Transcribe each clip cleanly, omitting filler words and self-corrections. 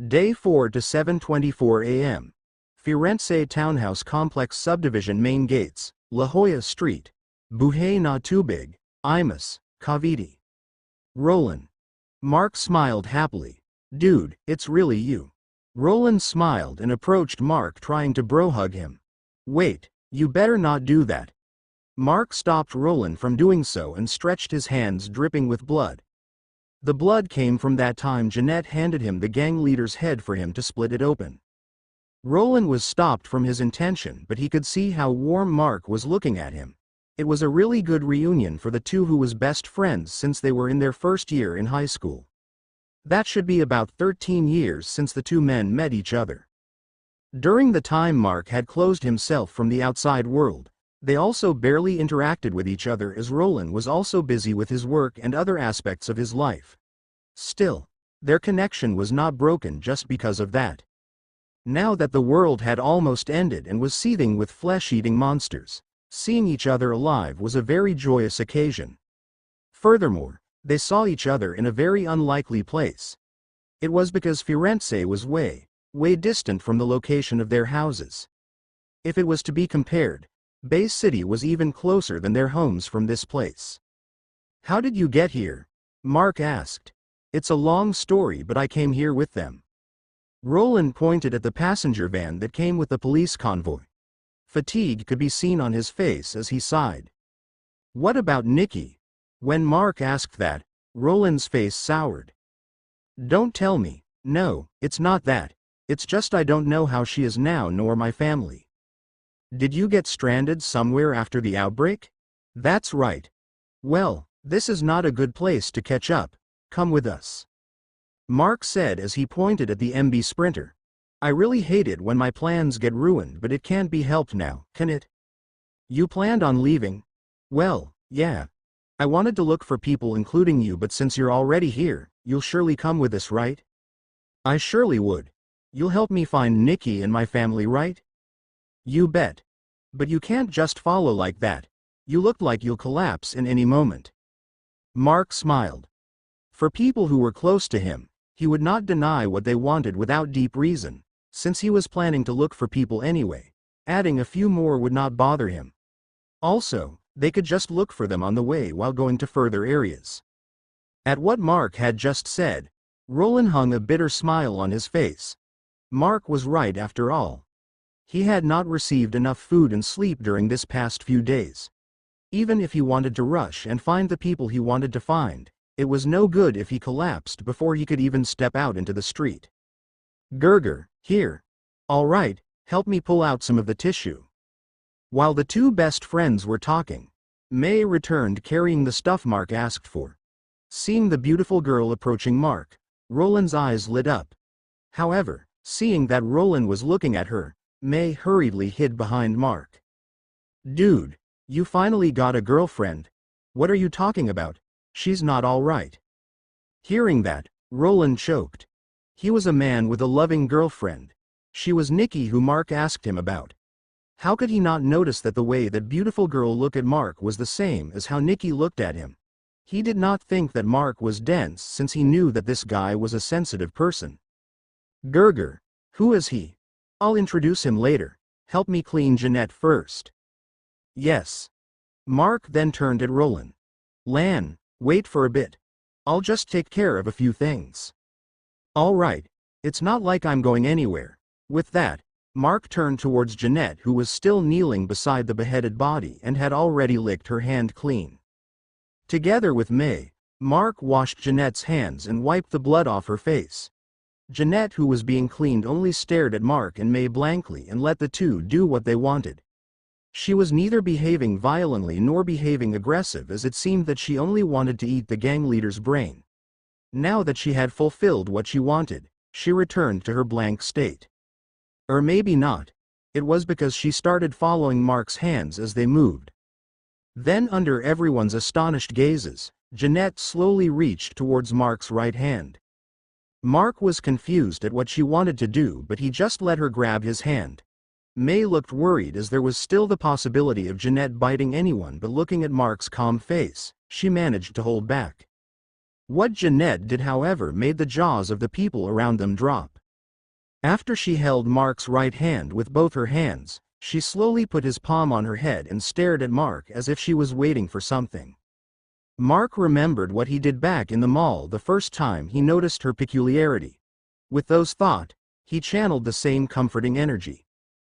Day 4 to 7:24 a.m. Firenze Townhouse Complex Subdivision Main Gates, La Jolla Street. Buhay na tubig, Imus, Cavite. Roland. Mark smiled happily. Dude, it's really you. Roland smiled and approached Mark, trying to bro-hug him. Wait, you better not do that. Mark stopped Roland from doing so and stretched his hands dripping with blood. The blood came from that time Jeanette handed him the gang leader's head for him to split it open. Roland was stopped from his intention, but he could see how warm Mark was looking at him. It was a really good reunion for the two who was best friends since they were in their first year in high school. That should be about 13 years since the two men met each other. During the time Mark had closed himself from the outside world, they also barely interacted with each other as Roland was also busy with his work and other aspects of his life. Still, their connection was not broken just because of that. Now that the world had almost ended and was seething with flesh-eating monsters, seeing each other alive was a very joyous occasion. Furthermore, they saw each other in a very unlikely place. It was because Firenze was way distant from the location of their houses. If it was to be compared, Bay City was even closer than their homes from this place. How did you get here? Mark asked. It's a long story, but I came here with them. Roland pointed at the passenger van that came with the police convoy. Fatigue could be seen on his face as he sighed. What about Nikki? When Mark asked that, Roland's face soured. Don't tell me. No, it's not that. It's just I don't know how she is now nor my family. Did you get stranded somewhere after the outbreak? That's right. Well, this is not a good place to catch up. Come with us. Mark said as he pointed at the MB Sprinter. I really hate it when my plans get ruined, but it can't be helped now, can it? You planned on leaving? Well, yeah. I wanted to look for people including you, but since you're already here, you'll surely come with us, right? I surely would. You'll help me find Nikki and my family, right? You bet. But you can't just follow like that. You look like you'll collapse in any moment. Mark smiled. For people who were close to him, he would not deny what they wanted without deep reason, since he was planning to look for people anyway. Adding a few more would not bother him. Also, they could just look for them on the way while going to further areas. At what Mark had just said, Roland hung a bitter smile on his face. Mark was right after all. He had not received enough food and sleep during this past few days. Even if he wanted to rush and find the people he wanted to find, it was no good if he collapsed before he could even step out into the street. Gerger, here. All right, help me pull out some of the tissue. While the two best friends were talking, May returned carrying the stuff Mark asked for. Seeing the beautiful girl approaching Mark, Roland's eyes lit up. However, seeing that Roland was looking at her, May hurriedly hid behind Mark. Dude, you finally got a girlfriend. What are you talking about? She's not all right. Hearing that, Roland choked. He was a man with a loving girlfriend. She was Nikki, who Mark asked him about. How could he not notice that the way that beautiful girl looked at Mark was the same as how Nikki looked at him? He did not think that Mark was dense, since he knew that this guy was a sensitive person. Gerger, who is he? I'll introduce him later. Help me clean Jeanette first. Yes. Mark then turned at Roland. Lan, wait for a bit. I'll just take care of a few things. All right. It's not like I'm going anywhere. With that, Mark turned towards Jeanette, who was still kneeling beside the beheaded body and had already licked her hand clean. Together with May, Mark washed Jeanette's hands and wiped the blood off her face. Jeanette, who was being cleaned, only stared at Mark and May blankly and let the two do what they wanted. She was neither behaving violently nor behaving aggressive, as it seemed that she only wanted to eat the gang leader's brain. Now that she had fulfilled what she wanted, she returned to her blank state. Or maybe not. It was because she started following Mark's hands as they moved. Then, under everyone's astonished gazes, Jeanette slowly reached towards Mark's right hand. Mark was confused at what she wanted to do, but he just let her grab his hand. May looked worried, as there was still the possibility of Jeanette biting anyone, but looking at Mark's calm face, she managed to hold back. What Jeanette did, however, made the jaws of the people around them drop. After she held Mark's right hand with both her hands, she slowly put his palm on her head and stared at Mark as if she was waiting for something. Mark remembered what he did back in the mall the first time he noticed her peculiarity. With those thoughts, he channeled the same comforting energy.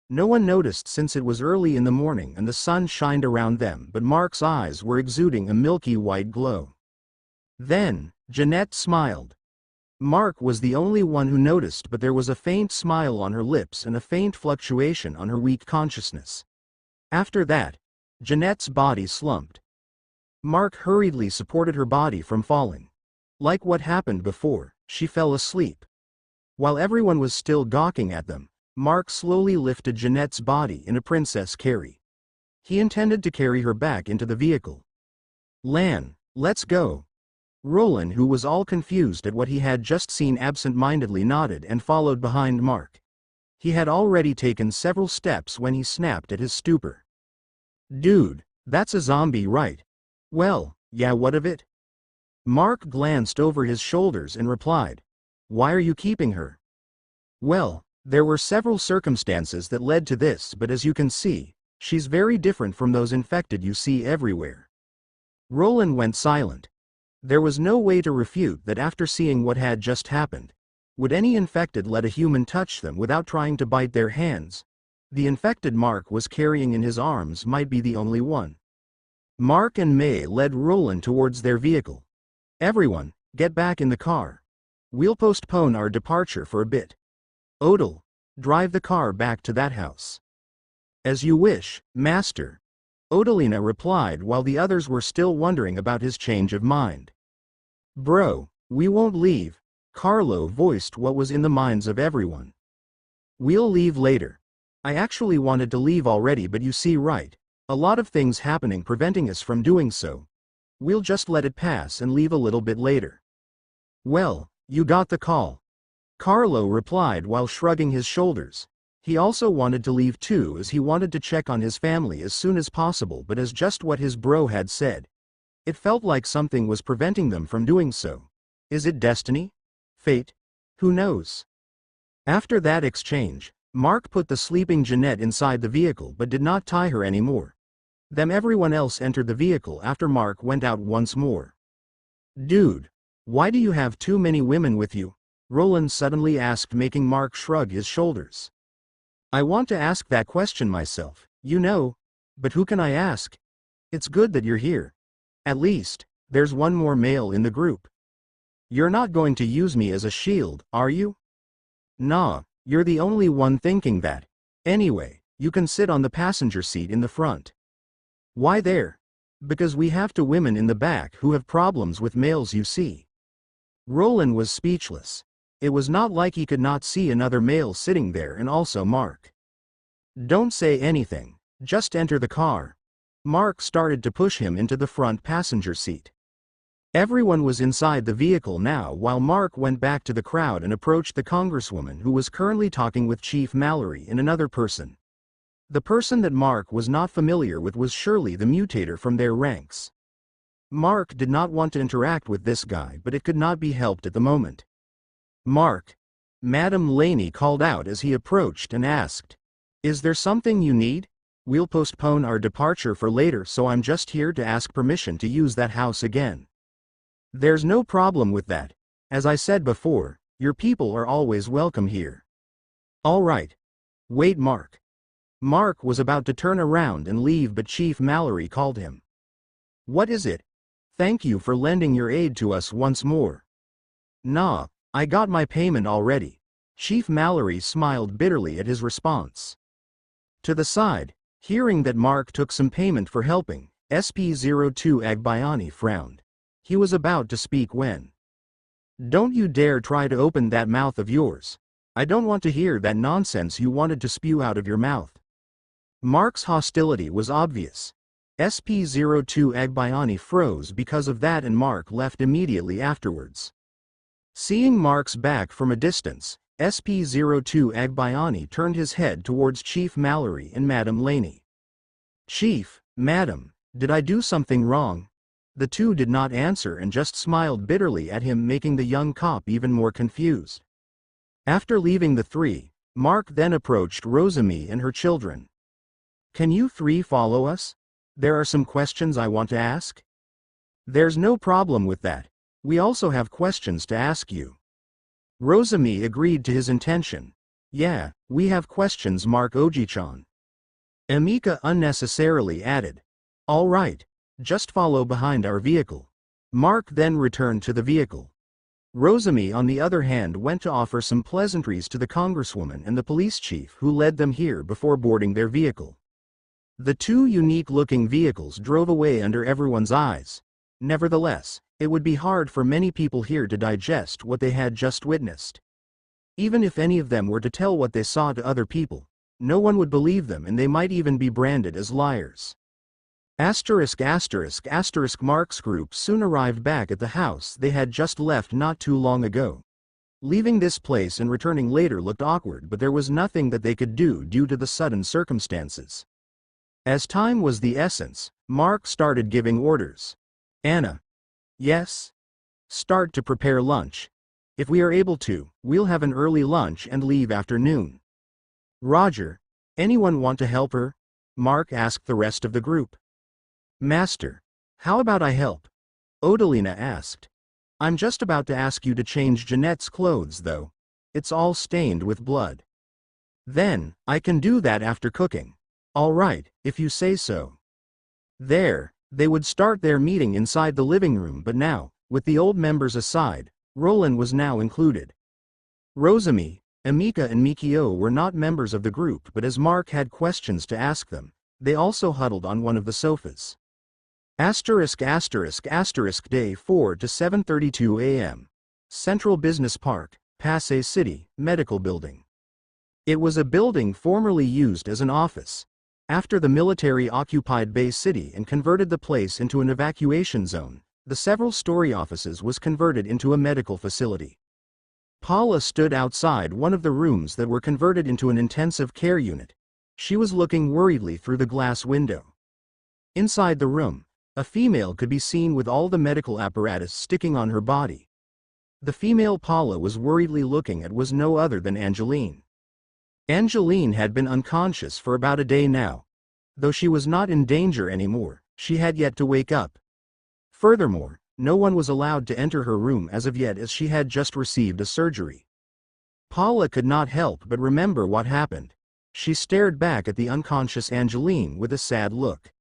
No one noticed since it was early in the morning and the sun shined around them, but Mark's eyes were exuding a milky white glow. Then, Jeanette smiled. Mark was the only one who noticed, but there was a faint smile on her lips and a faint fluctuation on her weak consciousness. After that, Jeanette's body slumped. Mark hurriedly supported her body from falling. Like what happened before, she fell asleep. While everyone was still gawking at them, Mark slowly lifted Jeanette's body in a princess carry. He intended to carry her back into the vehicle. "Lan, let's go." Roland, who was all confused at what he had just seen, absent-mindedly nodded and followed behind Mark. He had already taken several steps when he snapped at his stupor. "Dude, that's a zombie, right?" "Well, yeah, what of it?" Mark glanced over his shoulders and replied, "Why are you keeping her?" "Well, there were several circumstances that led to this, but as you can see, she's very different from those infected you see everywhere." Roland went silent. There was no way to refute that after seeing what had just happened. Would any infected let a human touch them without trying to bite their hands? The infected Mark was carrying in his arms might be the only one. Mark and May led Roland towards their vehicle. "Everyone, get back in the car. We'll postpone our departure for a bit. Odell, drive the car back to that house." "As you wish, master," Odalina replied while the others were still wondering about his change of mind. "Bro, we won't leave," Carlo voiced what was in the minds of everyone. "We'll leave later. I actually wanted to leave already, but you see, right, a lot of things happening preventing us from doing so. We'll just let it pass and leave a little bit later." "Well, you got the call," Carlo replied while shrugging his shoulders. He also wanted to leave too, as he wanted to check on his family as soon as possible, but as just what his bro had said, it felt like something was preventing them from doing so. Is it destiny? Fate? Who knows? After that exchange, Mark put the sleeping Jeanette inside the vehicle but did not tie her anymore. Then everyone else entered the vehicle after Mark went out once more. "Dude, why do you have too many women with you?" Roland suddenly asked, making Mark shrug his shoulders. "I want to ask that question myself, you know, but who can I ask? It's good that you're here. At least, there's one more male in the group. You're not going to use me as a shield, are you?" "Nah, you're the only one thinking that. Anyway, you can sit on the passenger seat in the front." "Why there?" "Because we have two women in the back who have problems with males, you see." Roland was speechless. It was not like he could not see another male sitting there, and also Mark. "Don't say anything, just enter the car." Mark started to push him into the front passenger seat. Everyone was inside the vehicle now while Mark went back to the crowd and approached the congresswoman who was currently talking with Chief Mallory and another person. The person that Mark was not familiar with was surely the mutator from their ranks. Mark did not want to interact with this guy, but it could not be helped at the moment. "Mark," Madame Laney called out as he approached and asked, "Is there something you need? We'll postpone our departure for later, so I'm just here to ask permission to use that house again." "There's no problem with that. As I said before, your people are always welcome here." "All right. Wait, Mark." Mark was about to turn around and leave, but Chief Mallory called him. "What is it? Thank you for lending your aid to us once more." "Nah, I got my payment already." Chief Mallory smiled bitterly at his response. To the side, hearing that Mark took some payment for helping, SP-02 Agbayani frowned. He was about to speak when, "Don't you dare try to open that mouth of yours. I don't want to hear that nonsense you wanted to spew out of your mouth." Mark's hostility was obvious. SP-02 Agbayani froze because of that, and Mark left immediately afterwards. Seeing Mark's back from a distance, SP-02 Agbayani turned his head towards Chief Mallory and Madame Laney. "Chief, Madam, did I do something wrong?" The two did not answer and just smiled bitterly at him, making the young cop even more confused. After leaving the three, Mark then approached Rosamie and her children. Can you three follow us? There are some questions I want to ask. There's no problem with that. We also have questions to ask you. Rosamie agreed to his intention. Yeah, we have questions, Mark Oji-chan. Emika unnecessarily added. All right, just follow behind our vehicle. Mark then returned to the vehicle. Rosamie on the other hand went to offer some pleasantries to the congresswoman and the police chief who led them here before boarding their vehicle. The two unique-looking vehicles drove away under everyone's eyes. Nevertheless, it would be hard for many people here to digest what they had just witnessed. Even if any of them were to tell what they saw to other people, no one would believe them and they might even be branded as liars. Mark's group soon arrived back at the house they had just left not too long ago. Leaving this place and returning later looked awkward, but there was nothing that they could do due to the sudden circumstances. As time was the essence, Mark started giving orders. Anna. Yes? Start to prepare lunch. If we are able to, we'll have an early lunch and leave after noon. Roger. Anyone want to help her? Mark asked the rest of the group. Master. How about I help? Odalina asked. I'm just about to ask you to change Jeanette's clothes though. It's all stained with blood. Then, I can do that after cooking. All right, if you say so. There, they would start their meeting inside the living room, but now, with the old members aside, Roland was now included. Rosamie, Emika and Mikio were not members of the group, but as Mark had questions to ask them, they also huddled on one of the sofas. Day 4 to 7:32 a.m. Central Business Park, Pasay City, Medical Building. It was a building formerly used as an office. After the military occupied Bay City and converted the place into an evacuation zone, the several-story offices was converted into a medical facility. Paula stood outside one of the rooms that were converted into an intensive care unit. She was looking worriedly through the glass window. Inside the room, a female could be seen with all the medical apparatus sticking on her body. The female Paula was worriedly looking at was no other than Angeline. Angeline had been unconscious for about a day now. Though she was not in danger anymore, she had yet to wake up. Furthermore, no one was allowed to enter her room as of yet, as she had just received a surgery. Paula could not help but remember what happened. She stared back at the unconscious Angeline with a sad look.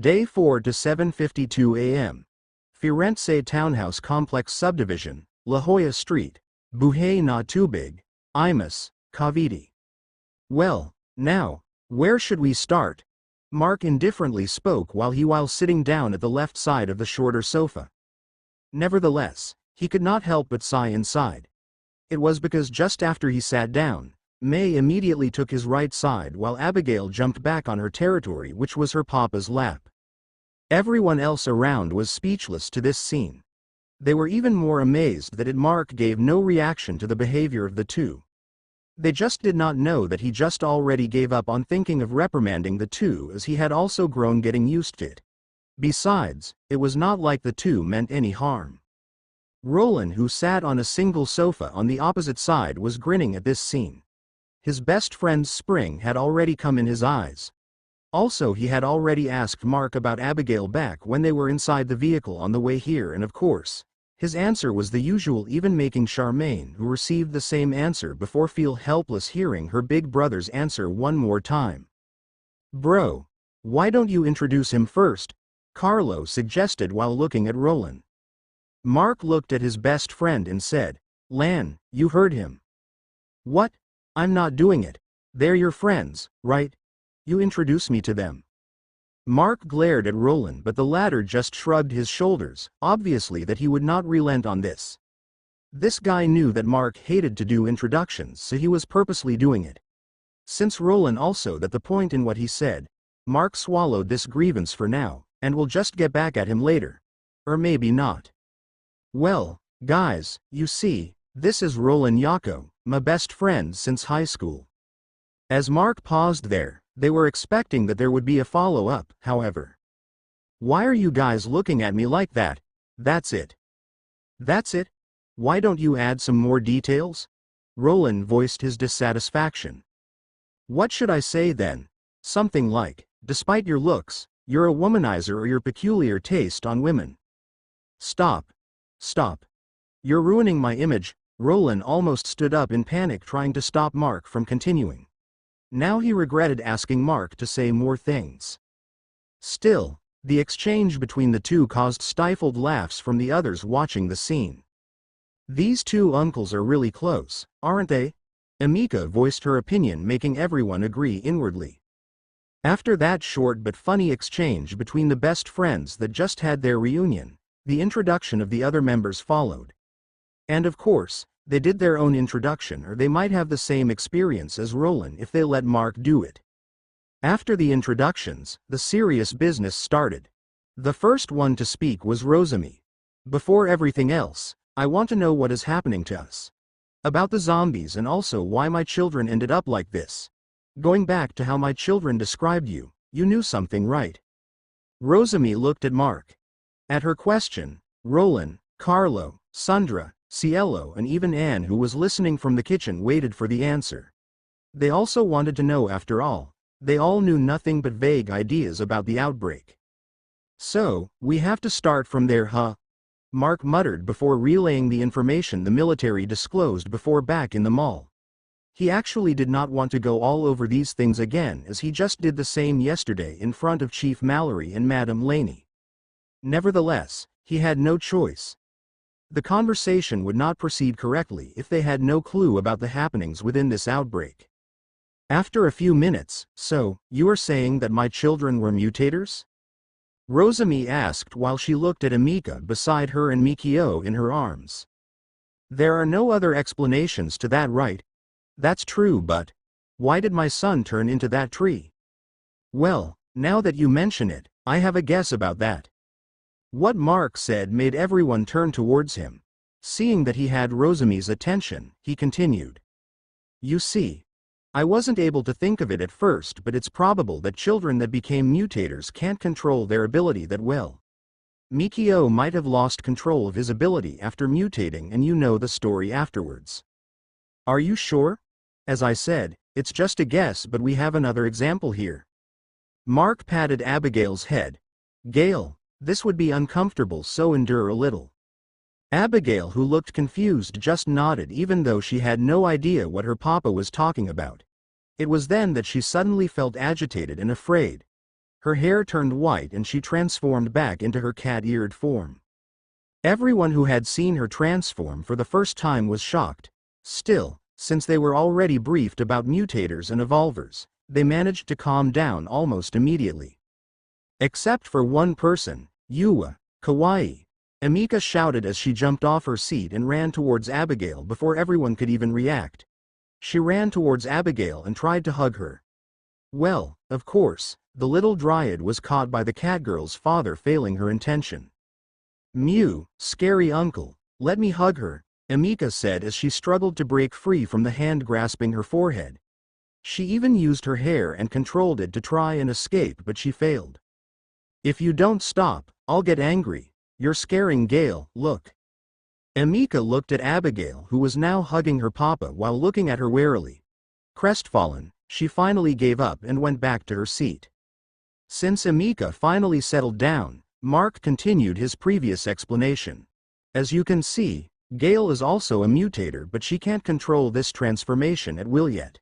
Day 4 to 7:52 a.m. Firenze Townhouse Complex Subdivision, La Jolla Street, Buhay na Tubig, Imus, Cavite. Well, now, where should we start? Mark indifferently spoke while sitting down at the left side of the shorter sofa. Nevertheless, he could not help but sigh inside. It was because just after he sat down, May immediately took his right side while Abigail jumped back on her territory, which was her papa's lap. Everyone else around was speechless to this scene. They were even more amazed that Mark gave no reaction to the behavior of the two. They just did not know that he just already gave up on thinking of reprimanding the two, as he had also grown getting used to it. Besides, it was not like the two meant any harm. Roland, who sat on a single sofa on the opposite side, was grinning at this scene. His best friend's spring had already come in his eyes. Also, he had already asked Mark about Abigail back when they were inside the vehicle on the way here, and of course, his answer was the usual, even making Charmaine, who received the same answer before, feel helpless hearing her big brother's answer one more time. Bro, why don't you introduce him first? Carlo suggested while looking at Roland. Mark looked at his best friend and said, Lan, you heard him. What? I'm not doing it. They're your friends, right? You introduce me to them. Mark glared at Roland, but the latter just shrugged his shoulders, obviously that he would not relent on this. This guy knew that Mark hated to do introductions, so he was purposely doing it. Since Roland also that the point in what he said, Mark swallowed this grievance for now, and will just get back at him later. Or maybe not. Well, guys, you see, this is Roland Yako, my best friend since high school. As Mark paused there, they were expecting that there would be a follow-up, however. Why are you guys looking at me like that? That's it. That's it? Why don't you add some more details? Roland voiced his dissatisfaction. What should I say then? Something like, despite your looks, you're a womanizer or your peculiar taste on women. Stop. Stop. You're ruining my image. Roland almost stood up in panic, trying to stop Mark from continuing. Now he regretted asking Mark to say more things. Still, the exchange between the two caused stifled laughs from the others watching the scene. These two uncles are really close, aren't they? Emika voiced her opinion, making everyone agree inwardly. After that short but funny exchange between the best friends that just had their reunion, the introduction of the other members followed. And of course, they did their own introduction, or they might have the same experience as Roland if they let Mark do it. After the introductions, the serious business started. The first one to speak was Rosemi. Before everything else, I want to know what is happening to us. About the zombies, and also why my children ended up like this. Going back to how my children described you, you knew something, right? Rosemi looked at Mark. At her question, Roland, Carlo, Sandra, Cielo and even Anne, who was listening from the kitchen, waited for the answer. They also wanted to know. After all, they all knew nothing but vague ideas about the outbreak. So, we have to start from there, huh? Mark muttered before relaying the information the military disclosed before back in the mall. He actually did not want to go all over these things again, as he just did the same yesterday in front of Chief Mallory and Madame Laney. Nevertheless, he had no choice. The conversation would not proceed correctly if they had no clue about the happenings within this outbreak. After a few minutes, so, you are saying that my children were mutators? Rosemi asked while she looked at Emika beside her and Mikio in her arms. There are no other explanations to that, right? That's true, but why did my son turn into that tree? Well, now that you mention it, I have a guess about that. What Mark said made everyone turn towards him. Seeing that he had Rosemi's attention, he continued. You see, I wasn't able to think of it at first, but it's probable that children that became mutators can't control their ability that well. Mikio might have lost control of his ability after mutating, and you know the story afterwards. Are you sure? As I said, it's just a guess, but we have another example here. Mark patted Abigail's head. Gail, this would be uncomfortable, so endure a little. Abigail, who looked confused, just nodded, even though she had no idea what her papa was talking about. It was then that she suddenly felt agitated and afraid. Her hair turned white and she transformed back into her cat-eared form. Everyone who had seen her transform for the first time was shocked. Still, since they were already briefed about mutators and evolvers, they managed to calm down almost immediately. Except for one person, Yua, Kawaii. Emika shouted as she jumped off her seat and ran towards Abigail before everyone could even react. She ran towards Abigail and tried to hug her. Well, of course, the little dryad was caught by the catgirl's father, failing her intention. Mew, scary uncle, let me hug her, Emika said as she struggled to break free from the hand grasping her forehead. She even used her hair and controlled it to try and escape, but she failed. If you don't stop, I'll get angry. You're scaring Gail, look. Emika looked at Abigail, who was now hugging her papa while looking at her warily. Crestfallen, she finally gave up and went back to her seat. Since Emika finally settled down, Mark continued his previous explanation. As you can see, Gail is also a mutator, but she can't control this transformation at will yet.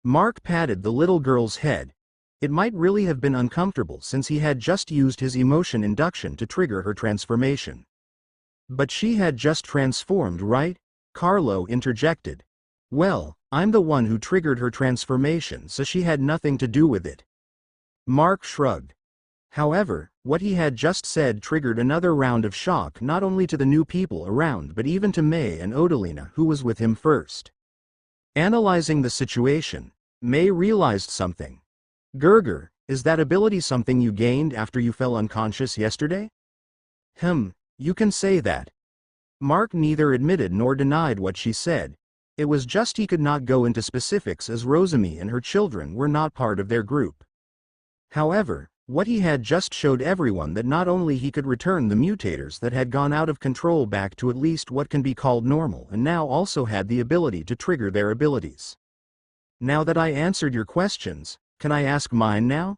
Mark patted the little girl's head. It might really have been uncomfortable since he had just used his emotion induction to trigger her transformation. But she had just transformed, right? Carlo interjected. Well, I'm the one who triggered her transformation, so she had nothing to do with it. Mark shrugged. However, what he had just said triggered another round of shock, not only to the new people around but even to May and Odalina, who was with him first. Analyzing the situation, May realized something. Gerger, is that ability something you gained after you fell unconscious yesterday? You can say that. Mark neither admitted nor denied what she said. It was just he could not go into specifics as Rosemi and her children were not part of their group. However, What he had just showed everyone that not only he could return the mutators that had gone out of control back to at least what can be called normal, and now also had the ability to trigger their abilities. Now that I answered your questions, can I ask mine now?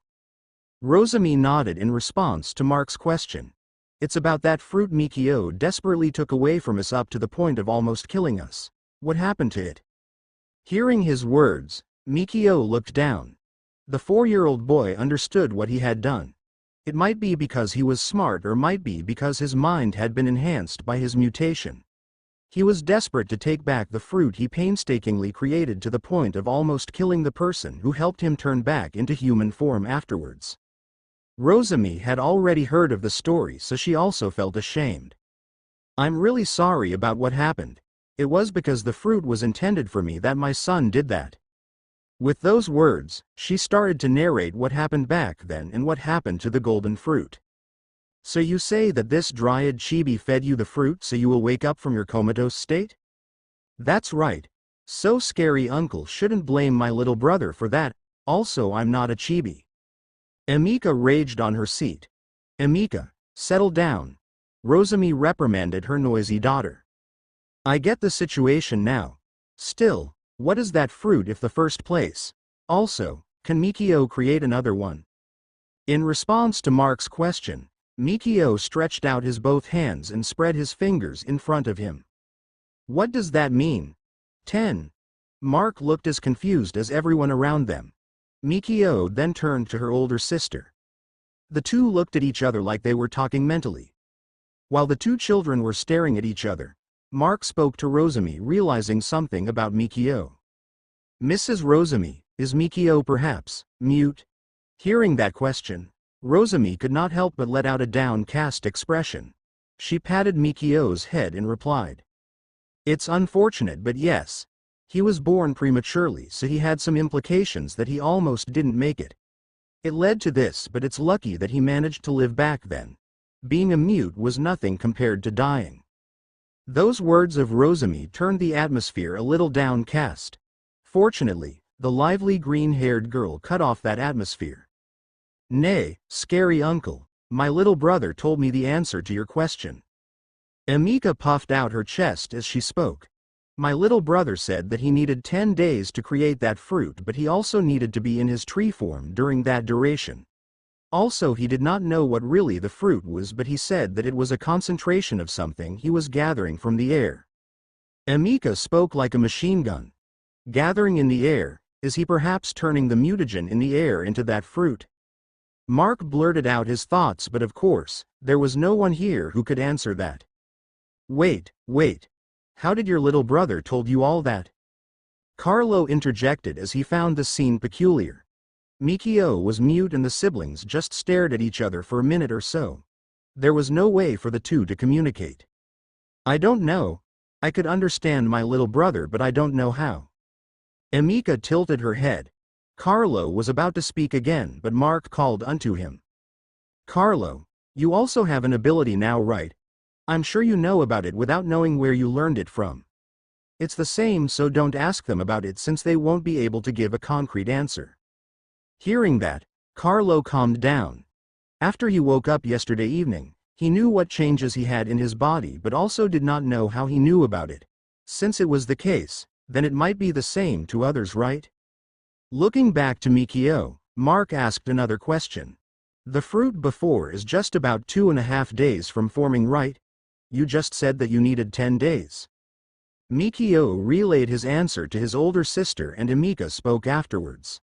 Rosami nodded in response to Mark's question. It's about that fruit Mikio desperately took away from us up to the point of almost killing us. What happened to it? Hearing his words, Mikio looked down. The 4-year-old boy understood what he had done. It might be because he was smart or might be because his mind had been enhanced by his mutation. He was desperate to take back the fruit he painstakingly created to the point of almost killing the person who helped him turn back into human form afterwards. Rosami had already heard of the story, so she also felt ashamed. I'm really sorry about what happened. It was because the fruit was intended for me that my son did that. With those words, she started to narrate what happened back then and what happened to the golden fruit. So you say that this dryad chibi fed you the fruit so you will wake up from your comatose state? That's right. So scary uncle shouldn't blame my little brother for that. Also, I'm not a chibi. Emika raged on her seat. Emika, settle down. Rosami reprimanded her noisy daughter. I get the situation now. Still, what is that fruit if the first place? Also, can Mikio create another one? In response to Mark's question, Mikio stretched out his both hands and spread his fingers in front of him. What does that mean? 10. Mark looked as confused as everyone around them. Mikio then turned to her older sister. The two looked at each other like they were talking mentally. While the two children were staring at each other, Mark spoke to Rosami, realizing something about Mikio. Mrs. Rosami, is Mikio perhaps mute? Hearing that question, Rosami could not help but let out a downcast expression. She patted Mikio's head and replied. It's unfortunate, but yes. He was born prematurely, so he had some implications that he almost didn't make it. It led to this, but it's lucky that he managed to live back then. Being a mute was nothing compared to dying. Those words of Rosami turned the atmosphere a little downcast. Fortunately, the lively green-haired girl cut off that atmosphere. Nay, scary uncle, my little brother told me the answer to your question. Emika puffed out her chest as she spoke. My little brother said that he needed 10 days to create that fruit, but he also needed to be in his tree form during that duration. Also, he did not know what really the fruit was, but he said that it was a concentration of something he was gathering from the air. Emika spoke like a machine gun. Gathering in the air, is he perhaps turning the mutagen in the air into that fruit? Mark blurted out his thoughts, but of course, there was no one here who could answer that. Wait. How did your little brother told you all that? Carlo interjected as he found the scene peculiar. Mikio was mute and the siblings just stared at each other for a minute or so. There was no way for the two to communicate. I don't know. I could understand my little brother, but I don't know how. Emika tilted her head. Carlo was about to speak again, but Mark called unto him. Carlo, you also have an ability now, right? I'm sure you know about it without knowing where you learned it from. It's the same, so don't ask them about it since they won't be able to give a concrete answer. Hearing that, Carlo calmed down. After he woke up yesterday evening, he knew what changes he had in his body but also did not know how he knew about it. Since it was the case, then it might be the same to others, right? Looking back to Mikio, Mark asked another question. The fruit before is just about 2.5 days from forming, right? You just said that you needed 10 days. Mikio relayed his answer to his older sister and Emika spoke afterwards.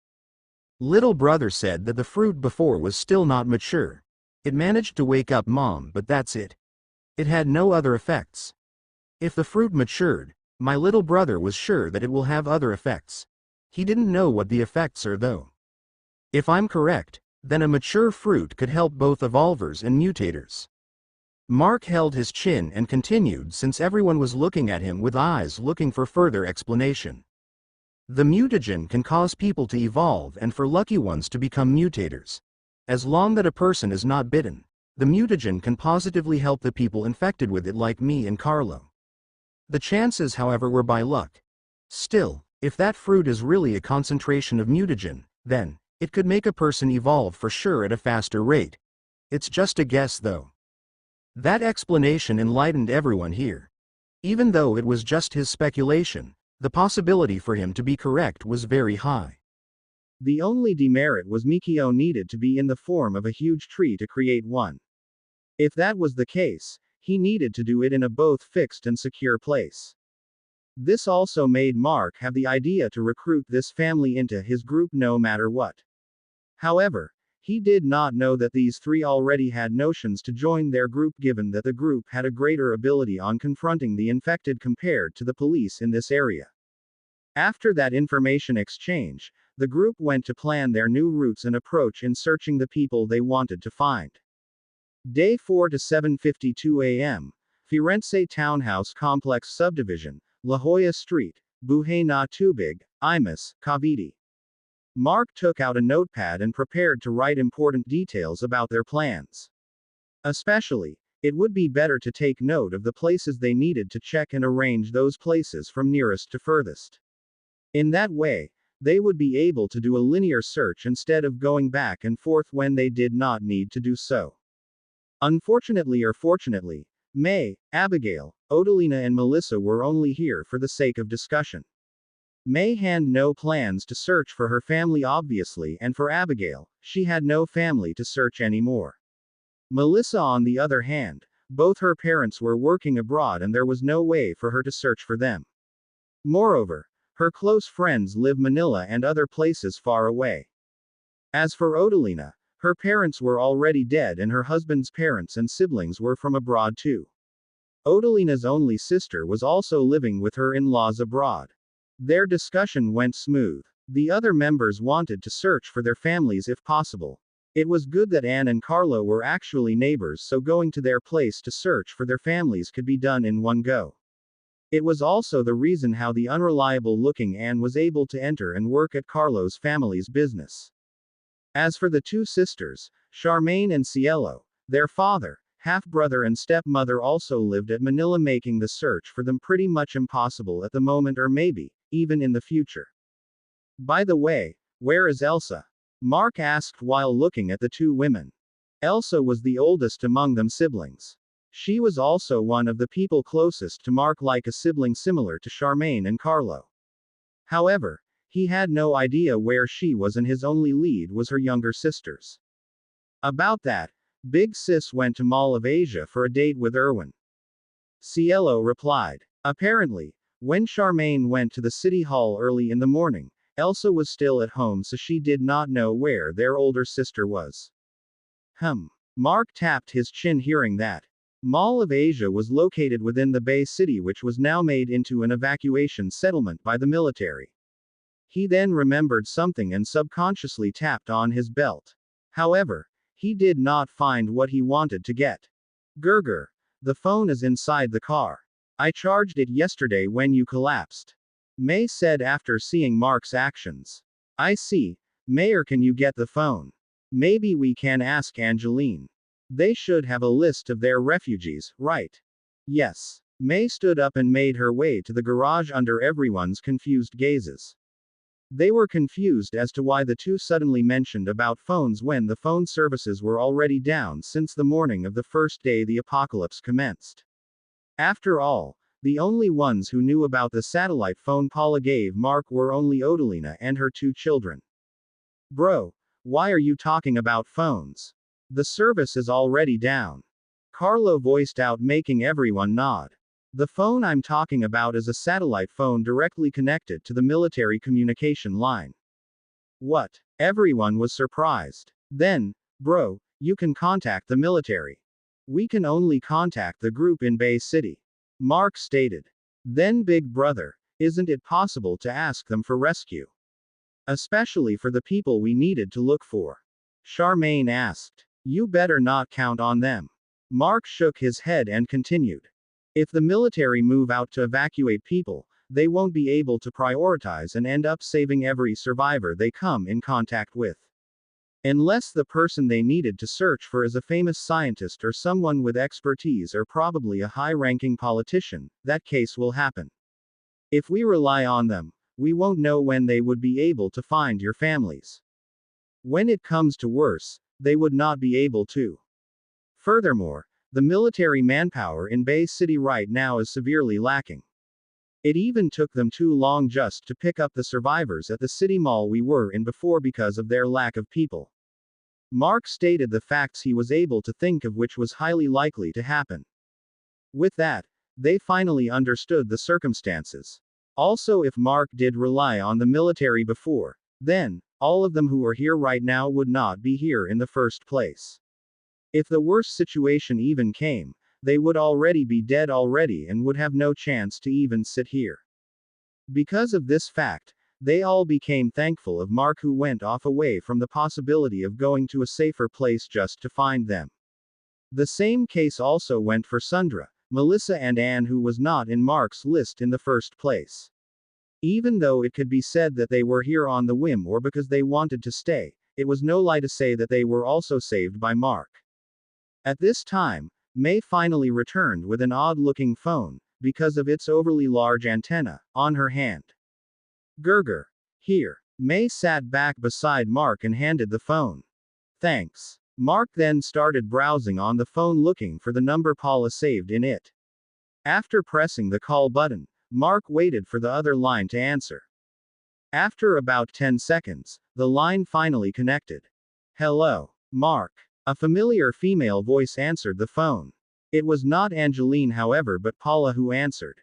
Little brother said that the fruit before was still not mature. It managed to wake up mom, but that's it. It had no other effects. If the fruit matured, my little brother was sure that it will have other effects. He didn't know what the effects are though. If I'm correct, then a mature fruit could help both evolvers and mutators. Mark held his chin and continued since everyone was looking at him with eyes looking for further explanation. The mutagen can cause people to evolve and for lucky ones to become mutators. As long that a person is not bitten, the mutagen can positively help the people infected with it like me and Carlo. The chances, however, were by luck. Still, if that fruit is really a concentration of mutagen, then It could make a person evolve for sure at a faster rate. It's just a guess though. That explanation enlightened everyone here. Even though it was just his speculation, the possibility for him to be correct was very high. The only demerit was Mikio needed to be in the form of a huge tree to create one. If that was the case, he needed to do it in a both fixed and secure place. This also made Mark have the idea to recruit this family into his group no matter what. However, he did not know that these three already had notions to join their group given that the group had a greater ability on confronting the infected compared to the police in this area. After that information exchange, the group went to plan their new routes and approach in searching the people they wanted to find. Day 4 to 7:52 a.m. Firenze Townhouse Complex Subdivision, La Jolla Street, Buhay na Tubig, Imus, Cavite. Mark took out a notepad and prepared to write important details about their plans. Especially, it would be better to take note of the places they needed to check and arrange those places from nearest to furthest. In that way, they would be able to do a linear search instead of going back and forth when they did not need to do so. Unfortunately or fortunately, May, Abigail, Odalina and Melissa were only here for the sake of discussion. May had no plans to search for her family obviously, and for Abigail, she had no family to search anymore. Melissa on the other hand, both her parents were working abroad and there was no way for her to search for them. Moreover, her close friends live Manila and other places far away. As for Odalina, her parents were already dead and her husband's parents and siblings were from abroad too. Odalina's only sister was also living with her in-laws abroad. Their discussion went smooth. The other members wanted to search for their families if possible. It was good that Anne and Carlo were actually neighbors, so going to their place to search for their families could be done in one go. It was also the reason how the unreliable-looking Anne was able to enter and work at Carlo's family's business. As for the two sisters, Charmaine and Cielo, their father, half-brother and stepmother also lived at Manila, making the search for them pretty much impossible at the moment or maybe, even in the future. By the way, where is Elsa? Mark asked while looking at the two women. Elsa was the oldest among them siblings. She was also one of the people closest to Mark, like a sibling similar to Charmaine and Carlo. However, he had no idea where she was and his only lead was her younger sisters. About that, Big Sis went to Mall of Asia for a date with Erwin. Cielo replied. Apparently, when Charmaine went to the city hall early in the morning, Elsa was still at home, so she did not know where their older sister was. Mark tapped his chin hearing that. Mall of Asia was located within the Bay City, which was now made into an evacuation settlement by the military. He then remembered something and subconsciously tapped on his belt. However, he did not find what he wanted to get. Gerger, the phone is inside the car. I charged it yesterday when you collapsed. May said after seeing Mark's actions. I see. Mayor, can you get the phone? Maybe we can ask Angeline. They should have a list of their refugees, right? Yes. May stood up and made her way to the garage under everyone's confused gazes. They were confused as to why the two suddenly mentioned about phones when the phone services were already down since the morning of the first day the apocalypse commenced. After all, the only ones who knew about the satellite phone Paula gave Mark were only Odalina and her two children. Bro, why are you talking about phones? The service is already down. Carlo voiced out, making everyone nod. The phone I'm talking about is a satellite phone directly connected to the military communication line. What? Everyone was surprised. Then, bro, you can contact the military. We can only contact the group in Bay City. Mark stated. Then big brother, isn't it possible to ask them for rescue? Especially for the people we needed to look for. Charmaine asked. You better not count on them. Mark shook his head and continued. If the military move out to evacuate people, they won't be able to prioritize and end up saving every survivor they come in contact with. Unless the person they needed to search for is a famous scientist or someone with expertise or probably a high-ranking politician, that case will happen. If we rely on them, we won't know when they would be able to find your families. When it comes to worse, they would not be able to. Furthermore, the military manpower in Bay City right now is severely lacking. It even took them too long just to pick up the survivors at the city mall we were in before because of their lack of people. Mark stated the facts he was able to think of, which was highly likely to happen. With that, they finally understood the circumstances. Also, if Mark did rely on the military before, then, all of them who are here right now would not be here in the first place. If the worst situation even came, they would already be dead already and would have no chance to even sit here. Because of this fact, they all became thankful of Mark, who went off away from the possibility of going to a safer place just to find them. The same case also went for Sundra, Melissa and Anne, who was not in Mark's list in the first place. Even though it could be said that they were here on the whim or because they wanted to stay, it was no lie to say that they were also saved by Mark. At this time, May finally returned with an odd-looking phone, because of its overly large antenna, on her hand. Gerger. Here. May sat back beside Mark and handed the phone. Thanks. Mark then started browsing on the phone looking for the number Paula saved in it. After pressing the call button, Mark waited for the other line to answer. After about 10 seconds, the line finally connected. Hello, Mark. A familiar female voice answered the phone. It was not Angeline, however, but Paula who answered.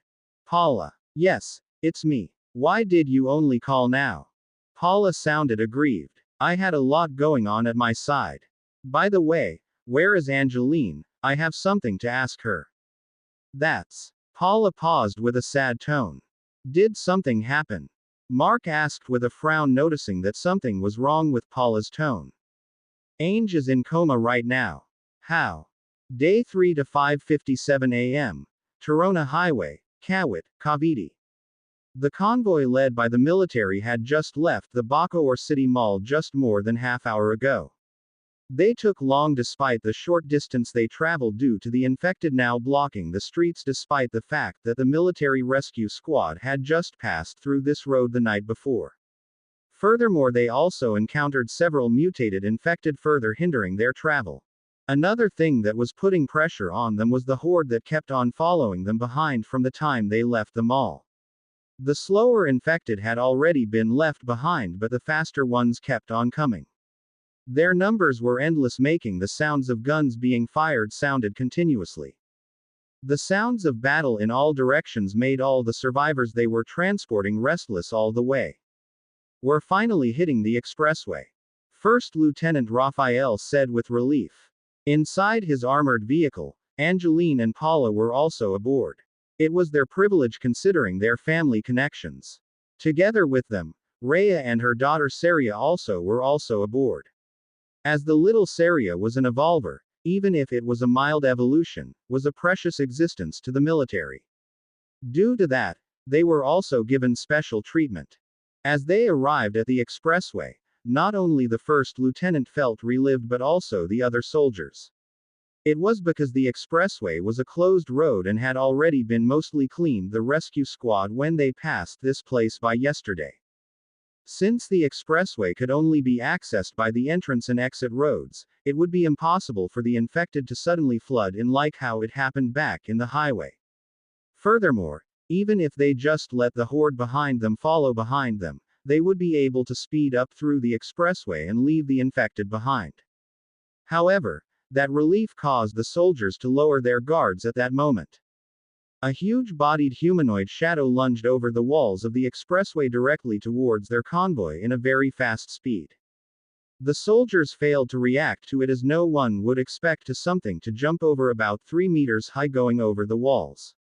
Paula. Yes, it's me. Why did you only call now? Paula sounded aggrieved. I had a lot going on at my side. By the way, where is Angeline? I have something to ask her. That's. Paula paused with a sad tone. Did something happen? Mark asked with a frown, noticing that something was wrong with Paula's tone. Ange is in coma right now. How? Day 3 to 5:57 a.m. Torona Highway, Kawit, Cavite. The convoy led by the military had just left the Bacoor City Mall just more than half-hour ago. They took long despite the short distance they traveled due to the infected now blocking the streets, despite the fact that the military rescue squad had just passed through this road the night before. Furthermore, they also encountered several mutated infected, further hindering their travel. Another thing that was putting pressure on them was the horde that kept on following them behind from the time they left the mall. The slower infected had already been left behind, but the faster ones kept on coming. Their numbers were endless, making the sounds of guns being fired sounded continuously. The sounds of battle in all directions made all the survivors they were transporting restless all the way. We're finally hitting the expressway. First Lieutenant Raphael said with relief. Inside his armored vehicle, Angeline and Paula were also aboard. It was their privilege considering their family connections. Together with them, Rhea and her daughter Saria were also aboard. As the little Saria was an evolver, even if it was a mild evolution, was a precious existence to the military. Due to that, they were also given special treatment. As they arrived at the expressway, not only the first lieutenant felt relieved but also the other soldiers. It was because the expressway was a closed road and had already been mostly cleaned the rescue squad when they passed this place by yesterday. Since the expressway could only be accessed by the entrance and exit roads, it would be impossible for the infected to suddenly flood in like how it happened back in the highway. Furthermore, even if they just let the horde behind them follow behind them, they would be able to speed up through the expressway and leave the infected behind. However, that relief caused the soldiers to lower their guards at that moment. A huge-bodied humanoid shadow lunged over the walls of the expressway directly towards their convoy in a very fast speed. The soldiers failed to react to it, as no one would expect something to jump over about 3 meters high going over the walls.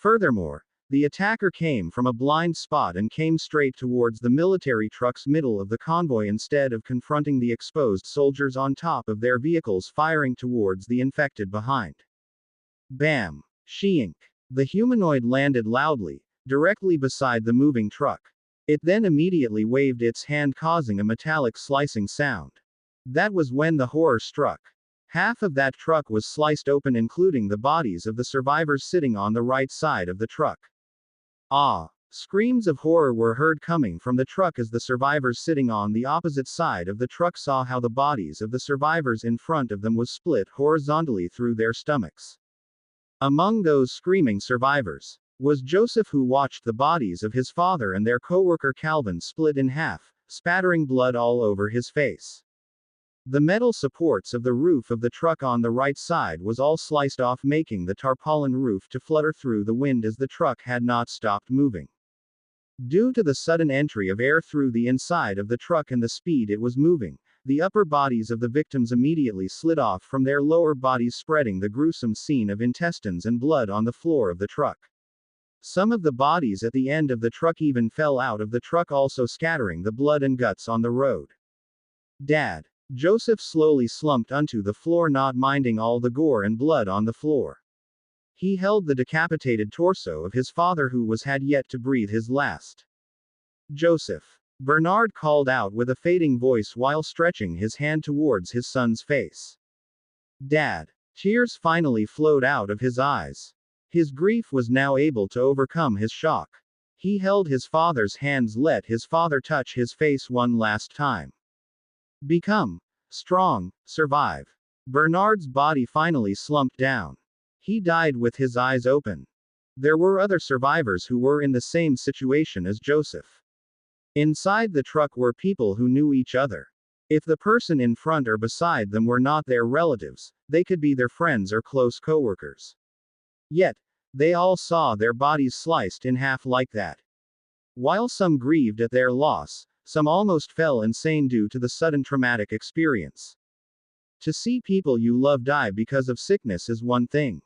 Furthermore, the attacker came from a blind spot and came straight towards the military truck's middle of the convoy instead of confronting the exposed soldiers on top of their vehicles firing towards the infected behind. Bam! Sheink! The humanoid landed loudly, directly beside the moving truck. It then immediately waved its hand, causing a metallic slicing sound. That was when the horror struck. Half of that truck was sliced open, including the bodies of the survivors sitting on the right side of the truck. Ah! Screams of horror were heard coming from the truck as the survivors sitting on the opposite side of the truck saw how the bodies of the survivors in front of them was split horizontally through their stomachs. Among those screaming survivors was Joseph, who watched the bodies of his father and their co-worker Calvin split in half, spattering blood all over his face. The metal supports of the roof of the truck on the right side was all sliced off, making the tarpaulin roof to flutter through the wind as the truck had not stopped moving. Due to the sudden entry of air through the inside of the truck and the speed it was moving, the upper bodies of the victims immediately slid off from their lower bodies, spreading the gruesome scene of intestines and blood on the floor of the truck. Some of the bodies at the end of the truck even fell out of the truck, also scattering the blood and guts on the road. Dad. Joseph slowly slumped onto the floor, not minding all the gore and blood on the floor. He held the decapitated torso of his father, who had yet to breathe his last. Joseph. Bernard called out with a fading voice while stretching his hand towards his son's face. Dad. Tears finally flowed out of his eyes. His grief was now able to overcome his shock. He held his father's hands, let his father touch his face one last time. Become strong, survive. Bernard's body finally slumped down. He died with his eyes open. There were other survivors who were in the same situation as Joseph. Inside the truck were people who knew each other. If the person in front or beside them were not their relatives, they could be their friends or close coworkers. Yet, they all saw their bodies sliced in half like that. While some grieved at their loss, some almost fell insane due to the sudden traumatic experience. To see people you love die because of sickness is one thing.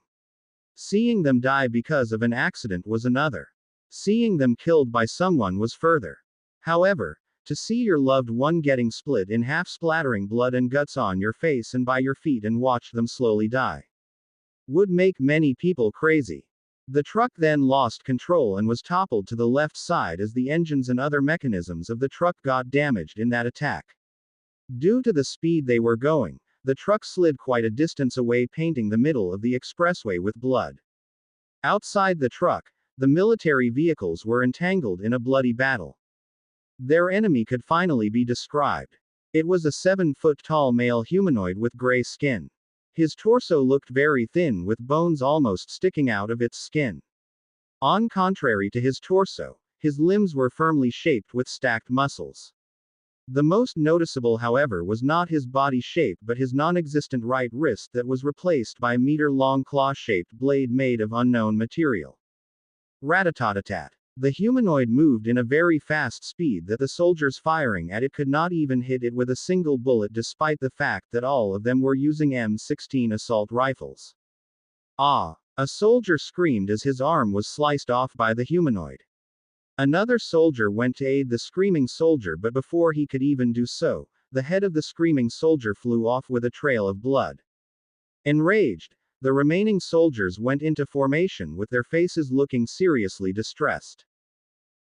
Seeing them die because of an accident was another. Seeing them killed by someone was further. However, to see your loved one getting split in half, splattering blood and guts on your face and by your feet, and watch them slowly die, would make many people crazy. The truck then lost control and was toppled to the left side as the engines and other mechanisms of the truck got damaged in that attack. Due to the speed they were going, the truck slid quite a distance away, painting the middle of the expressway with blood. Outside the truck, the military vehicles were entangled in a bloody battle. Their enemy could finally be described. It was a 7-foot-tall male humanoid with gray skin. His torso looked very thin, with bones almost sticking out of its skin. On contrary to his torso, his limbs were firmly shaped with stacked muscles. The most noticeable, however, was not his body shape but his non-existent right wrist that was replaced by a meter-long claw-shaped blade made of unknown material. Rat-a-tat-a-tat. The humanoid moved in a very fast speed that the soldiers firing at it could not even hit it with a single bullet, despite the fact that all of them were using M16 assault rifles. Ah! A soldier screamed as his arm was sliced off by the humanoid. Another soldier went to aid the screaming soldier, but before he could even do so, the head of the screaming soldier flew off with a trail of blood. Enraged, the remaining soldiers went into formation with their faces looking seriously distressed.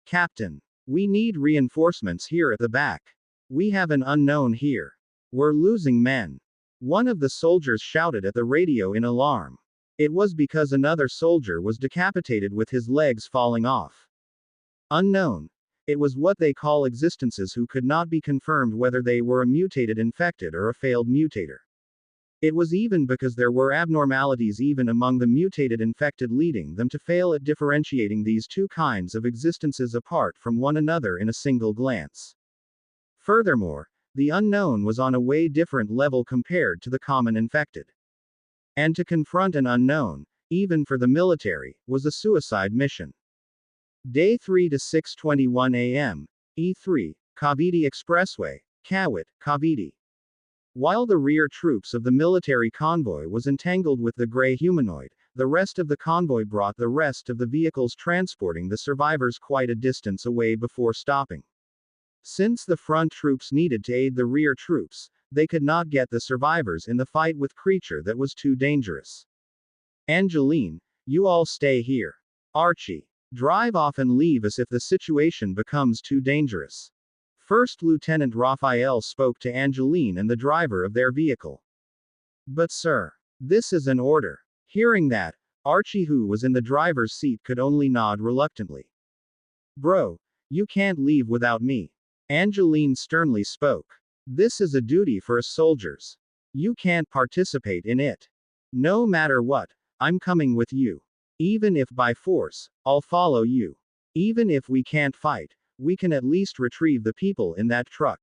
Captain, we need reinforcements here at the back. We have an unknown here. We're losing men. One of the soldiers shouted at the radio in alarm. It was because another soldier was decapitated with his legs falling off. Unknown. It was what they call existences who could not be confirmed whether they were a mutated infected or a failed mutator. It was even because there were abnormalities even among the mutated infected, leading them to fail at differentiating these two kinds of existences apart from one another in a single glance. Furthermore, the unknown was on a way different level compared to the common infected. And to confront an unknown, even for the military, was a suicide mission. Day 3 to 6:21 a.m. E3, Kaviti Expressway, Kawit, Kaviti. While the rear troops of the military convoy was entangled with the gray humanoid, the rest of the convoy brought the rest of the vehicles transporting the survivors quite a distance away before stopping. Since the front troops needed to aid the rear troops, they could not get the survivors in the fight with creature that was too dangerous. Angeline, you all stay here. Archie, drive off and leave us if the situation becomes too dangerous. First Lieutenant Raphael spoke to Angeline and the driver of their vehicle. But sir, this is an order. Hearing that, Archie, who was in the driver's seat, could only nod reluctantly. Bro, you can't leave without me. Angeline sternly spoke. This is a duty for us soldiers. You can't participate in it. No matter what, I'm coming with you. Even if by force, I'll follow you. Even if we can't fight, we can at least retrieve the people in that truck.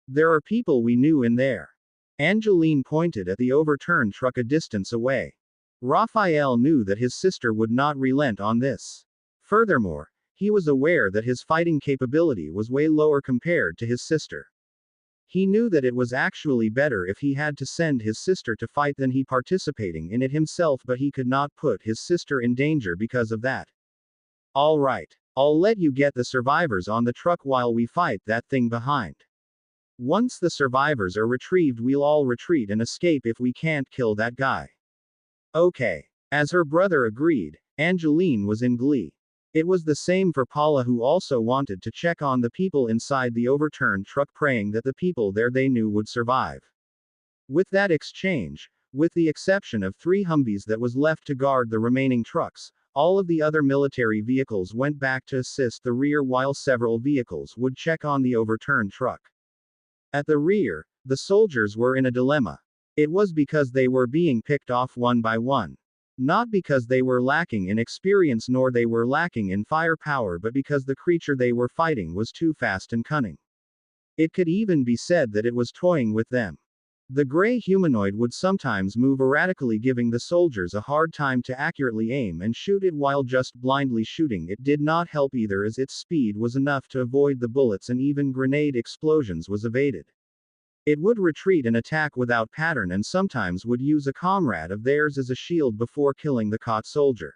There are people we knew in there. Angeline pointed at the overturned truck a distance away. Raphael knew that his sister would not relent on this. Furthermore, he was aware that his fighting capability was way lower compared to his sister. He knew that it was actually better if he had to send his sister to fight than he participating in it himself, but he could not put his sister in danger because of that. All right, I'll let you get the survivors on the truck while we fight that thing behind. Once the survivors are retrieved, we'll all retreat and escape if we can't kill that guy. Okay. As her brother agreed, Angeline was in glee. It was the same for Paula, who also wanted to check on the people inside the overturned truck, praying that the people there they knew would survive. With that exchange, with the exception of 3 Humvees that was left to guard the remaining trucks, all of the other military vehicles went back to assist the rear while several vehicles would check on the overturned truck. At the rear, the soldiers were in a dilemma. It was because they were being picked off one by one. Not because they were lacking in experience nor they were lacking in firepower, but because the creature they were fighting was too fast and cunning. It could even be said that it was toying with them. The gray humanoid would sometimes move erratically, giving the soldiers a hard time to accurately aim and shoot it, while just blindly shooting it did not help either, as its speed was enough to avoid the bullets and even grenade explosions was evaded. It would retreat and attack without pattern, and sometimes would use a comrade of theirs as a shield before killing the caught soldier.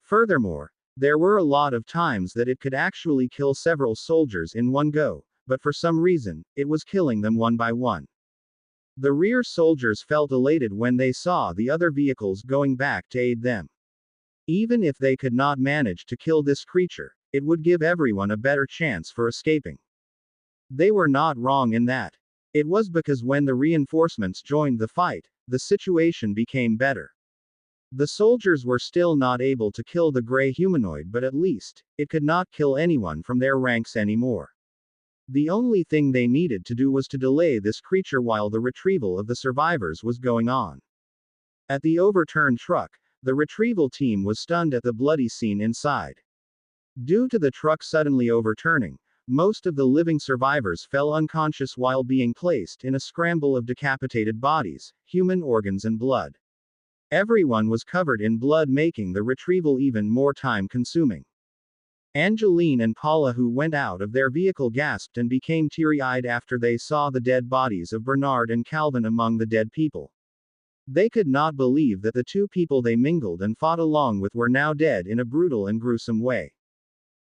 Furthermore, there were a lot of times that it could actually kill several soldiers in one go, but for some reason, it was killing them one by one. The rear soldiers felt elated when they saw the other vehicles going back to aid them. Even if they could not manage to kill this creature, it would give everyone a better chance for escaping. They were not wrong in that. It was because when the reinforcements joined the fight, the situation became better. The soldiers were still not able to kill the gray humanoid, but at least, it could not kill anyone from their ranks anymore. The only thing they needed to do was to delay this creature while the retrieval of the survivors was going on. At the overturned truck, the retrieval team was stunned at the bloody scene inside. Due to the truck suddenly overturning, most of the living survivors fell unconscious while being placed in a scramble of decapitated bodies, human organs and blood. Everyone was covered in blood, making the retrieval even more time-consuming. Angeline and Paula, who went out of their vehicle, gasped and became teary-eyed after they saw the dead bodies of Bernard and Calvin among the dead people. They could not believe that the 2 people they mingled and fought along with were now dead in a brutal and gruesome way.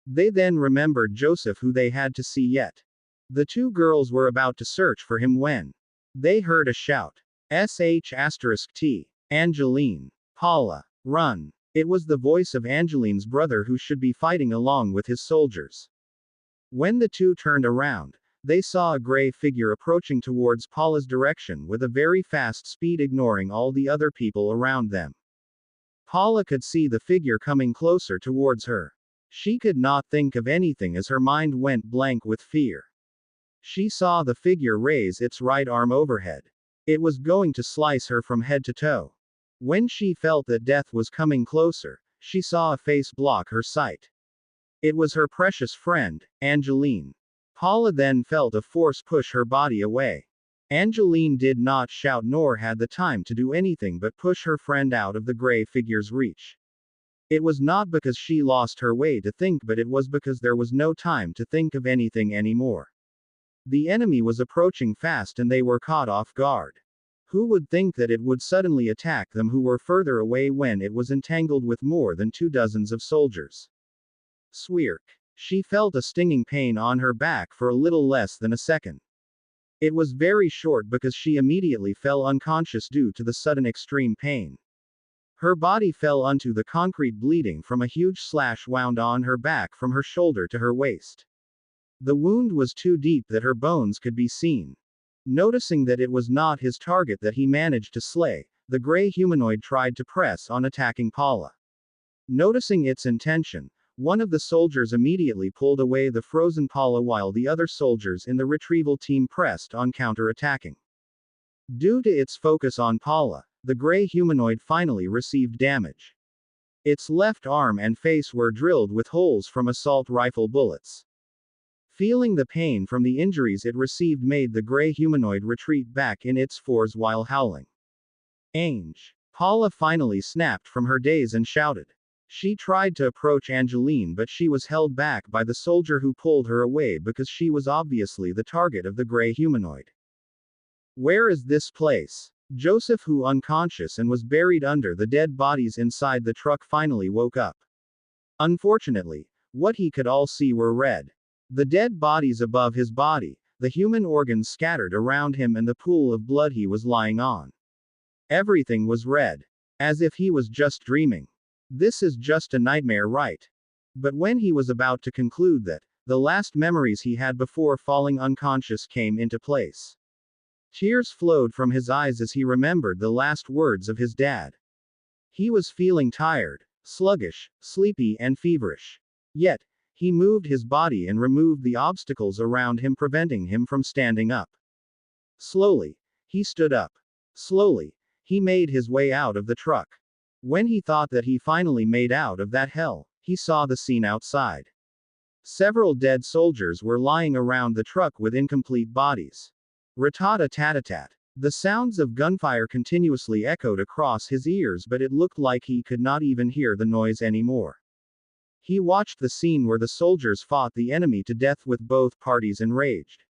They then remembered Joseph, who they had to see yet. The 2 girls were about to search for him when they heard a shout. *T. Angeline. Paula. Run. It was the voice of Angeline's brother, who should be fighting along with his soldiers. When the 2 turned around, they saw a gray figure approaching towards Paula's direction with a very fast speed, ignoring all the other people around them. Paula could see the figure coming closer towards her. She could not think of anything as her mind went blank with fear. She saw the figure raise its right arm overhead. It was going to slice her from head to toe. When she felt that death was coming closer, she saw a face block her sight. It was her precious friend, Angeline. Paula then felt a force push her body away. Angeline did not shout nor had the time to do anything but push her friend out of the gray figure's reach. It was not because she lost her way to think, but it was because there was no time to think of anything anymore. The enemy was approaching fast and they were caught off guard. Who would think that it would suddenly attack them who were further away when it was entangled with more than 2 dozens of soldiers? Swirk. She felt a stinging pain on her back for a little less than a second. It was very short because she immediately fell unconscious due to the sudden extreme pain. Her body fell onto the concrete, bleeding from a huge slash wound on her back from her shoulder to her waist. The wound was too deep that her bones could be seen. Noticing that it was not his target that he managed to slay, the gray humanoid tried to press on, attacking Paula. Noticing its intention, One of the soldiers immediately pulled away the frozen Paula while the other soldiers in the retrieval team pressed on counter-attacking. Due to its focus on Paula, the gray humanoid finally received damage. Its left arm and face were drilled with holes from assault rifle bullets. Feeling the pain from the injuries it received made the gray humanoid retreat back in its fours while howling. Ange. Paula finally snapped from her daze and shouted. She tried to approach Angeline, but she was held back by the soldier who pulled her away because she was obviously the target of the gray humanoid. Where is this place? Joseph, who unconscious and was buried under the dead bodies inside the truck, finally woke up. Unfortunately, what he could all see were red. The dead bodies above his body, the human organs scattered around him, and the pool of blood he was lying on. Everything was red. As if he was just dreaming. This is just a nightmare, right? But when he was about to conclude that, the last memories he had before falling unconscious came into place. Tears flowed from his eyes as he remembered the last words of his dad. He was feeling tired, sluggish, sleepy, and feverish. Yet, he moved his body and removed the obstacles around him, preventing him from standing up. Slowly, he stood up. Slowly, he made his way out of the truck. When he thought that he finally made out of that hell, he saw the scene outside. Several dead soldiers were lying around the truck with incomplete bodies. Rat-a-tat-tat. The sounds of gunfire continuously echoed across his ears, but it looked like he could not even hear the noise anymore. He watched the scene where the soldiers fought the enemy to death with both parties enraged.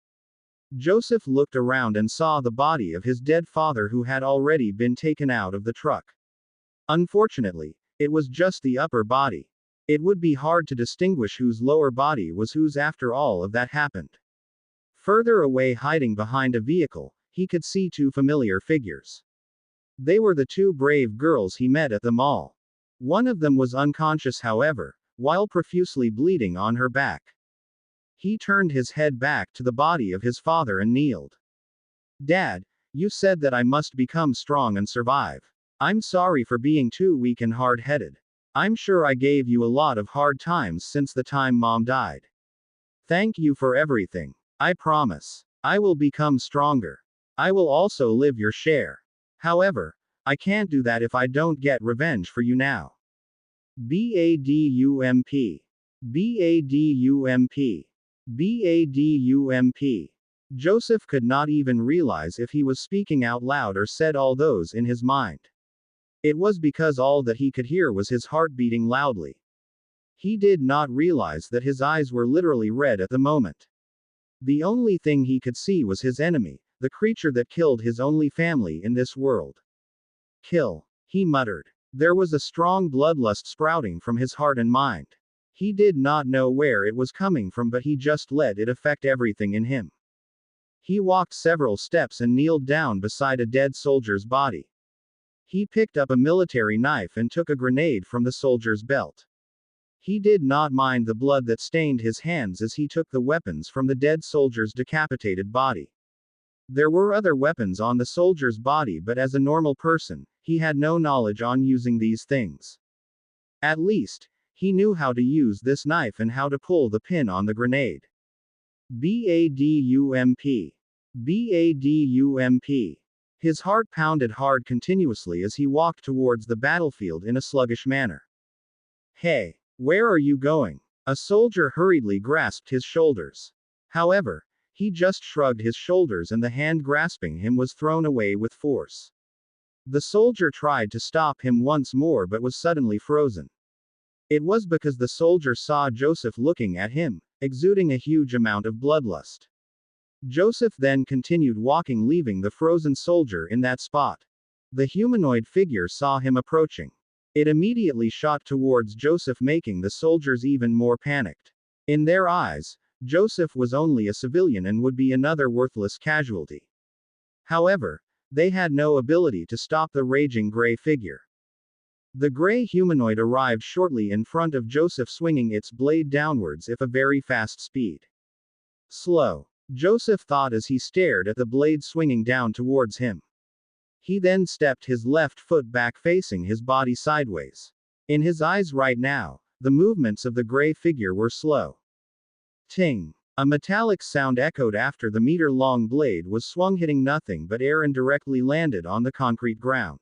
Joseph looked around and saw the body of his dead father, who had already been taken out of the truck. Unfortunately, it was just the upper body. It would be hard to distinguish whose lower body was whose after all of that happened. Further away, hiding behind a vehicle, he could see two familiar figures. They were the two brave girls he met at the mall. One of them was unconscious, however, while profusely bleeding on her back. He turned his head back to the body of his father and kneeled. Dad, you said that I must become strong and survive. I'm sorry for being too weak and hard-headed. I'm sure I gave you a lot of hard times since the time Mom died. Thank you for everything. I promise. I will become stronger. I will also live your share. However, I can't do that if I don't get revenge for you now. BADUMP. BADUMP. BADUMP. Joseph could not even realize if he was speaking out loud or said all those in his mind. It was because all that he could hear was his heart beating loudly. He did not realize that his eyes were literally red at the moment. The only thing he could see was his enemy, the creature that killed his only family in this world. Kill, he muttered. There was a strong bloodlust sprouting from his heart and mind. He did not know where it was coming from, but he just let it affect everything in him. He walked several steps and kneeled down beside a dead soldier's body. He picked up a military knife and took a grenade from the soldier's belt. He did not mind the blood that stained his hands as he took the weapons from the dead soldier's decapitated body. There were other weapons on the soldier's body, but as a normal person, he had no knowledge on using these things. At least, he knew how to use this knife and how to pull the pin on the grenade. BADUMP. BADUMP. His heart pounded hard continuously as he walked towards the battlefield in a sluggish manner. Hey, where are you going? A soldier hurriedly grasped his shoulders. However, he just shrugged his shoulders and the hand grasping him was thrown away with force. The soldier tried to stop him once more but was suddenly frozen. It was because the soldier saw Joseph looking at him, exuding a huge amount of bloodlust. Joseph then continued walking, leaving the frozen soldier in that spot. The humanoid figure saw him approaching. It immediately shot towards Joseph, making the soldiers even more panicked. In their eyes, Joseph was only a civilian and would be another worthless casualty. However, they had no ability to stop the raging gray figure. The gray humanoid arrived shortly in front of Joseph, swinging its blade downwards at a very fast speed. Slow, Joseph thought as he stared at the blade swinging down towards him. He then stepped his left foot back, facing his body sideways. In his eyes right now, The movements of the gray figure were slow. Ting! A metallic sound echoed after the meter-long blade was swung, hitting nothing but air and directly landed on the concrete ground.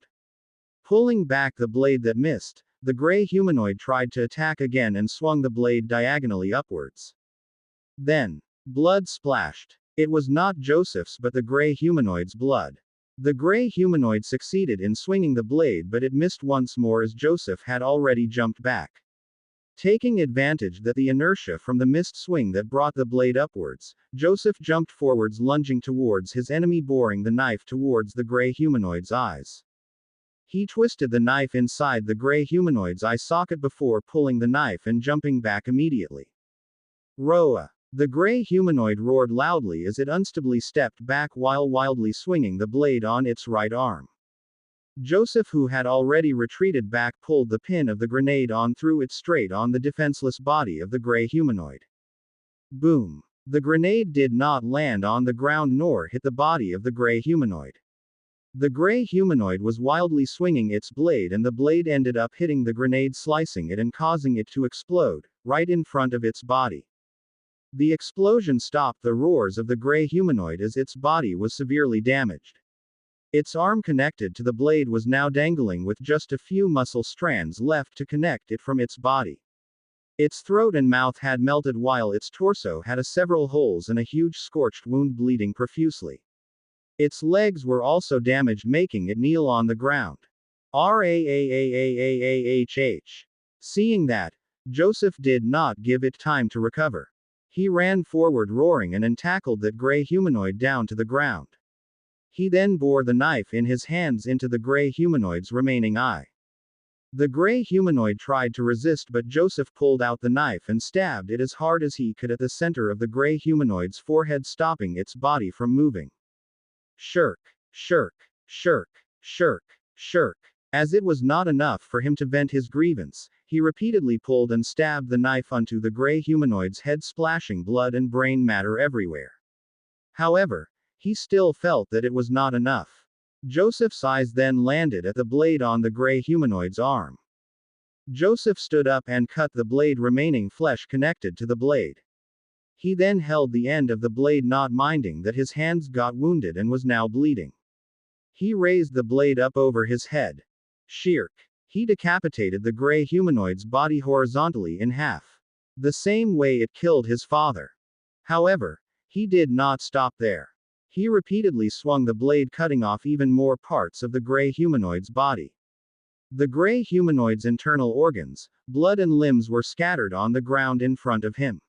Pulling back the blade that missed, the gray humanoid tried to attack again and swung the blade diagonally upwards. Then, blood splashed. It was not Joseph's but the gray humanoid's blood. The gray humanoid succeeded in swinging the blade, but it missed once more as Joseph had already jumped back. Taking advantage that the inertia from the missed swing that brought the blade upwards, Joseph jumped forwards, lunging towards his enemy, boring the knife towards the gray humanoid's eyes. He twisted the knife inside the gray humanoid's eye socket before pulling the knife and jumping back immediately. Roa! The gray humanoid roared loudly as it unstably stepped back while wildly swinging the blade on its right arm. Joseph, who had already retreated back, pulled the pin of the grenade on, threw it straight on the defenseless body of the gray humanoid. Boom! The grenade did not land on the ground nor hit the body of the gray humanoid. The gray humanoid was wildly swinging its blade, and the blade ended up hitting the grenade, slicing it and causing it to explode, right in front of its body. The explosion stopped the roars of the gray humanoid as its body was severely damaged. Its arm connected to the blade was now dangling with just a few muscle strands left to connect it from its body. Its throat and mouth had melted while its torso had several holes and a huge scorched wound bleeding profusely. Its legs were also damaged, making it kneel on the ground. Raahhh. Seeing that, Joseph did not give it time to recover. He ran forward roaring and tackled that gray humanoid down to the ground. He then bore the knife in his hands into the gray humanoid's remaining eye. The gray humanoid tried to resist, but Joseph pulled out the knife and stabbed it as hard as he could at the center of the gray humanoid's forehead, stopping its body from moving. Shirk, shirk, shirk, shirk, shirk. As it was not enough for him to vent his grievance, he repeatedly pulled and stabbed the knife onto the gray humanoid's head, splashing blood and brain matter everywhere. However, he still felt that it was not enough. Joseph's eyes then landed at the blade on the gray humanoid's arm. Joseph stood up and cut the blade, remaining flesh connected to the blade. He then held the end of the blade, not minding that his hands got wounded and was now bleeding. He raised the blade up over his head. Shirk! He decapitated the gray humanoid's body horizontally in half. The same way it killed his father. However, he did not stop there. He repeatedly swung the blade, cutting off even more parts of the gray humanoid's body. The gray humanoid's internal organs, blood and limbs were scattered on the ground in front of him.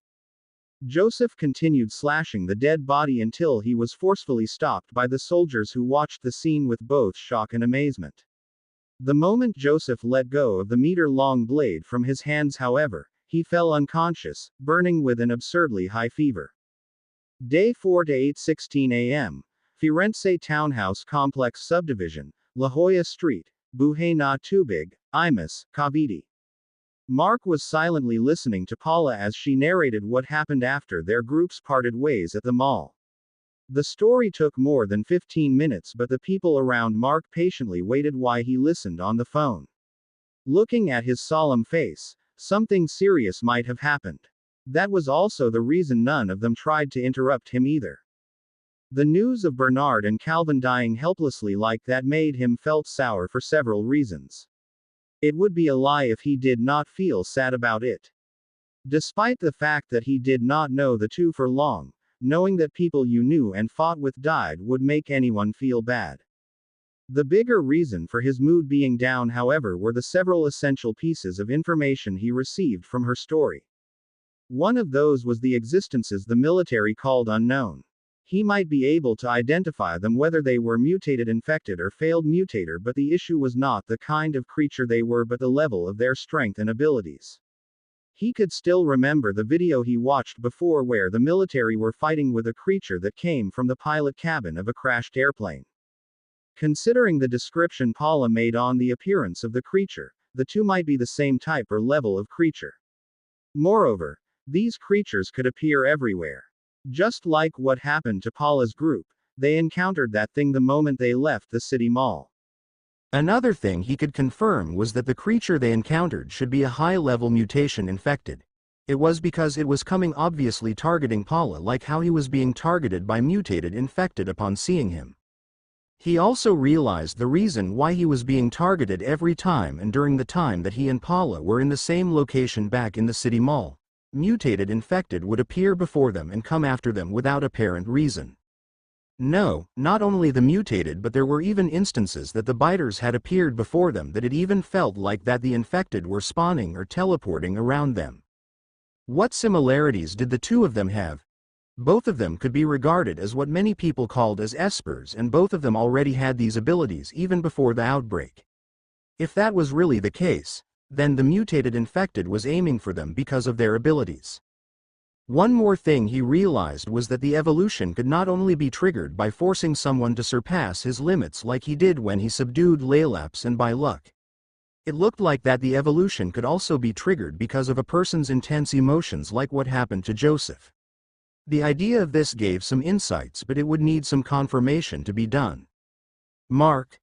Joseph continued slashing the dead body until he was forcefully stopped by the soldiers, who watched the scene with both shock and amazement. The moment Joseph let go of the meter-long blade from his hands, however, he fell unconscious, burning with an absurdly high fever. Day 4 to 8:16 a.m. Firenze Townhouse Complex Subdivision, La Jolla Street, Buhay na Tubig, Imus, Cavite. Mark was silently listening to Paula as she narrated what happened after their groups parted ways at the mall. The story took more than 15 minutes, but the people around Mark patiently waited while he listened on the phone. Looking at his solemn face, something serious might have happened. That was also the reason none of them tried to interrupt him either. The news of Bernard and Calvin dying helplessly like that made him felt sour for several reasons. It would be a lie if he did not feel sad about it. Despite the fact that he did not know the two for long, knowing that people you knew and fought with died would make anyone feel bad. The bigger reason for his mood being down, however, were the several essential pieces of information he received from her story. One of those was the existences the military called unknown. He might be able to identify them, whether they were mutated, infected, or failed mutator, but the issue was not the kind of creature they were, but the level of their strength and abilities. He could still remember the video he watched before where the military were fighting with a creature that came from the pilot cabin of a crashed airplane. Considering the description Paula made on the appearance of the creature, the two might be the same type or level of creature. Moreover, these creatures could appear everywhere. Just like what happened to Paula's group, they encountered that thing the moment they left the city mall. Another thing he could confirm was that the creature they encountered should be a high-level mutation infected. It was because it was coming obviously targeting Paula like how he was being targeted by mutated infected upon seeing him. He also realized the reason why he was being targeted every time and during the time that he and Paula were in the same location back in the city mall. Mutated infected would appear before them and come after them without apparent reason. No, not only the mutated, but there were even instances that the biters had appeared before them that it even felt like that the infected were spawning or teleporting around them. What similarities did the two of them have? Both of them could be regarded as what many people called as espers, and both of them already had these abilities even before the outbreak. If that was really the case, then the mutated infected was aiming for them because of their abilities. One more thing he realized was that the evolution could not only be triggered by forcing someone to surpass his limits like he did when he subdued Laylaps and by luck. It looked like that the evolution could also be triggered because of a person's intense emotions like what happened to Joseph. The idea of this gave some insights, but it would need some confirmation to be done. Mark,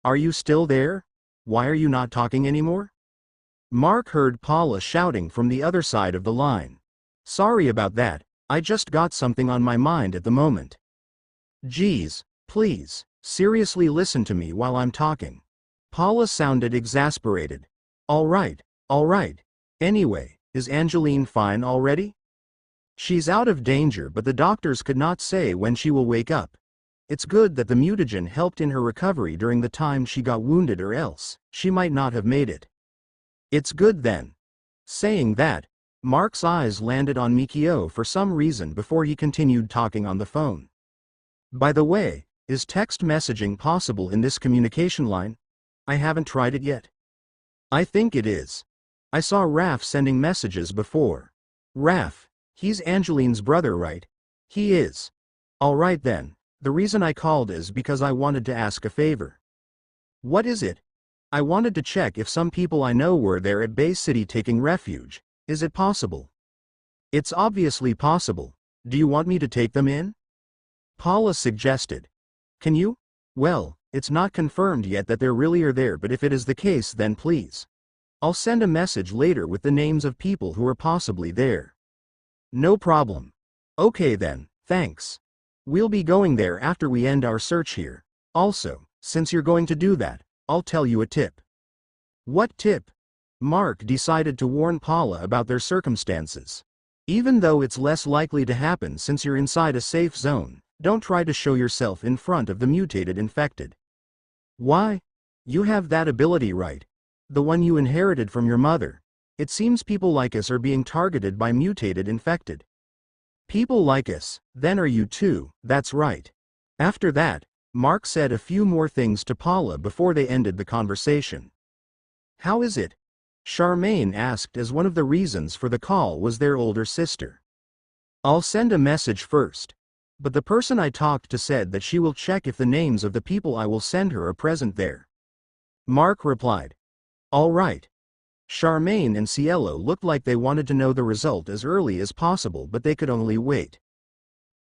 are you still there? Why are you not talking anymore? Mark heard Paula shouting from the other side of the line. Sorry about that, I just got something on my mind at the moment. Geez, please, seriously listen to me while I'm talking. Paula sounded exasperated. All right. Anyway, is Angeline fine already? She's out of danger, but the doctors could not say when she will wake up. It's good that the mutagen helped in her recovery during the time she got wounded, or else she might not have made it. It's good then. Saying that, Mark's eyes landed on Mikio for some reason before he continued talking on the phone. By the way, is text messaging possible in this communication line? I haven't tried it yet. I think it is. I saw Raf sending messages before. Raf, he's Angeline's brother, right? He is. Alright then, the reason I called is because I wanted to ask a favor. What is it? I wanted to check if some people I know were there at Bay City taking refuge. Is it possible? It's obviously possible. Do you want me to take them in? Paula suggested. Can you? Well, it's not confirmed yet that they really are there, but if it is the case, then please. I'll send a message later with the names of people who are possibly there. No problem. Okay then, thanks. We'll be going there after we end our search here. Also, since you're going to do that, I'll tell you a tip. What tip? Mark decided to warn Paula about their circumstances. Even though it's less likely to happen since you're inside a safe zone, don't try to show yourself in front of the mutated infected. Why? You have that ability, right? The one you inherited from your mother. It seems people like us are being targeted by mutated infected. People like us, then are you too, that's right. After that, Mark said a few more things to Paula before they ended the conversation. How is it? Charmaine asked, as one of the reasons for the call was their older sister. I'll send a message first. But the person I talked to said that she will check if the names of the people I will send her are present there. Mark replied. All right. Charmaine and Cielo looked like they wanted to know the result as early as possible, but they could only wait.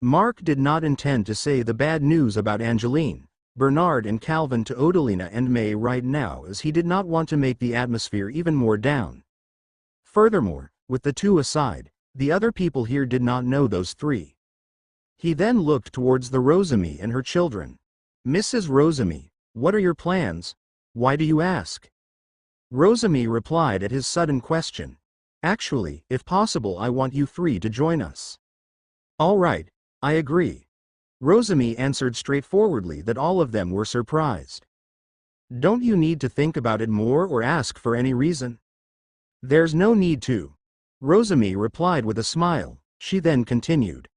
Mark did not intend to say the bad news about Angeline, Bernard and Calvin to Odalina and May right now, as he did not want to make the atmosphere even more down. Furthermore, with the two aside, the other people here did not know those three. He then looked towards the Rosamy and her children. Mrs. Rosamy, what are your plans? Why do you ask? Rosamy replied at his sudden question. Actually, if possible, I want you three to join us. All right, I agree. Rosamy answered straightforwardly that all of them were surprised. Don't you need to think about it more or ask for any reason? There's no need to. Rosamy replied with a smile. She then continued.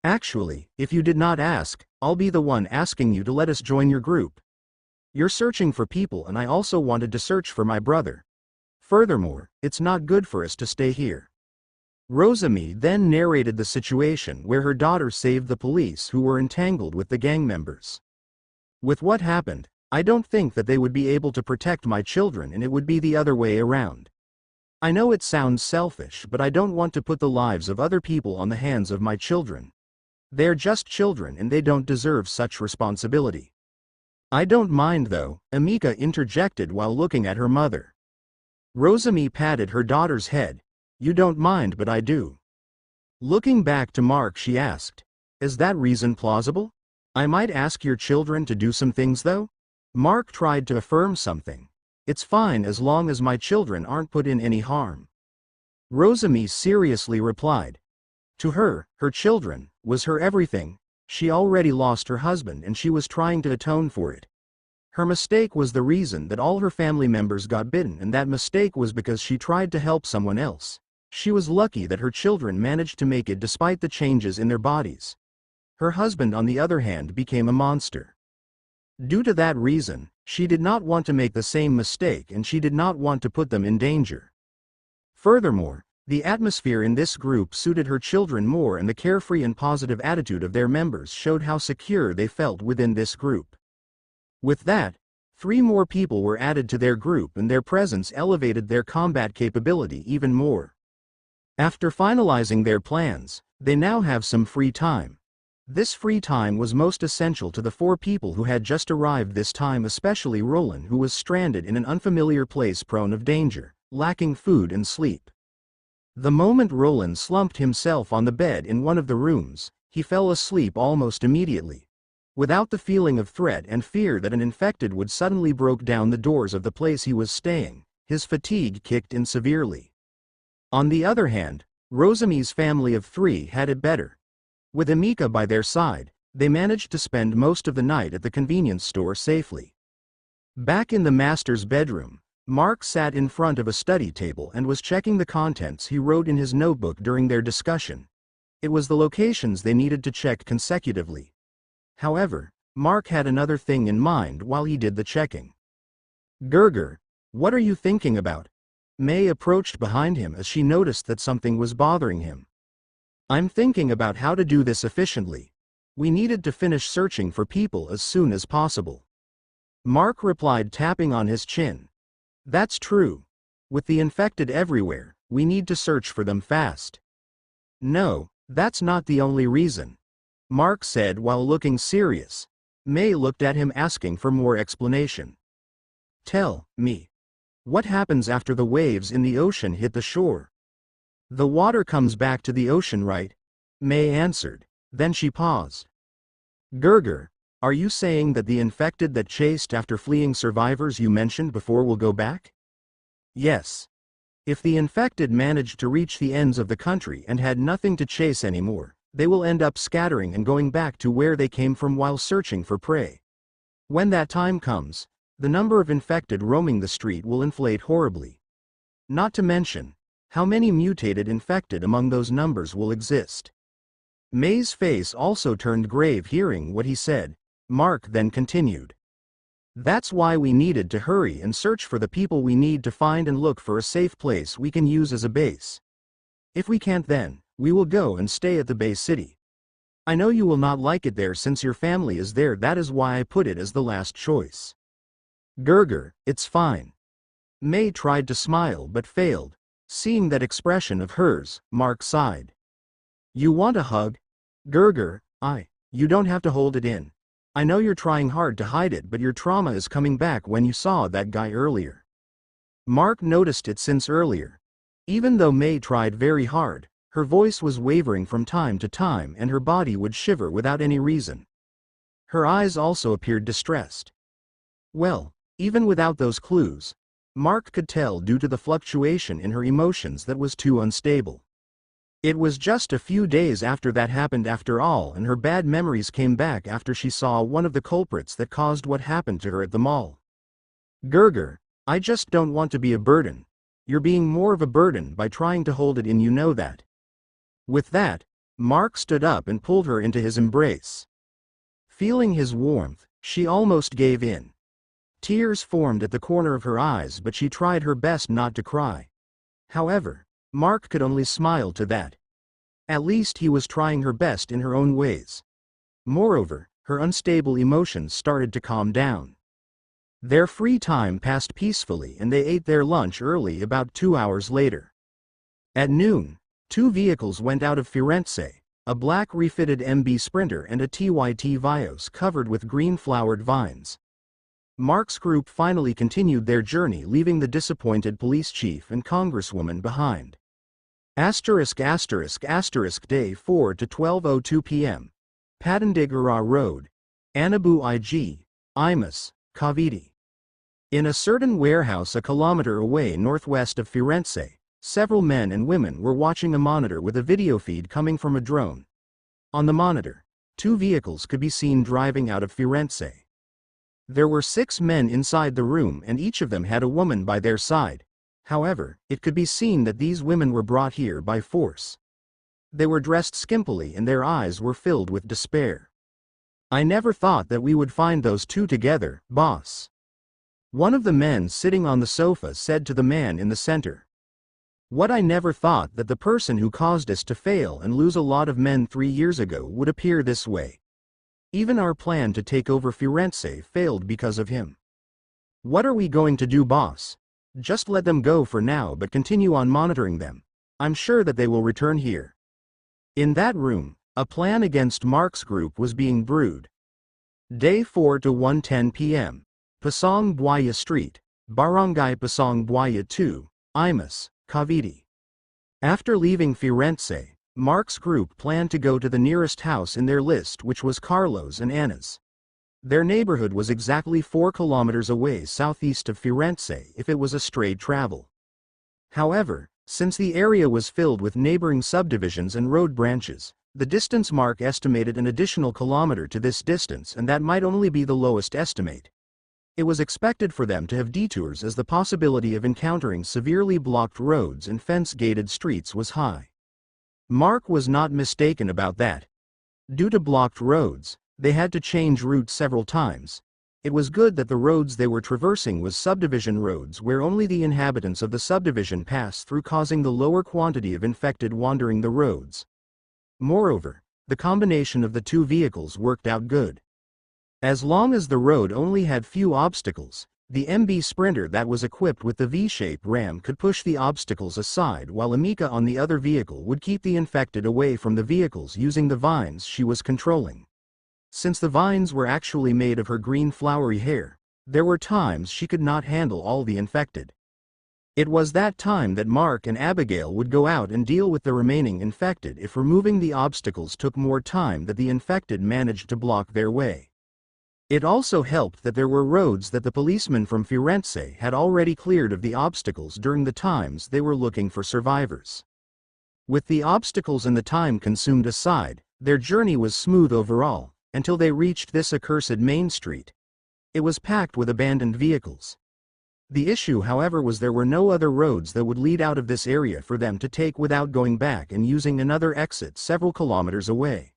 Actually, if you did not ask, I'll be the one asking you to let us join your group. You're searching for people, and I also wanted to search for my brother. Furthermore, it's not good for us to stay here. Rosamy then narrated the situation where her daughter saved the police who were entangled with the gang members. With what happened, I don't think that they would be able to protect my children, and it would be the other way around. I know it sounds selfish, but I don't want to put the lives of other people on the hands of my children. They're just children and they don't deserve such responsibility. I don't mind though, Amika interjected while looking at her mother. Rosami patted her daughter's head. You don't mind but I do. Looking back to Mark she asked, is that reason plausible? I might ask your children to do some things though? Mark tried to affirm something. It's fine as long as my children aren't put in any harm. Rosami seriously replied. To her, her children, was her everything. She already lost her husband and she was trying to atone for it. Her mistake was the reason that all her family members got bitten, and that mistake was because she tried to help someone else. She was lucky that her children managed to make it despite the changes in their bodies. Her husband on the other hand became a monster. Due to that reason, she did not want to make the same mistake and she did not want to put them in danger. Furthermore, the atmosphere in this group suited her children more, and the carefree and positive attitude of their members showed how secure they felt within this group. With that, 3 more people were added to their group and their presence elevated their combat capability even more. After finalizing their plans, they now have some free time. This free time was most essential to the 4 people who had just arrived this time, especially Roland, who was stranded in an unfamiliar place prone of danger, lacking food and sleep. The moment Roland slumped himself on the bed in one of the rooms, he fell asleep almost immediately. Without the feeling of threat and fear that an infected would suddenly break down the doors of the place he was staying, his fatigue kicked in severely. On the other hand, Rosami's family of 3 had it better. With Amika by their side, they managed to spend most of the night at the convenience store safely. Back in the master's bedroom, Mark sat in front of a study table and was checking the contents he wrote in his notebook during their discussion. It was the locations they needed to check consecutively. However, Mark had another thing in mind while he did the checking. Gerger, what are you thinking about? May approached behind him as she noticed that something was bothering him. I'm thinking about how to do this efficiently. We needed to finish searching for people as soon as possible. Mark replied, tapping on his chin. That's true. With the infected everywhere, we need to search for them fast. No, that's not the only reason, Mark said while looking serious. May looked at him asking for more explanation. Tell me. What happens after the waves in the ocean hit the shore? The water comes back to the ocean, right? May answered. Then she paused. Gerger, are you saying that the infected that chased after fleeing survivors you mentioned before will go back? Yes. If the infected managed to reach the ends of the country and had nothing to chase anymore, they will end up scattering and going back to where they came from while searching for prey. When that time comes, the number of infected roaming the street will inflate horribly. Not to mention, how many mutated infected among those numbers will exist. May's face also turned grave hearing what he said. Mark then continued. That's why we needed to hurry and search for the people we need to find and look for a safe place we can use as a base. If we can't, then we will go and stay at the base city. I know you will not like it there since your family is there, that is why I put it as the last choice. Gerger, it's fine. May tried to smile but failed. Seeing that expression of hers, Mark sighed. You want a hug? Gerger, you don't have to hold it in. I know you're trying hard to hide it, but your trauma is coming back when you saw that guy earlier. Mark noticed it since earlier. Even though May tried very hard, her voice was wavering from time to time and her body would shiver without any reason. Her eyes also appeared distressed. Well, even without those clues, Mark could tell due to the fluctuation in her emotions that was too unstable. It was just a few days after that happened after all, and her bad memories came back after she saw one of the culprits that caused what happened to her at the mall. Gerger, I just don't want to be a burden. You're being more of a burden by trying to hold it in, you know that. With that, Mark stood up and pulled her into his embrace. Feeling his warmth, she almost gave in. Tears formed at the corner of her eyes, but she tried her best not to cry. However, Mark could only smile to that. At least he was trying her best in her own ways. Moreover, her unstable emotions started to calm down. Their free time passed peacefully and they ate their lunch early about 2 hours later. At noon, 2 vehicles went out of Firenze, a black refitted MB Sprinter and a TYT Vios covered with green flowered vines. Mark's group finally continued their journey, leaving the disappointed police chief and congresswoman behind. Day 4 to 12:02 p.m. Padandigara Road, Anabu IG, Imus, Cavite. In a certain warehouse a kilometer away northwest of Firenze, several men and women were watching a monitor with a video feed coming from a drone. On the monitor, 2 vehicles could be seen driving out of Firenze. There were 6 men inside the room and each of them had a woman by their side. However, it could be seen that these women were brought here by force. They were dressed skimpily and their eyes were filled with despair. "I never thought that we would find those 2 together, boss," one of the men sitting on the sofa said to the man in the center. "What I never thought that the person who caused us to fail and lose a lot of men 3 years ago would appear this way. Even our plan to take over Firenze failed because of him. What are we going to do, boss? Just let them go for now but continue on monitoring them. I'm sure that they will return here." In that room, a plan against Mark's group was being brewed. Day 4 to 1:10 p.m. Pasong Buaya Street, Barangay Pasong Buaya 2, Imus, Cavite. After leaving Firenze, Mark's group planned to go to the nearest house in their list, which was Carlo's and Anna's. Their neighborhood was exactly 4 kilometers away southeast of Firenze if it was a straight travel. However, since the area was filled with neighboring subdivisions and road branches, the distance Mark estimated an additional kilometer to this distance, and that might only be the lowest estimate. It was expected for them to have detours as the possibility of encountering severely blocked roads and fence-gated streets was high. Mark was not mistaken about that. Due to blocked roads, they had to change route several times. It was good that the roads they were traversing was subdivision roads where only the inhabitants of the subdivision passed through, causing the lower quantity of infected wandering the roads. Moreover, the combination of the 2 vehicles worked out good. As long as the road only had few obstacles, the MB Sprinter that was equipped with the V-shaped ram could push the obstacles aside, while Amika on the other vehicle would keep the infected away from the vehicles using the vines she was controlling. Since the vines were actually made of her green flowery hair, there were times she could not handle all the infected. It was that time that Mark and Abigail would go out and deal with the remaining infected if removing the obstacles took more time than the infected managed to block their way. It also helped that there were roads that the policemen from Firenze had already cleared of the obstacles during the times they were looking for survivors. With the obstacles and the time consumed aside, their journey was smooth overall, until they reached this accursed main street. It was packed with abandoned vehicles. The issue, however, was there were no other roads that would lead out of this area for them to take without going back and using another exit several kilometers away.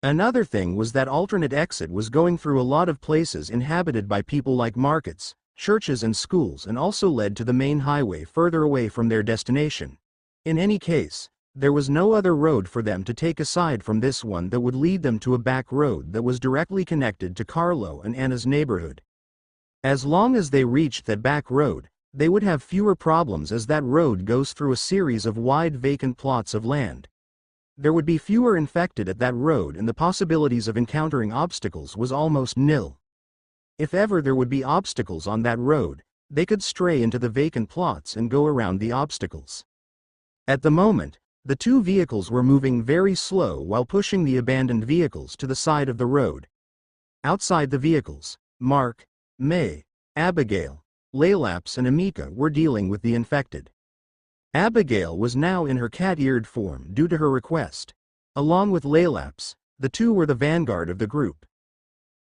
Another thing was that alternate exit was going through a lot of places inhabited by people like markets, churches and schools, and also led to the main highway further away from their destination. In any case, there was no other road for them to take aside from this one that would lead them to a back road that was directly connected to Carlo and Anna's neighborhood. As long as they reached that back road, they would have fewer problems as that road goes through a series of wide vacant plots of land. There would be fewer infected at that road and the possibilities of encountering obstacles was almost nil. If ever there would be obstacles on that road, they could stray into the vacant plots and go around the obstacles. At the moment, the 2 vehicles were moving very slow while pushing the abandoned vehicles to the side of the road. Outside the vehicles, Mark, May, Abigail, Laylaps and Amika were dealing with the infected. Abigail was now in her cat-eared form due to her request. Along with Laylaps, the 2 were the vanguard of the group.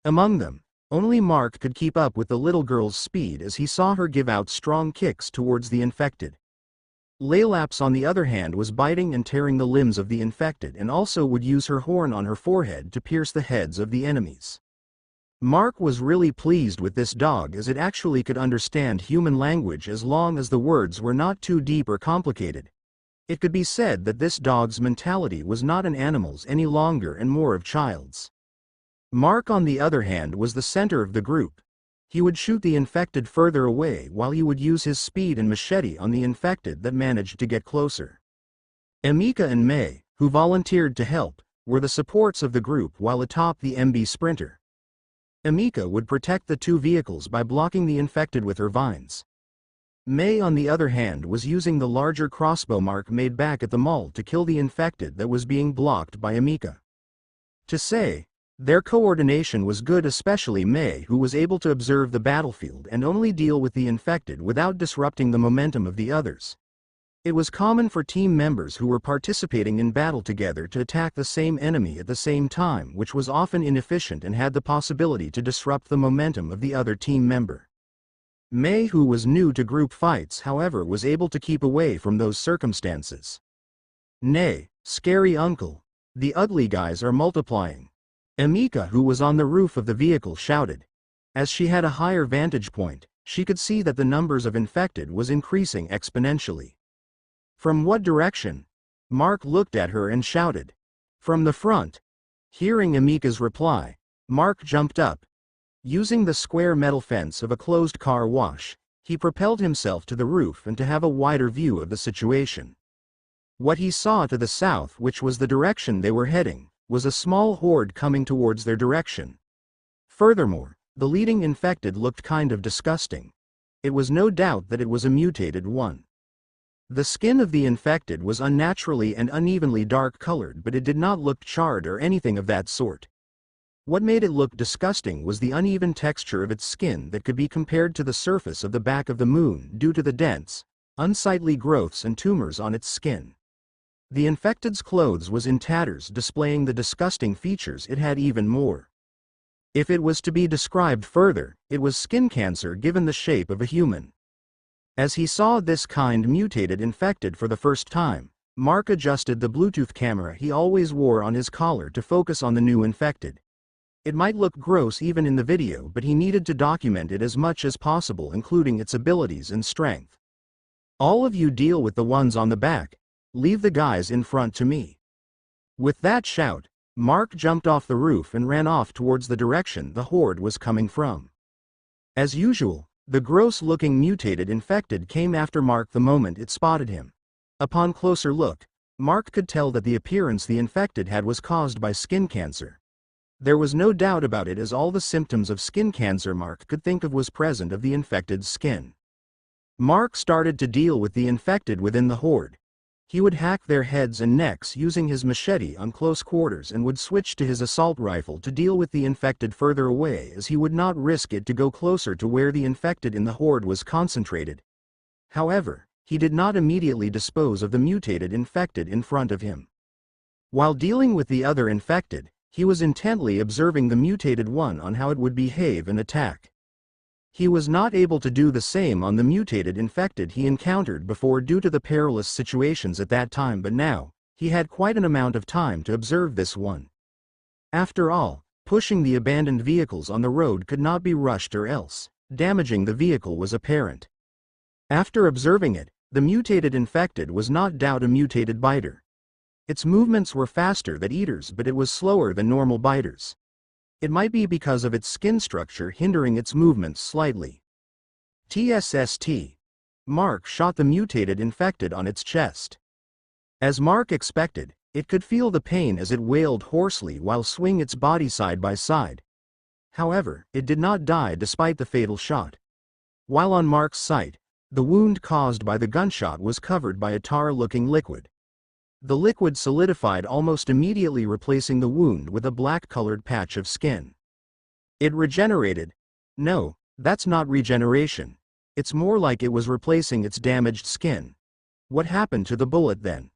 Among them, only Mark could keep up with the little girl's speed as he saw her give out strong kicks towards the infected. Laylaps on the other hand was biting and tearing the limbs of the infected and also would use her horn on her forehead to pierce the heads of the enemies. Mark was really pleased with this dog as it actually could understand human language as long as the words were not too deep or complicated. It could be said that this dog's mentality was not an animal's any longer and more of child's. Mark on the other hand was the center of the group. He would shoot the infected further away while he would use his speed and machete on the infected that managed to get closer. Amika and May, who volunteered to help, were the supports of the group while atop the MB Sprinter. Emika would protect the two vehicles by blocking the infected with her vines. May, on the other hand, was using the larger crossbow Mark made back at the mall to kill the infected that was being blocked by Emika. To say, their coordination was good, especially May, who was able to observe the battlefield and only deal with the infected without disrupting the momentum of the others. It was common for team members who were participating in battle together to attack the same enemy at the same time, which was often inefficient and had the possibility to disrupt the momentum of the other team member. May, who was new to group fights, however, was able to keep away from those circumstances. Nay, scary uncle, the ugly guys are multiplying. Emika, who was on the roof of the vehicle, shouted. As she had a higher vantage point, she could see that the numbers of infected was increasing exponentially. From what direction? Mark looked at her and shouted. From the front. Hearing Emika's reply, Mark jumped up. Using the square metal fence of a closed car wash, he propelled himself to the roof and to have a wider view of the situation. What he saw to the south, which was the direction they were heading, was a small horde coming towards their direction. Furthermore, the leading infected looked kind of disgusting. It was no doubt that it was a mutated one. The skin of the infected was unnaturally and unevenly dark-colored, but it did not look charred or anything of that sort. What made it look disgusting was the uneven texture of its skin that could be compared to the surface of the back of the moon due to the dense, unsightly growths and tumors on its skin. The infected's clothes was in tatters, displaying the disgusting features it had even more. If it was to be described further, it was skin cancer given the shape of a human. As he saw this kind mutated infected for the first time, Mark adjusted the Bluetooth camera he always wore on his collar to focus on the new infected. It might look gross even in the video, but he needed to document it as much as possible, including its abilities and strength. All of you deal with the ones on the back. Leave the guys in front to me. With that shout, Mark jumped off the roof and ran off towards the direction the horde was coming from. As usual, the gross-looking mutated infected came after Mark the moment it spotted him. Upon closer look, Mark could tell that the appearance the infected had was caused by skin cancer. There was no doubt about it, as all the symptoms of skin cancer Mark could think of was present of the infected's skin. Mark started to deal with the infected within the horde. He would hack their heads and necks using his machete on close quarters and would switch to his assault rifle to deal with the infected further away, as he would not risk it to go closer to where the infected in the horde was concentrated. However, he did not immediately dispose of the mutated infected in front of him. While dealing with the other infected, he was intently observing the mutated one on how it would behave and attack. He was not able to do the same on the mutated infected he encountered before due to the perilous situations at that time, but now, he had quite an amount of time to observe this one. After all, pushing the abandoned vehicles on the road could not be rushed, or else damaging the vehicle was apparent. After observing it, the mutated infected was not doubt a mutated biter. Its movements were faster than eaters, but it was slower than normal biters. It might be because of its skin structure hindering its movements slightly. TSST. Mark shot the mutated infected on its chest. As Mark expected, it could feel the pain as it wailed hoarsely while swinging its body side by side. However, it did not die despite the fatal shot. While on Mark's sight, the wound caused by the gunshot was covered by a tar-looking liquid. The liquid solidified almost immediately, replacing the wound with a black-colored patch of skin. It regenerated? No, that's not regeneration. It's more like it was replacing its damaged skin. What happened to the bullet then?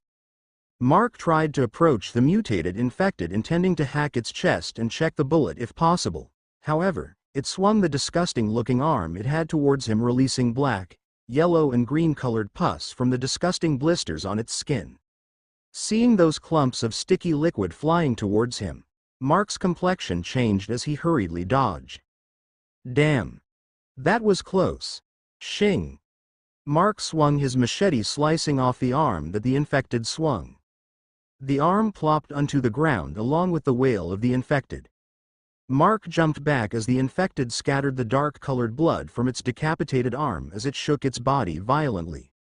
Mark tried to approach the mutated infected, intending to hack its chest and check the bullet if possible. However, it swung the disgusting-looking arm it had towards him, releasing black, yellow and green-colored pus from the disgusting blisters on its skin. Seeing those clumps of sticky liquid flying towards him, Mark's complexion changed as he hurriedly dodged. Damn. That was close. Shing. Mark swung his machete, slicing off the arm that the infected swung. The arm plopped onto the ground along with the wail of the infected. Mark jumped back as the infected scattered the dark-colored blood from its decapitated arm as it shook its body violently.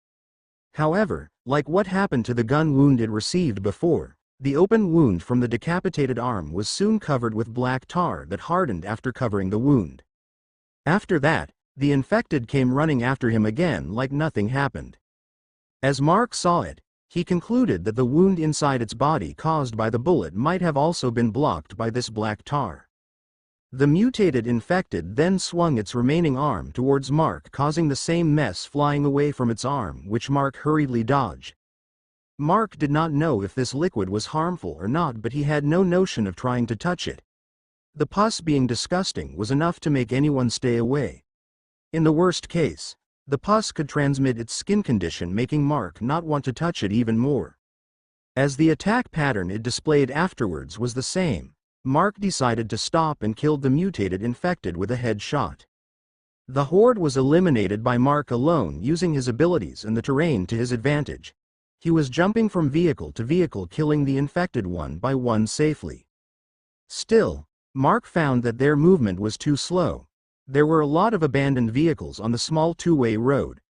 However, like what happened to the gun wound it received before, The open wound from the decapitated arm was soon covered with black tar that hardened after covering the wound. After that, the infected came running after him again like nothing happened. As Mark saw it, he concluded that the wound inside its body caused by the bullet might have also been blocked by this black tar. The mutated infected then swung its remaining arm towards Mark, causing the same mess flying away from its arm, which Mark hurriedly dodged. Mark did not know if this liquid was harmful or not, but he had no notion of trying to touch it. The pus being disgusting was enough to make anyone stay away. In the worst case, the pus could transmit its skin condition, making Mark not want to touch it even more. As the attack pattern it displayed afterwards was the same, Mark decided to stop and killed the mutated infected with a headshot. The horde was eliminated by Mark alone, using his abilities and the terrain to his advantage. He was jumping from vehicle to vehicle, killing the infected one by one safely. Still, Mark found that their movement was too slow. There were a lot of abandoned vehicles on the small two-way road.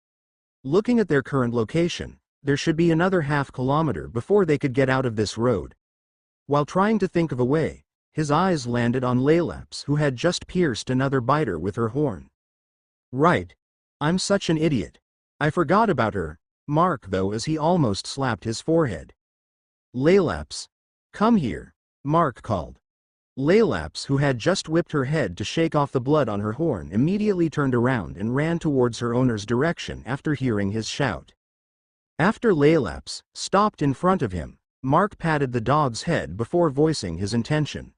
Looking at their current location, there should be another half-kilometer before they could get out of this road. While trying to think of a way, his eyes landed on Laylaps, who had just pierced another biter with her horn. Right. I'm such an idiot. I forgot about her. Mark though, as he almost slapped his forehead. Laylaps. Come here, Mark called. Laylaps, who had just whipped her head to shake off the blood on her horn, immediately turned around and ran towards her owner's direction after hearing his shout. After Laylaps stopped in front of him, Mark patted the dog's head before voicing his intention.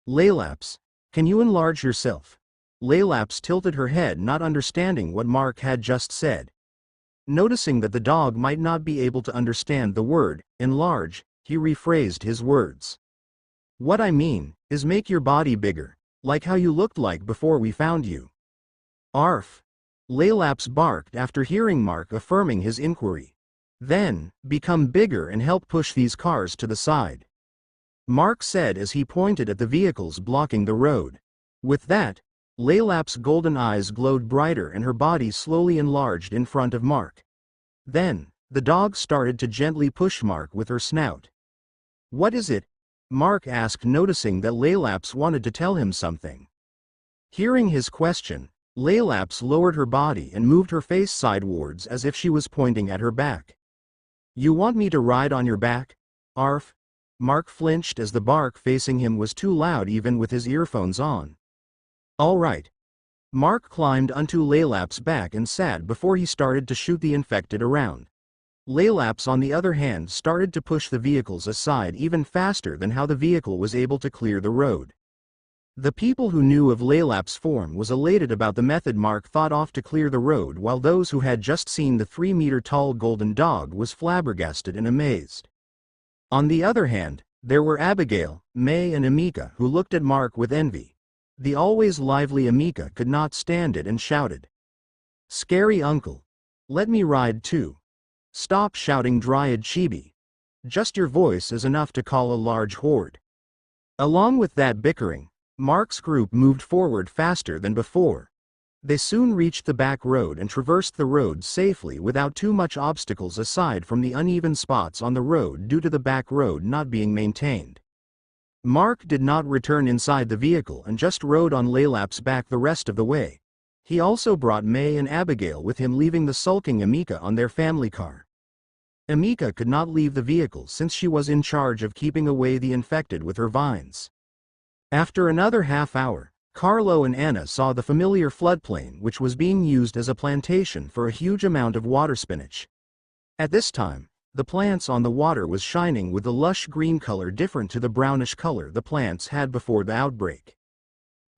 Laylaps, can you enlarge yourself? Laylaps tilted her head, not understanding what Mark had just said. Noticing that the dog might not be able to understand the word enlarge, he rephrased his words. What I mean is make your body bigger, like how you looked like before we found you. Arf! Laylaps barked after hearing Mark affirming his inquiry. Then, become bigger and help push these cars to the side, Mark said as he pointed at the vehicles blocking the road. With that, Laylap's golden eyes glowed brighter and her body slowly enlarged in front of Mark. Then, the dog started to gently push Mark with her snout. What is it? Mark asked, noticing that Laylaps wanted to tell him something. Hearing his question, Laylaps lowered her body and moved her face sidewards as if she was pointing at her back. You want me to ride on your back? Arf! Mark flinched as the bark facing him was too loud even with his earphones on. All right. Mark climbed onto Laylap's back and sat before he started to shoot the infected around. Laylaps on the other hand started to push the vehicles aside even faster than how the vehicle was able to clear the road. The people who knew of Laylap's form was elated about the method Mark thought of to clear the road, while those who had just seen the 3-meter-tall golden dog was flabbergasted and amazed. On the other hand, there were Abigail, May and Amika who looked at Mark with envy. The always lively Amika could not stand it and shouted. Scary uncle. Let me ride too. Stop shouting, Dryad Chibi. Just your voice is enough to call a large horde. Along with that bickering, Mark's group moved forward faster than before. They soon reached the back road and traversed the road safely without too much obstacles aside from the uneven spots on the road due to the back road not being maintained. Mark did not return inside the vehicle and just rode on Laylap's back the rest of the way. He also brought May and Abigail with him, leaving the sulking Amika on their family car. Amika could not leave the vehicle since she was in charge of keeping away the infected with her vines. After another half hour, Carlo and Anna saw the familiar floodplain which was being used as a plantation for a huge amount of water spinach. At this time, the plants on the water was shining with a lush green color different to the brownish color the plants had before the outbreak.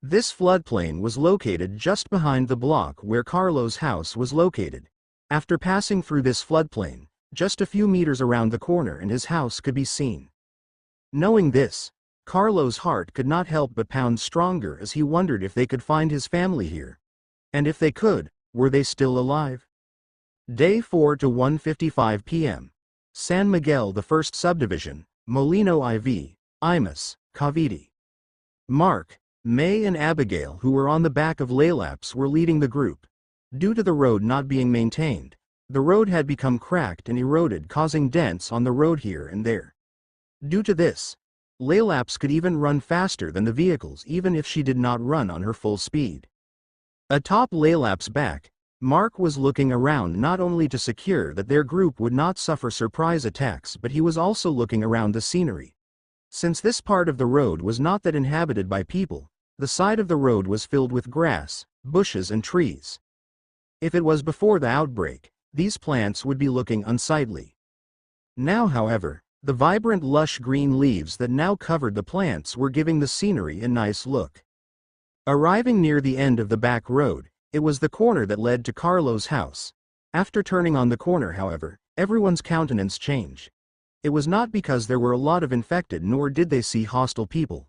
This floodplain was located just behind the block where Carlo's house was located. After passing through this floodplain, just a few meters around the corner and his house could be seen. Knowing this, Carlo's heart could not help but pound stronger as he wondered if they could find his family here. And if they could, were they still alive? Day 4 to 1:55 p.m. San Miguel, the first subdivision, Molino IV, Imus, Cavite. Mark, May and Abigail, who were on the back of Laylaps, were leading the group. Due to the road not being maintained, the road had become cracked and eroded, causing dents on the road here and there. Due to this, Laylaps could even run faster than the vehicles even if she did not run on her full speed. Atop Laylap's back, Mark was looking around not only to secure that their group would not suffer surprise attacks, but he was also looking around the scenery. Since this part of the road was not that inhabited by people, the side of the road was filled with grass, bushes and trees. If it was before the outbreak, these plants would be looking unsightly. Now, however, the vibrant lush green leaves that now covered the plants were giving the scenery a nice look. Arriving near the end of the back road, it was the corner that led to Carlo's house. After turning on the corner, however, everyone's countenance changed. It was not because there were a lot of infected, nor did they see hostile people.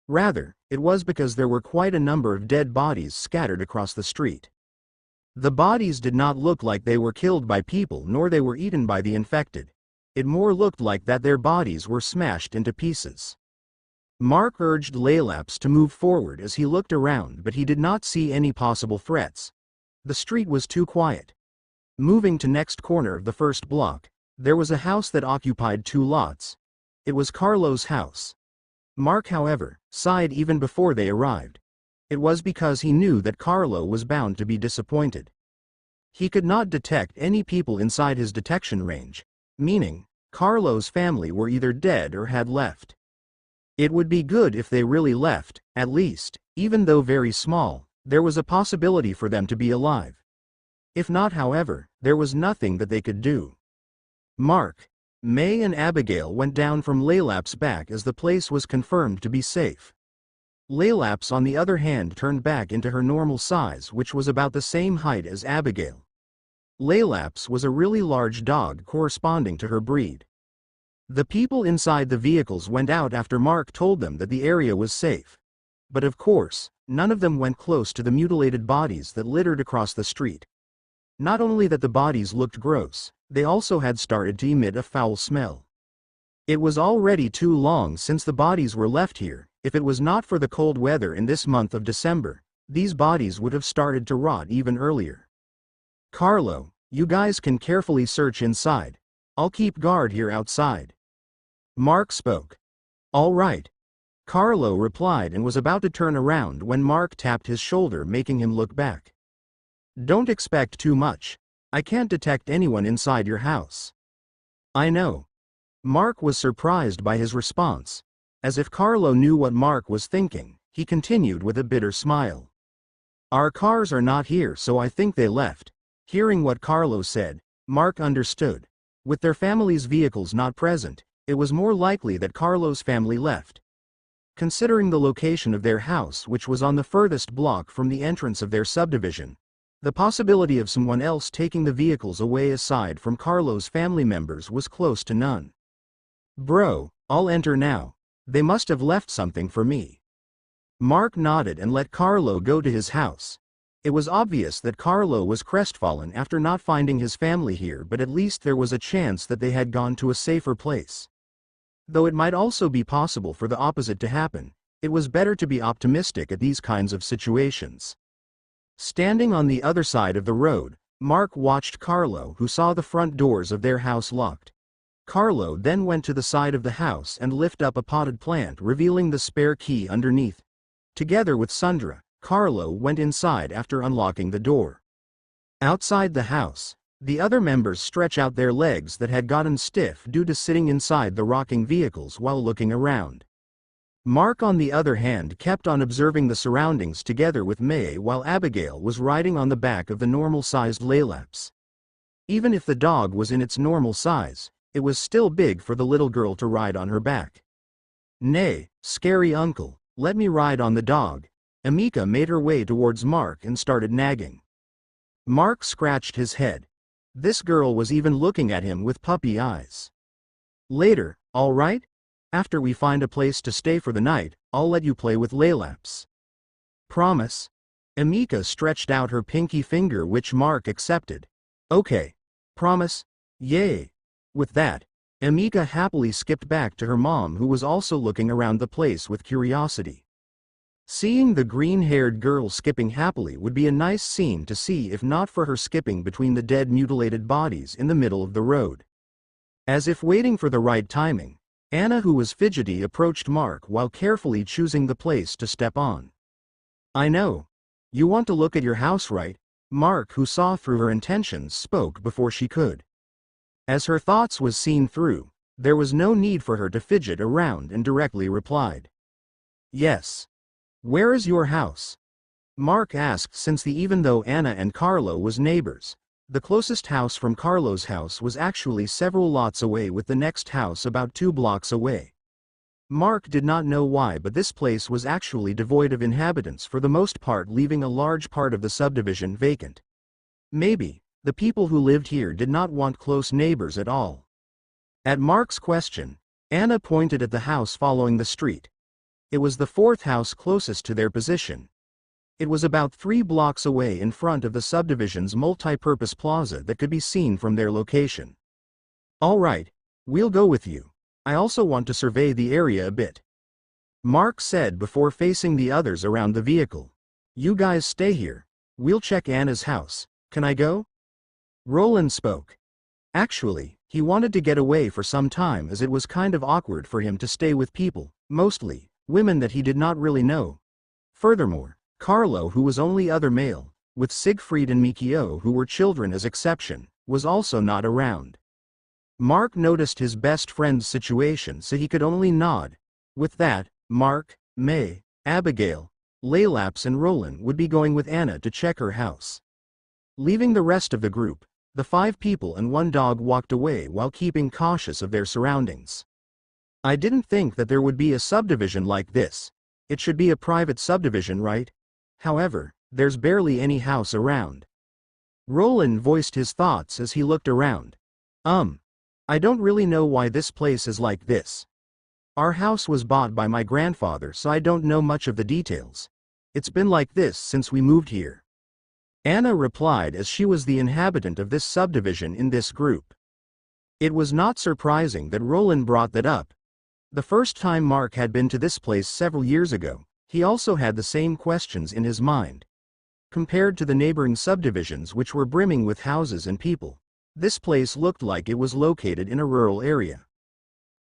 Rather, it was because there were quite a number of dead bodies scattered across the street. The bodies did not look like they were killed by people, nor they were eaten by the infected. It more looked like that their bodies were smashed into pieces. Mark urged Laylaps to move forward as he looked around, but he did not see any possible threats. The street was too quiet. Moving to next corner of the first block, there was a house that occupied 2 lots. It was Carlo's house. Mark, however, sighed even before they arrived. It was because he knew that Carlo was bound to be disappointed. He could not detect any people inside his detection range, meaning Carlo's family were either dead or had left. It would be good if they really left, at least, even though very small, there was a possibility for them to be alive. If not, however, there was nothing that they could do. Mark, May and Abigail went down from Laylap's back as the place was confirmed to be safe. Laylaps, on the other hand, turned back into her normal size, which was about the same height as Abigail. Laylaps was a really large dog corresponding to her breed. The people inside the vehicles went out after Mark told them that the area was safe. But of course, none of them went close to the mutilated bodies that littered across the street. Not only that the bodies looked gross, they also had started to emit a foul smell. It was already too long since the bodies were left here. If it was not for the cold weather in this month of December, these bodies would have started to rot even earlier. Carlo, you guys can carefully search inside. I'll keep guard here outside. Mark spoke. All right. Carlo replied and was about to turn around when Mark tapped his shoulder, making him look back. Don't expect too much. I can't detect anyone inside your house. I know. Mark was surprised by his response. As if Carlo knew what Mark was thinking, he continued with a bitter smile. Our cars are not here, so I think they left. Hearing what Carlo said, Mark understood. With their family's vehicles not present, it was more likely that Carlo's family left. Considering the location of their house, which was on the furthest block from the entrance of their subdivision, the possibility of someone else taking the vehicles away aside from Carlo's family members was close to none. Bro, I'll enter now. They must have left something for me. Mark nodded and let Carlo go to his house. It was obvious that Carlo was crestfallen after not finding his family here, but at least there was a chance that they had gone to a safer place. Though it might also be possible for the opposite to happen, it was better to be optimistic at these kinds of situations. Standing on the other side of the road, Mark watched Carlo, who saw the front doors of their house locked. Carlo then went to the side of the house and lifted up a potted plant, revealing the spare key underneath. Together with Sundra, Carlo went inside after unlocking the door. Outside the house, the other members stretched out their legs that had gotten stiff due to sitting inside the rocking vehicles while looking around. Mark, on the other hand, kept on observing the surroundings together with May while Abigail was riding on the back of the normal-sized Laylaps. Even if the dog was in its normal size, it was still big for the little girl to ride on her back. Nay, scary uncle, let me ride on the dog. Amika made her way towards Mark and started nagging. Mark scratched his head. This girl was even looking at him with puppy eyes. Later, all right? After we find a place to stay for the night, I'll let you play with Laylaps. Promise? Amika stretched out her pinky finger, which Mark accepted. Okay. Promise? Yay. With that, Amika happily skipped back to her mom, who was also looking around the place with curiosity. Seeing the green-haired girl skipping happily would be a nice scene to see, if not for her skipping between the dead mutilated bodies in the middle of the road. As if waiting for the right timing, Anna, who was fidgety, approached Mark while carefully choosing the place to step on. I know. You want to look at your house, right? Mark, who saw through her intentions, spoke before she could. As her thoughts was seen through, there was no need for her to fidget around and directly replied. Yes. Where is your house? Mark asked, since even though Anna and Carlo was neighbors, the closest house from Carlo's house was actually several lots away, with the next house about 2 blocks away. Mark did not know why, but this place was actually devoid of inhabitants for the most part, leaving a large part of the subdivision vacant. Maybe the people who lived here did not want close neighbors at all. At Mark's question, Anna pointed at the house following the street. It was the 4th house closest to their position. It was about 3 blocks away, in front of the subdivision's multi-purpose plaza that could be seen from their location. All right, we'll go with you. I also want to survey the area a bit, Mark said before facing the others around the vehicle. You guys stay here. We'll check Anna's house. Can I go? Roland spoke. Actually, he wanted to get away for some time, as it was kind of awkward for him to stay with people, mostly women that he did not really know. Furthermore, Carlo, who was only other male, with Siegfried and Mikio, who were children as exception, was also not around. Mark noticed his best friend's situation, so he could only nod. With that, Mark, May, Abigail, Laylaps and Roland would be going with Anna to check her house. Leaving the rest of the group, the 5 people and 1 dog walked away while keeping cautious of their surroundings. I didn't think that there would be a subdivision like this. It should be a private subdivision, right? However, there's barely any house around. Roland voiced his thoughts as he looked around. I don't really know why this place is like this. Our house was bought by my grandfather, so I don't know much of the details. It's been like this since we moved here. Anna replied, as she was the inhabitant of this subdivision in this group. It was not surprising that Roland brought that up. The first time Mark had been to this place several years ago, he also had the same questions in his mind. Compared to the neighboring subdivisions, which were brimming with houses and people, this place looked like it was located in a rural area.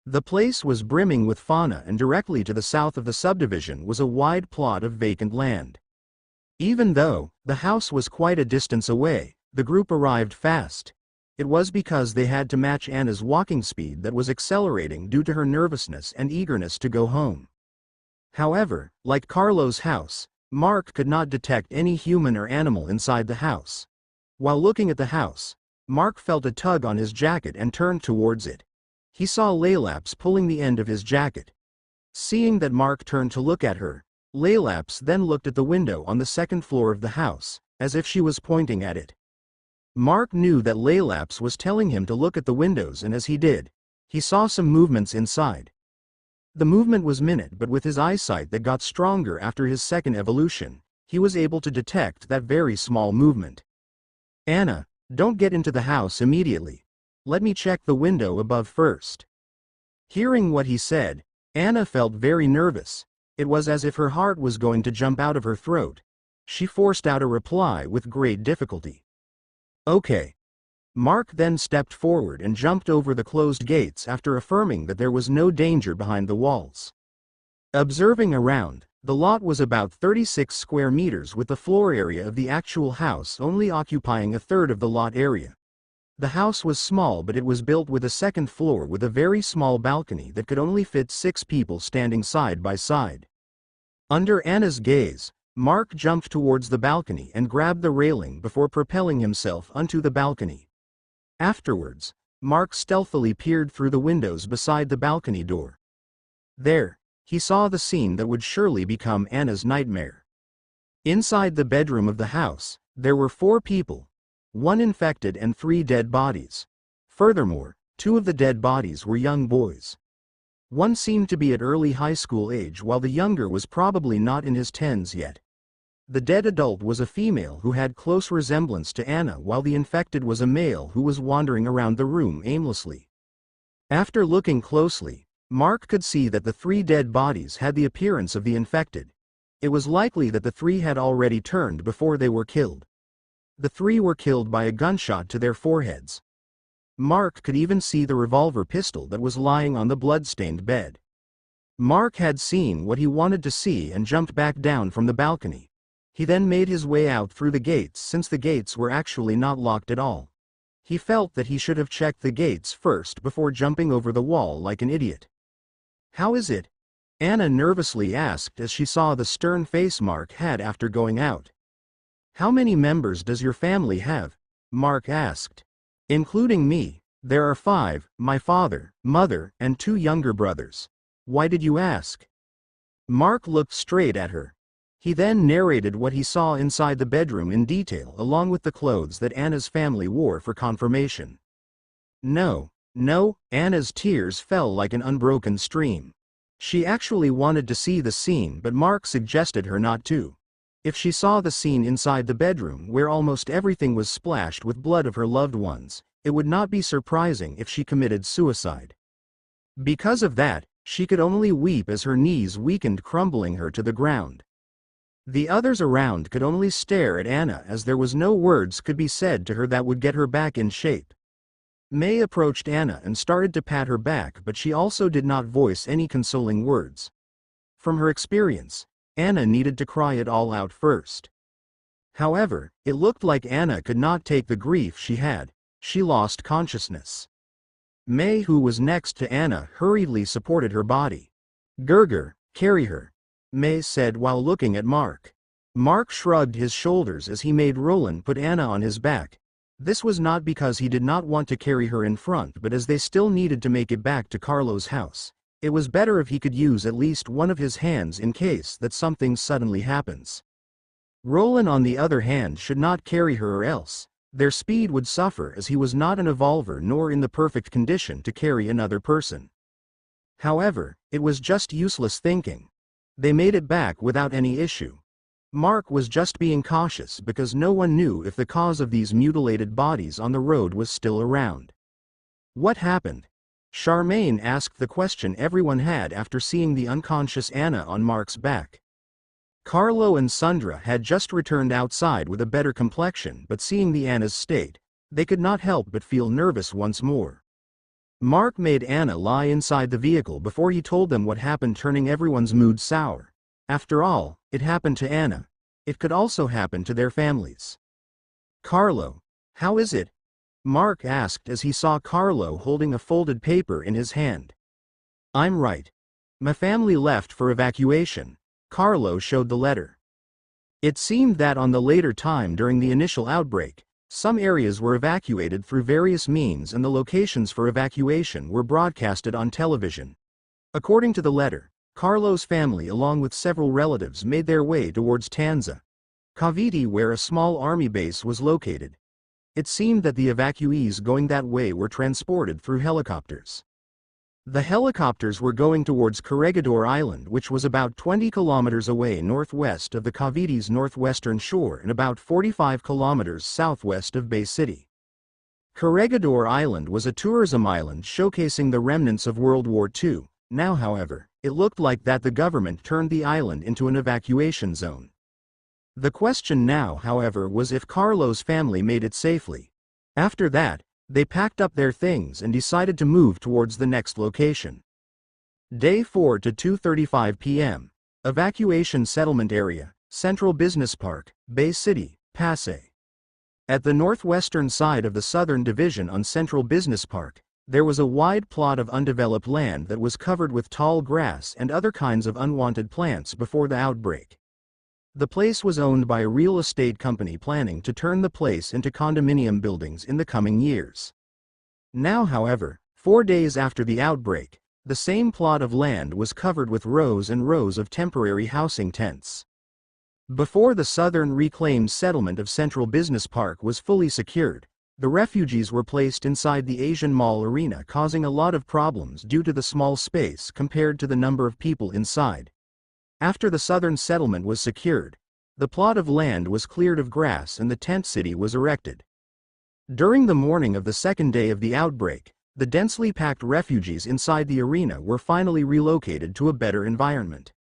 The place was brimming with fauna, and directly to the south of the subdivision was a wide plot of vacant land. Even though the house was quite a distance away, the group arrived fast. It was because they had to match Anna's walking speed that was accelerating due to her nervousness and eagerness to go home. However, like Carlo's house, Mark could not detect any human or animal inside the house. While looking at the house, Mark felt a tug on his jacket and turned towards it. He saw Laylaps pulling the end of his jacket. Seeing that Mark turned to look at her, Laylaps then looked at the window on the 2nd floor of the house, as if she was pointing at it. Mark knew that Laylaps was telling him to look at the windows, and as he did, he saw some movements inside. The movement was minute, but with his eyesight that got stronger after his 2nd evolution, he was able to detect that very small movement. Anna, don't get into the house immediately. Let me check the window above first. Hearing what he said, Anna felt very nervous. It was as if her heart was going to jump out of her throat. She forced out a reply with great difficulty. Okay. Mark then stepped forward and jumped over the closed gates after affirming that there was no danger behind the walls. Observing around, the lot was about 36 square meters, with the floor area of the actual house only occupying 1/3 of the lot area. The house was small, but it was built with a 2nd floor with a very small balcony that could only fit 6 people standing side by side. Under Anna's gaze, Mark jumped towards the balcony and grabbed the railing before propelling himself onto the balcony. Afterwards, Mark stealthily peered through the windows beside the balcony door. There, he saw the scene that would surely become Anna's nightmare. Inside the bedroom of the house, there were 4 people, 1 infected and 3 dead bodies. Furthermore, 2 of the dead bodies were young boys. One seemed to be at early high school age, while the younger was probably not in his 10s yet. The dead adult was a female who had close resemblance to Anna, while the infected was a male who was wandering around the room aimlessly. After looking closely, Mark could see that the 3 dead bodies had the appearance of the infected. It was likely that the 3 had already turned before they were killed. The 3 were killed by a gunshot to their foreheads. Mark could even see the revolver pistol that was lying on the blood-stained bed. Mark had seen what he wanted to see and jumped back down from the balcony. He then made his way out through the gates since the gates were actually not locked at all. He felt that he should have checked the gates first before jumping over the wall like an idiot. "How is it?" Anna nervously asked as she saw the stern face Mark had after going out. "How many members does your family have?" Mark asked. "Including me, there are 5, my father, mother, and 2 younger brothers. Why did you ask?" Mark looked straight at her. He then narrated what he saw inside the bedroom in detail along with the clothes that Anna's family wore for confirmation. No, Anna's tears fell like an unbroken stream. She actually wanted to see the scene, but Mark suggested her not to. If she saw the scene inside the bedroom where almost everything was splashed with blood of her loved ones, it would not be surprising if she committed suicide. Because of that, she could only weep as her knees weakened, crumbling her to the ground. The others around could only stare at Anna as there was no words could be said to her that would get her back in shape. May approached Anna and started to pat her back, but she also did not voice any consoling words. From her experience, Anna needed to cry it all out first. However, it looked like Anna could not take the grief she had. She lost consciousness. May, who was next to Anna, hurriedly supported her body. "Gerger, carry her," May said while looking at Mark. Mark shrugged his shoulders as he made Roland put Anna on his back. This was not because he did not want to carry her in front, but as they still needed to make it back to Carlo's house. It was better if he could use at least one of his hands in case that something suddenly happens. Roland, on the other hand, should not carry her, or else their speed would suffer, as he was not an evolver nor in the perfect condition to carry another person. However, it was just useless thinking. They made it back without any issue. Mark was just being cautious because no one knew if the cause of these mutilated bodies on the road was still around. "What happened?" Charmaine asked the question everyone had after seeing the unconscious Anna on Mark's back. Carlo and Sandra had just returned outside with a better complexion, but seeing the Anna's state, they could not help but feel nervous once more. Mark made Anna lie inside the vehicle before he told them what happened, turning everyone's mood sour. After all, it happened to Anna. It could also happen to their families. "Carlo, how is it?" Mark asked as he saw Carlo holding a folded paper in his hand. "I'm right. My family left for evacuation." Carlo showed the letter. It seemed that on the later time during the initial outbreak, some areas were evacuated through various means and the locations for evacuation were broadcasted on television. According to the letter, Carlo's family along with several relatives made their way towards Tanza, Cavite, where a small army base was located. It seemed that the evacuees going that way were transported through helicopters. The helicopters were going towards Corregidor Island, which was about 20 kilometers away northwest of the Cavite's northwestern shore and about 45 kilometers southwest of Bay City. Corregidor Island was a tourism island showcasing the remnants of World War II. Now, however, it looked like that the government turned the island into an evacuation zone. The question now, however, was if Carlo's family made it safely. After that, they packed up their things and decided to move towards the next location. Day 4 to 2:35 p.m. Evacuation Settlement Area, Central Business Park, Bay City, Pasay. At the northwestern side of the southern division on Central Business Park, there was a wide plot of undeveloped land that was covered with tall grass and other kinds of unwanted plants before the outbreak. The place was owned by a real estate company planning to turn the place into condominium buildings in the coming years. Now, however, 4 days after the outbreak, the same plot of land was covered with rows and rows of temporary housing tents. Before the southern reclaimed settlement of Central Business Park was fully secured, the refugees were placed inside the Asian Mall arena, causing a lot of problems due to the small space compared to the number of people inside. After the southern settlement was secured, the plot of land was cleared of grass and the tent city was erected. During the morning of the second day of the outbreak, the densely packed refugees inside the arena were finally relocated to a better environment.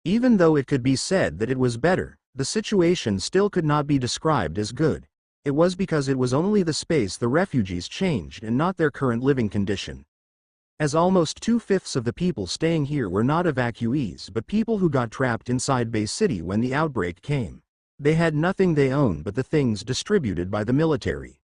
Even though it could be said that it was better, the situation still could not be described as good. It was because it was only the space the refugees changed and not their current living condition. As almost 2/5 of the people staying here were not evacuees but people who got trapped inside Bay City when the outbreak came. They had nothing they owned but the things distributed by the military.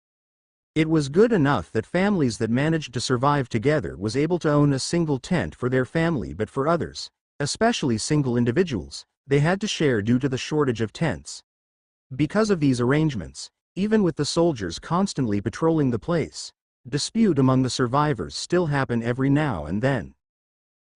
It was good enough that families that managed to survive together was able to own a single tent for their family, but for others, especially single individuals, they had to share due to the shortage of tents. Because of these arrangements, even with the soldiers constantly patrolling the place, dispute among the survivors still happen every now and then.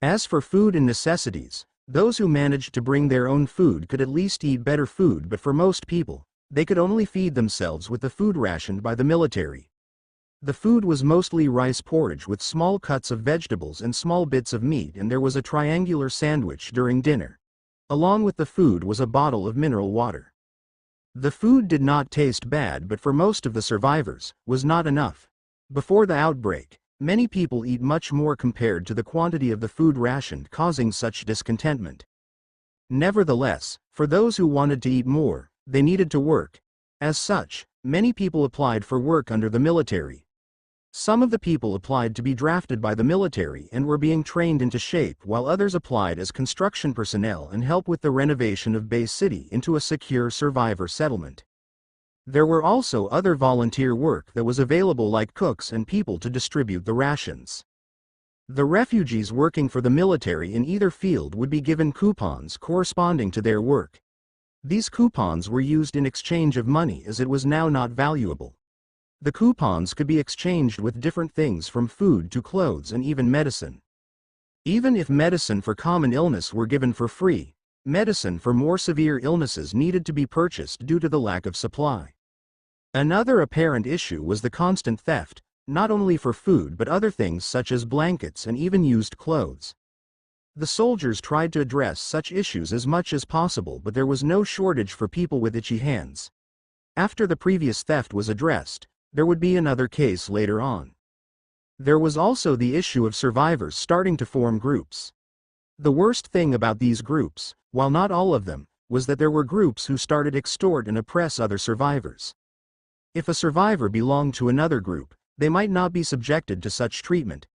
As for food and necessities, those who managed to bring their own food could at least eat better food, but for most people, they could only feed themselves with the food rationed by the military. The food was mostly rice porridge with small cuts of vegetables and small bits of meat, and there was a triangular sandwich during dinner. Along with the food was a bottle of mineral water. The food did not taste bad, but for most of the survivors, was not enough. Before the outbreak, many people eat much more compared to the quantity of the food rationed, causing such discontentment. Nevertheless, for those who wanted to eat more, they needed to work. As such, many people applied for work under the military. Some of the people applied to be drafted by the military and were being trained into shape, while others applied as construction personnel and help with the renovation of Bay City into a secure survivor settlement. There were also other volunteer work that was available, like cooks and people to distribute the rations. The refugees working for the military in either field would be given coupons corresponding to their work. These coupons were used in exchange of money, as it was now not valuable. The coupons could be exchanged with different things from food to clothes and even medicine. Even if medicine for common illness were given for free, medicine for more severe illnesses needed to be purchased due to the lack of supply. Another apparent issue was the constant theft, not only for food but other things such as blankets and even used clothes. The soldiers tried to address such issues as much as possible, but there was no shortage for people with itchy hands. After the previous theft was addressed, there would be another case later on. There was also the issue of survivors starting to form groups. The worst thing about these groups, while not all of them, was that there were groups who started to extort and oppress other survivors. If a survivor belonged to another group, they might not be subjected to such treatment.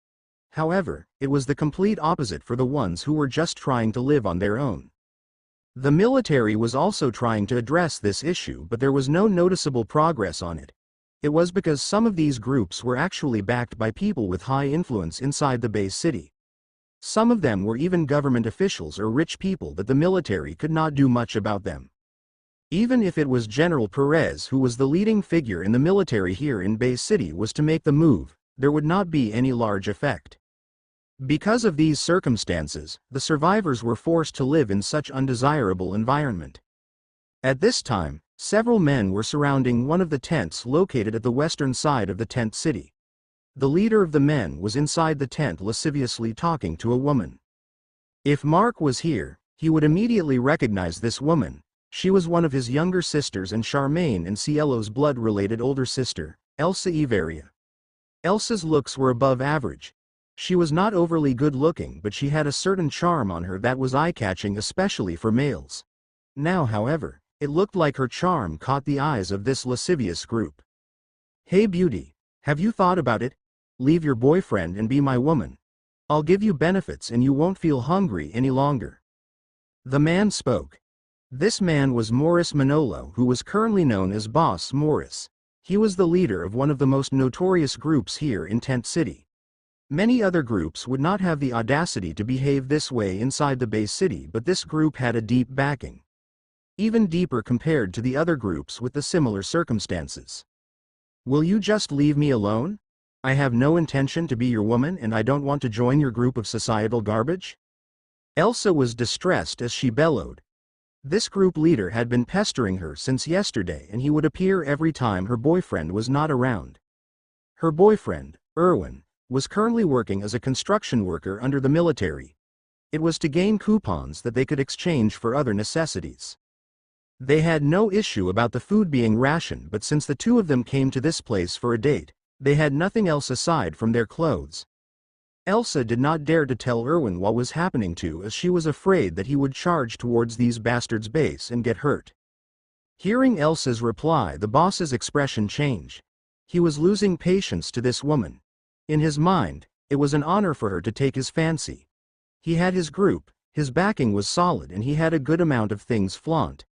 However, it was the complete opposite for the ones who were just trying to live on their own. The military was also trying to address this issue, but there was no noticeable progress on it. It was because some of these groups were actually backed by people with high influence inside the Bay City. Some of them were even government officials or rich people that the military could not do much about them. Even if it was General Perez who was the leading figure in the military here in Bay City was to make the move, there would not be any large effect. Because of these circumstances, the survivors were forced to live in such undesirable environment. At this time, several men were surrounding one of the tents located at the western side of the tent city. The leader of the men was inside the tent lasciviously talking to a woman. If Mark was here, he would immediately recognize this woman. She was one of his younger sisters and Charmaine and Cielo's blood-related older sister, Elsa Iveria. Elsa's looks were above average. She was not overly good-looking, but she had a certain charm on her that was eye-catching, especially for males. Now, however, it looked like her charm caught the eyes of this lascivious group. "Hey beauty, have you thought about it? Leave your boyfriend and be my woman. I'll give you benefits and you won't feel hungry any longer." The man spoke. This man was Morris Manolo, who was currently known as Boss Morris. He was the leader of one of the most notorious groups here in Tent City. Many other groups would not have the audacity to behave this way inside the Bay City, but this group had a deep backing. Even deeper compared to the other groups with the similar circumstances. "Will you just leave me alone? I have no intention to be your woman and I don't want to join your group of societal garbage." Elsa was distressed as she bellowed. This group leader had been pestering her since yesterday, and he would appear every time her boyfriend was not around. Her boyfriend, Erwin, was currently working as a construction worker under the military. It was to gain coupons that they could exchange for other necessities. They had no issue about the food being rationed, but since the two of them came to this place for a date, they had nothing else aside from their clothes. Elsa did not dare to tell Erwin what was happening to, as she was afraid that he would charge towards these bastards' base and get hurt. Hearing Elsa's reply, the boss's expression changed. He was losing patience to this woman. In his mind, it was an honor for her to take his fancy. He had his group, his backing was solid, and he had a good amount of things flaunt.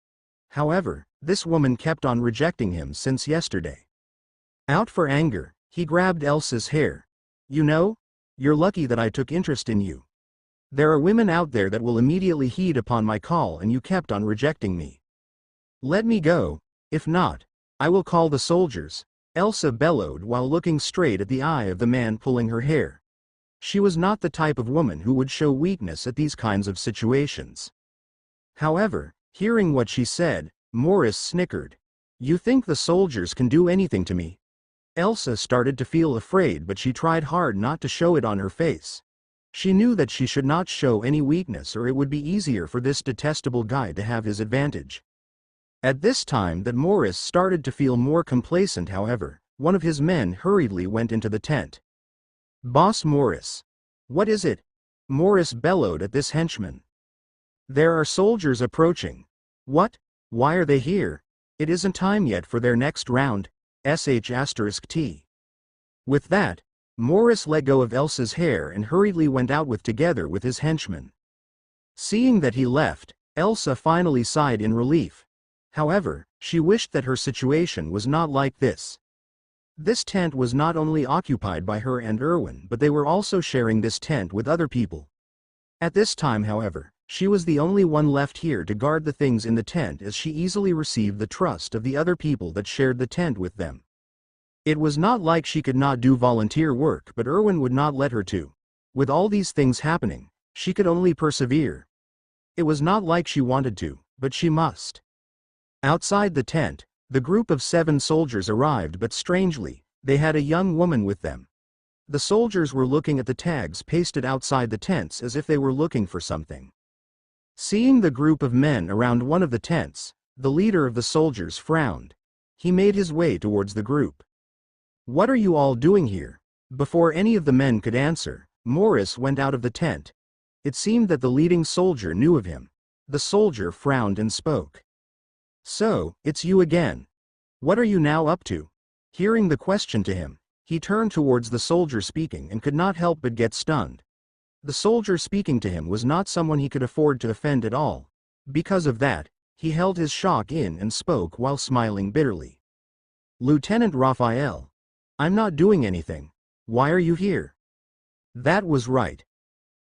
However, this woman kept on rejecting him since yesterday. Out for anger, he grabbed Elsa's hair. You know, you're lucky that I took interest in you. There are women out there that will immediately heed upon my call, and you kept on rejecting me. Let me go, if not, I will call the soldiers, Elsa bellowed while looking straight at the eye of the man pulling her hair. She was not the type of woman who would show weakness at these kinds of situations. However, hearing what she said, Morris snickered. You think the soldiers can do anything to me? Elsa started to feel afraid, but she tried hard not to show it on her face. She knew that she should not show any weakness, or it would be easier for this detestable guy to have his advantage. At this time that Morris started to feel more complacent, however, one of his men hurriedly went into the tent. Boss Morris. What is it? Morris bellowed at this henchman. There are soldiers approaching. What? Why are they here? It isn't time yet for their next round. **T. With that, Morris let go of Elsa's hair and hurriedly went out together with his henchman. Seeing that he left, Elsa finally sighed in relief. However, she wished that her situation was not like this. This tent was not only occupied by her and Erwin, but they were also sharing this tent with other people. At this time, however, she was the only one left here to guard the things in the tent, as she easily received the trust of the other people that shared the tent with them. It was not like she could not do volunteer work, but Erwin would not let her to. With all these things happening, she could only persevere. It was not like she wanted to, but she must. Outside the tent, the group of 7 soldiers arrived, but strangely, they had a young woman with them. The soldiers were looking at the tags pasted outside the tents as if they were looking for something. Seeing the group of men around one of the tents, the leader of the soldiers frowned. He made his way towards the group. What are you all doing here? Before any of the men could answer, Morris went out of the tent. It seemed that the leading soldier knew of him. The soldier frowned and spoke. So, it's you again. What are you now up to? Hearing the question to him, he turned towards the soldier speaking and could not help but get stunned. The soldier speaking to him was not someone he could afford to offend at all. Because of that, he held his shock in and spoke while smiling bitterly. Lieutenant Raphael. I'm not doing anything. Why are you here? That was right.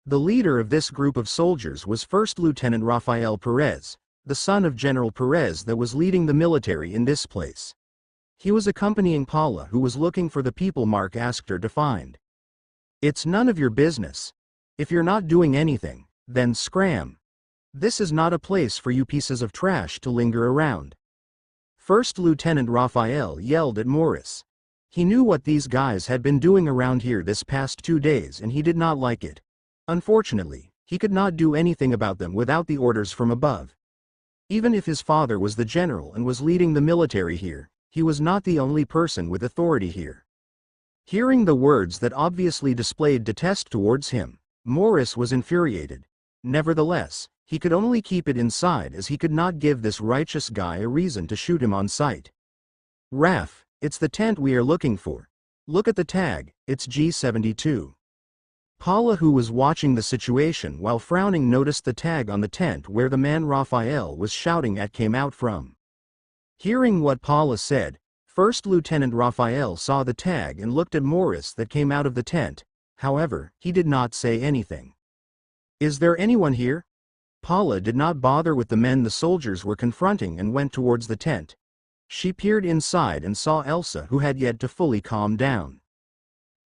The leader of this group of soldiers was First Lieutenant Rafael Perez, the son of General Perez that was leading the military in this place. He was accompanying Paula, who was looking for the people Mark asked her to find. It's none of your business. If you're not doing anything, then scram. This is not a place for you pieces of trash to linger around. First Lieutenant Raphael yelled at Morris. He knew what these guys had been doing around here this past 2 days, and he did not like it. Unfortunately, he could not do anything about them without the orders from above. Even if his father was the general and was leading the military here, he was not the only person with authority here. Hearing the words that obviously displayed detest towards him, Morris was infuriated. Nevertheless, he could only keep it inside, as he could not give this righteous guy a reason to shoot him on sight. Raph, it's the tent we are looking for. Look at the tag, it's G72. Paula, who was watching the situation while frowning, noticed the tag on the tent where the man Raphael was shouting at came out from. Hearing what Paula said, First Lieutenant Raphael saw the tag and looked at Morris that came out of the tent. However, he did not say anything. Is there anyone here? Paula did not bother with the men the soldiers were confronting and went towards the tent. She peered inside and saw Elsa, who had yet to fully calm down.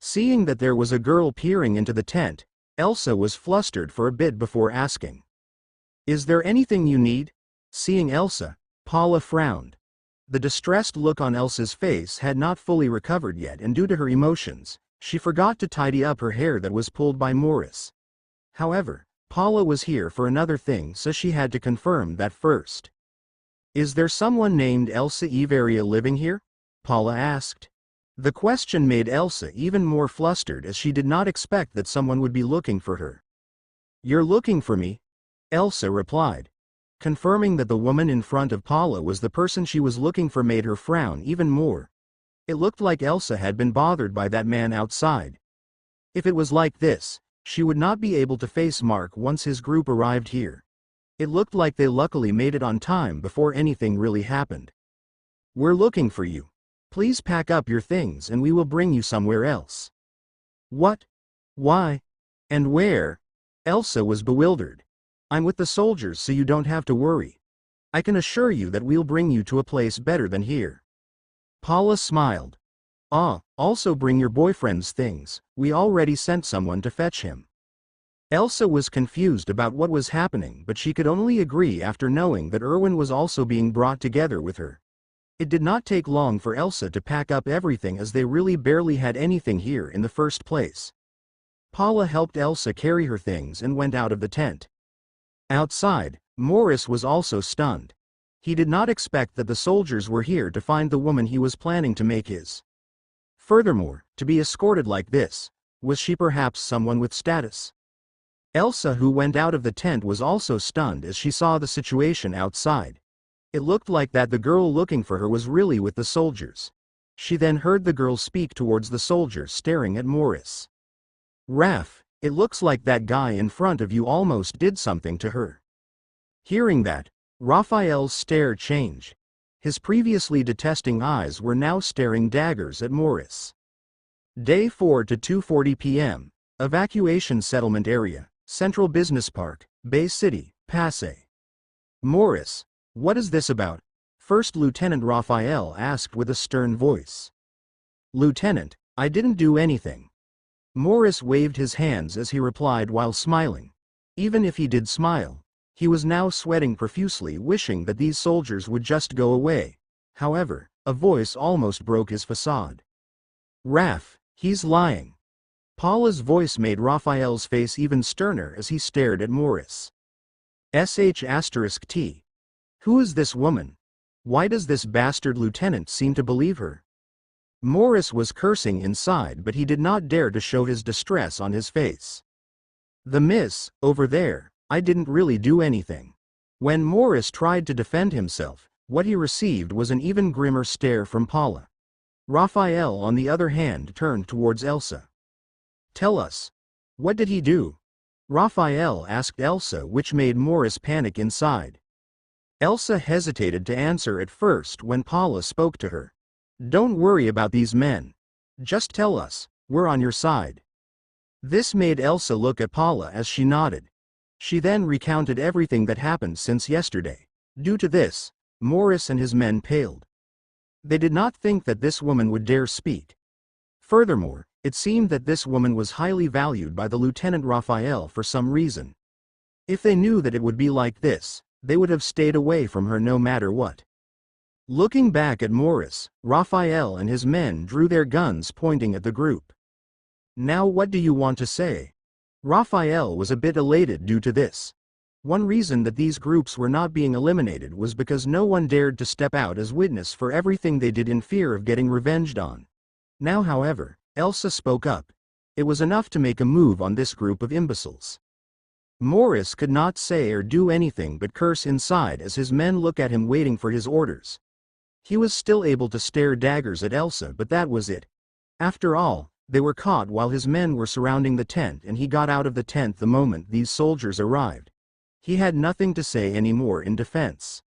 Seeing that there was a girl peering into the tent, Elsa was flustered for a bit before asking. Is there anything you need? Seeing Elsa, Paula frowned. The distressed look on Elsa's face had not fully recovered yet, and due to her emotions, she forgot to tidy up her hair that was pulled by Morris. However, Paula was here for another thing, so she had to confirm that first. Is there someone named Elsa Everia living here? Paula asked. The question made Elsa even more flustered, as she did not expect that someone would be looking for her. You're looking for me? Elsa replied. Confirming that the woman in front of Paula was the person she was looking for made her frown even more. It looked like Elsa had been bothered by that man outside. If it was like this, she would not be able to face Mark once his group arrived here. It looked like they luckily made it on time before anything really happened. "We're looking for you. Please pack up your things and we will bring you somewhere else." "What? Why? And where?" Elsa was bewildered. "I'm with the soldiers so you don't have to worry. I can assure you that we'll bring you to a place better than here." Paula smiled. "Ah, also bring your boyfriend's things, we already sent someone to fetch him." Elsa was confused about what was happening, but she could only agree after knowing that Erwin was also being brought together with her. It did not take long for Elsa to pack up everything as they really barely had anything here in the first place. Paula helped Elsa carry her things and went out of the tent. Outside, Morris was also stunned. He did not expect that the soldiers were here to find the woman he was planning to make his. Furthermore, to be escorted like this, was she perhaps someone with status? Elsa, who went out of the tent, was also stunned as she saw the situation outside. It looked like that the girl looking for her was really with the soldiers. She then heard the girl speak towards the soldier staring at Morris. "Raph, it looks like that guy in front of you almost did something to her." Hearing that, Raphael's stare changed. His previously detesting eyes were now staring daggers at Morris. Day 4 to 2:40 p.m. Evacuation Settlement Area, Central Business Park, Bay City, Passay. "Morris, what is this about?" First Lieutenant Raphael asked with a stern voice. "Lieutenant, I didn't do anything." Morris waved his hands as he replied while smiling. Even if he did smile, he was now sweating profusely, wishing that these soldiers would just go away. However, a voice almost broke his facade. "Raph, he's lying." Paula's voice made Raphael's face even sterner as he stared at Morris. **T. Who is this woman? Why does this bastard lieutenant seem to believe her?" Morris was cursing inside, but he did not dare to show his distress on his face. "The miss, over there, I didn't really do anything." When Morris tried to defend himself, what he received was an even grimmer stare from Paula. Raphael, on the other hand, turned towards Elsa. "Tell us. What did he do?" Raphael asked Elsa, which made Morris panic inside. Elsa hesitated to answer at first when Paula spoke to her. "Don't worry about these men. Just tell us, we're on your side." This made Elsa look at Paula as she nodded. She then recounted everything that happened since yesterday. Due to this, Morris and his men paled. They did not think that this woman would dare speak. Furthermore, it seemed that this woman was highly valued by the Lieutenant Raphael for some reason. If they knew that it would be like this, they would have stayed away from her no matter what. Looking back at Morris, Raphael and his men drew their guns pointing at the group. "Now what do you want to say?" Raphael was a bit elated due to this. One reason that these groups were not being eliminated was because no one dared to step out as witness for everything they did in fear of getting revenged on. Now, however, Elsa spoke up. It was enough to make a move on this group of imbeciles. Morris could not say or do anything but curse inside as his men look at him waiting for his orders. He was still able to stare daggers at Elsa, but that was it. After all, they were caught while his men were surrounding the tent, and he got out of the tent the moment these soldiers arrived. He had nothing to say anymore in defense.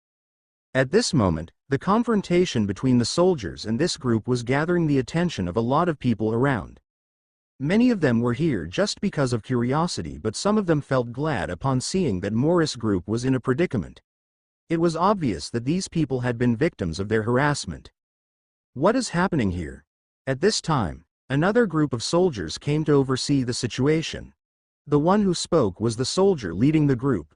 At this moment, the confrontation between the soldiers and this group was gathering the attention of a lot of people around. Many of them were here just because of curiosity, but some of them felt glad upon seeing that Morris' group was in a predicament. It was obvious that these people had been victims of their harassment. What is happening here? At this time, another group of soldiers came to oversee the situation. The one who spoke was the soldier leading the group.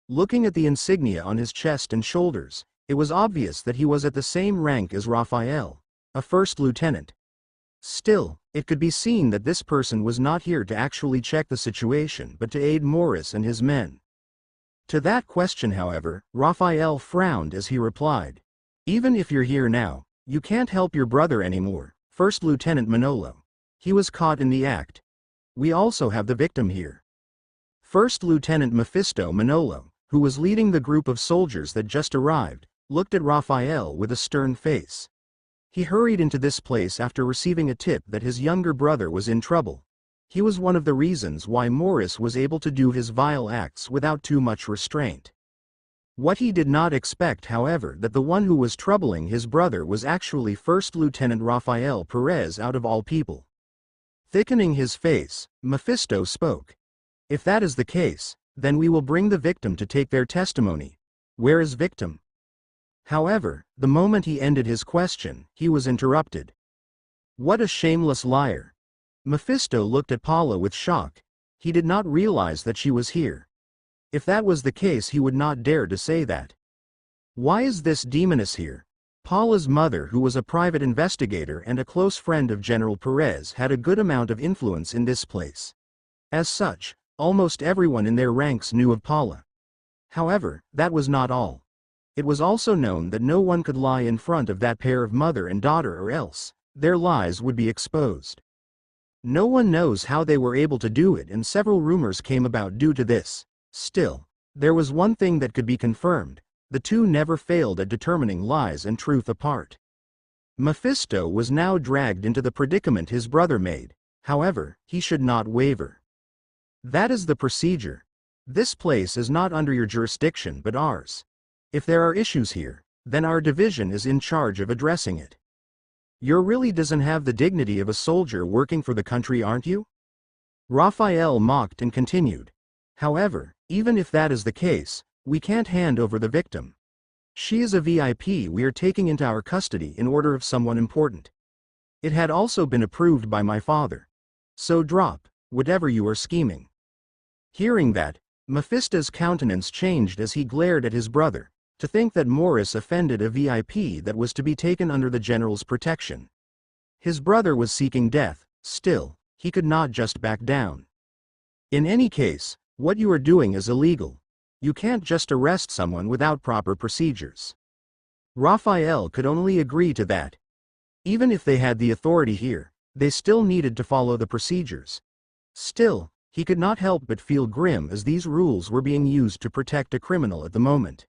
Looking at the insignia on his chest and shoulders, it was obvious that he was at the same rank as Raphael, a first lieutenant. Still, it could be seen that this person was not here to actually check the situation but to aid Morris and his men. To that question, however, Raphael frowned as he replied, "Even if you're here now, you can't help your brother anymore, First Lieutenant Manolo. He was caught in the act. We also have the victim here." First Lieutenant Mephisto Manolo, who was leading the group of soldiers that just arrived, looked at Raphael with a stern face. He hurried into this place after receiving a tip that his younger brother was in trouble. He was one of the reasons why Morris was able to do his vile acts without too much restraint. What he did not expect, however, that the one who was troubling his brother was actually First Lieutenant Raphael Perez out of all people. Thickening his face, Mephisto spoke. "If that is the case, then we will bring the victim to take their testimony. Where is victim?" However, the moment he ended his question, he was interrupted. "What a shameless liar!" Mephisto looked at Paula with shock. He did not realize that she was here. If that was the case, he would not dare to say that. "Why is this demoness here?" Paula's mother, who was a private investigator and a close friend of General Perez, had a good amount of influence in this place. As such, almost everyone in their ranks knew of Paula. However, that was not all. It was also known that no one could lie in front of that pair of mother and daughter, or else their lies would be exposed. No one knows how they were able to do it, and several rumors came about due to this. Still, there was one thing that could be confirmed: the two never failed at determining lies and truth apart. Mephisto was now dragged into the predicament his brother made. However, he should not waver. "That is the procedure. This place is not under your jurisdiction but ours. If there are issues here, then our division is in charge of addressing it. You really doesn't have the dignity of a soldier working for the country, aren't you?" Raphael mocked and continued. "However, even if that is the case, we can't hand over the victim. She is a VIP we are taking into our custody in order of someone important. It had also been approved by my father. So drop whatever you are scheming." Hearing that, Mephisto's countenance changed as he glared at his brother. To think that Morris offended a VIP that was to be taken under the general's protection. His brother was seeking death. Still, he could not just back down. "In any case, what you are doing is illegal. You can't just arrest someone without proper procedures." Raphael could only agree to that. Even if they had the authority here, they still needed to follow the procedures. Still, he could not help but feel grim as these rules were being used to protect a criminal at the moment.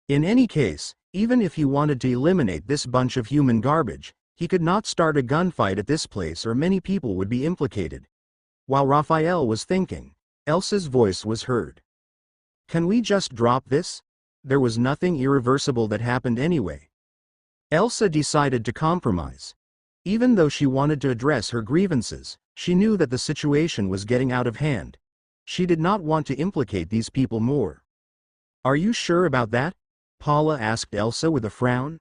In any case, even if he wanted to eliminate this bunch of human garbage, he could not start a gunfight at this place or many people would be implicated. While Raphael was thinking, Elsa's voice was heard. "Can we just drop this? There was nothing irreversible that happened anyway." Elsa decided to compromise. Even though she wanted to address her grievances, she knew that the situation was getting out of hand. She did not want to implicate these people more. "Are you sure about that?" Paula asked Elsa with a frown.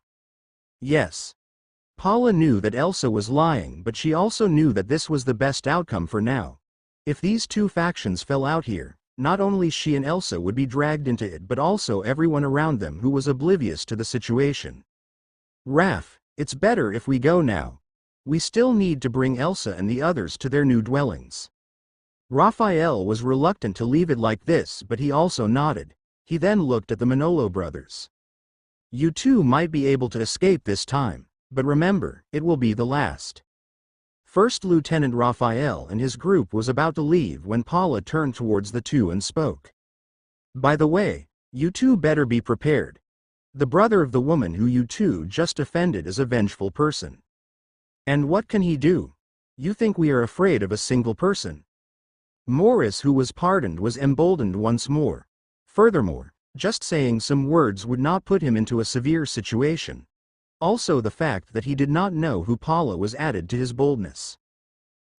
Yes. Paula knew that Elsa was lying, but she also knew that this was the best outcome for now. If these two factions fell out here, not only she and Elsa would be dragged into it but also everyone around them who was oblivious to the situation. "Raph, it's better if we go now. We still need to bring Elsa and the others to their new dwellings." Raphael was reluctant to leave it like this, but he also nodded. He then looked at the Manolo brothers. "You two might be able to escape this time, but remember, it will be the last." First Lieutenant Raphael and his group was about to leave when Paula turned towards the two and spoke. "By the way, you two better be prepared. The brother of the woman who you two just offended is a vengeful person. And what can he do? You think we are afraid of a single person?" Morris, who was pardoned, was emboldened once more. Furthermore, just saying some words would not put him into a severe situation. Also, the fact that he did not know who Paula was added to his boldness.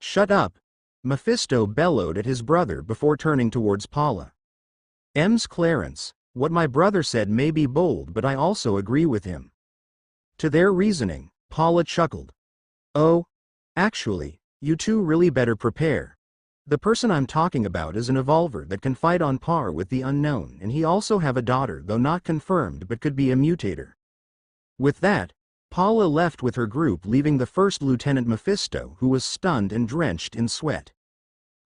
"Shut up!" Mephisto bellowed at his brother before turning towards Paula. Clarence, what my brother said may be bold, but I also agree with him." To their reasoning, Paula chuckled. "Oh, actually, you two really better prepare. The person I'm talking about is an evolver that can fight on par with the unknown, and he also have a daughter, though not confirmed, but could be a mutator." With that, Paula left with her group, leaving the First Lieutenant Mephisto, who was stunned and drenched in sweat.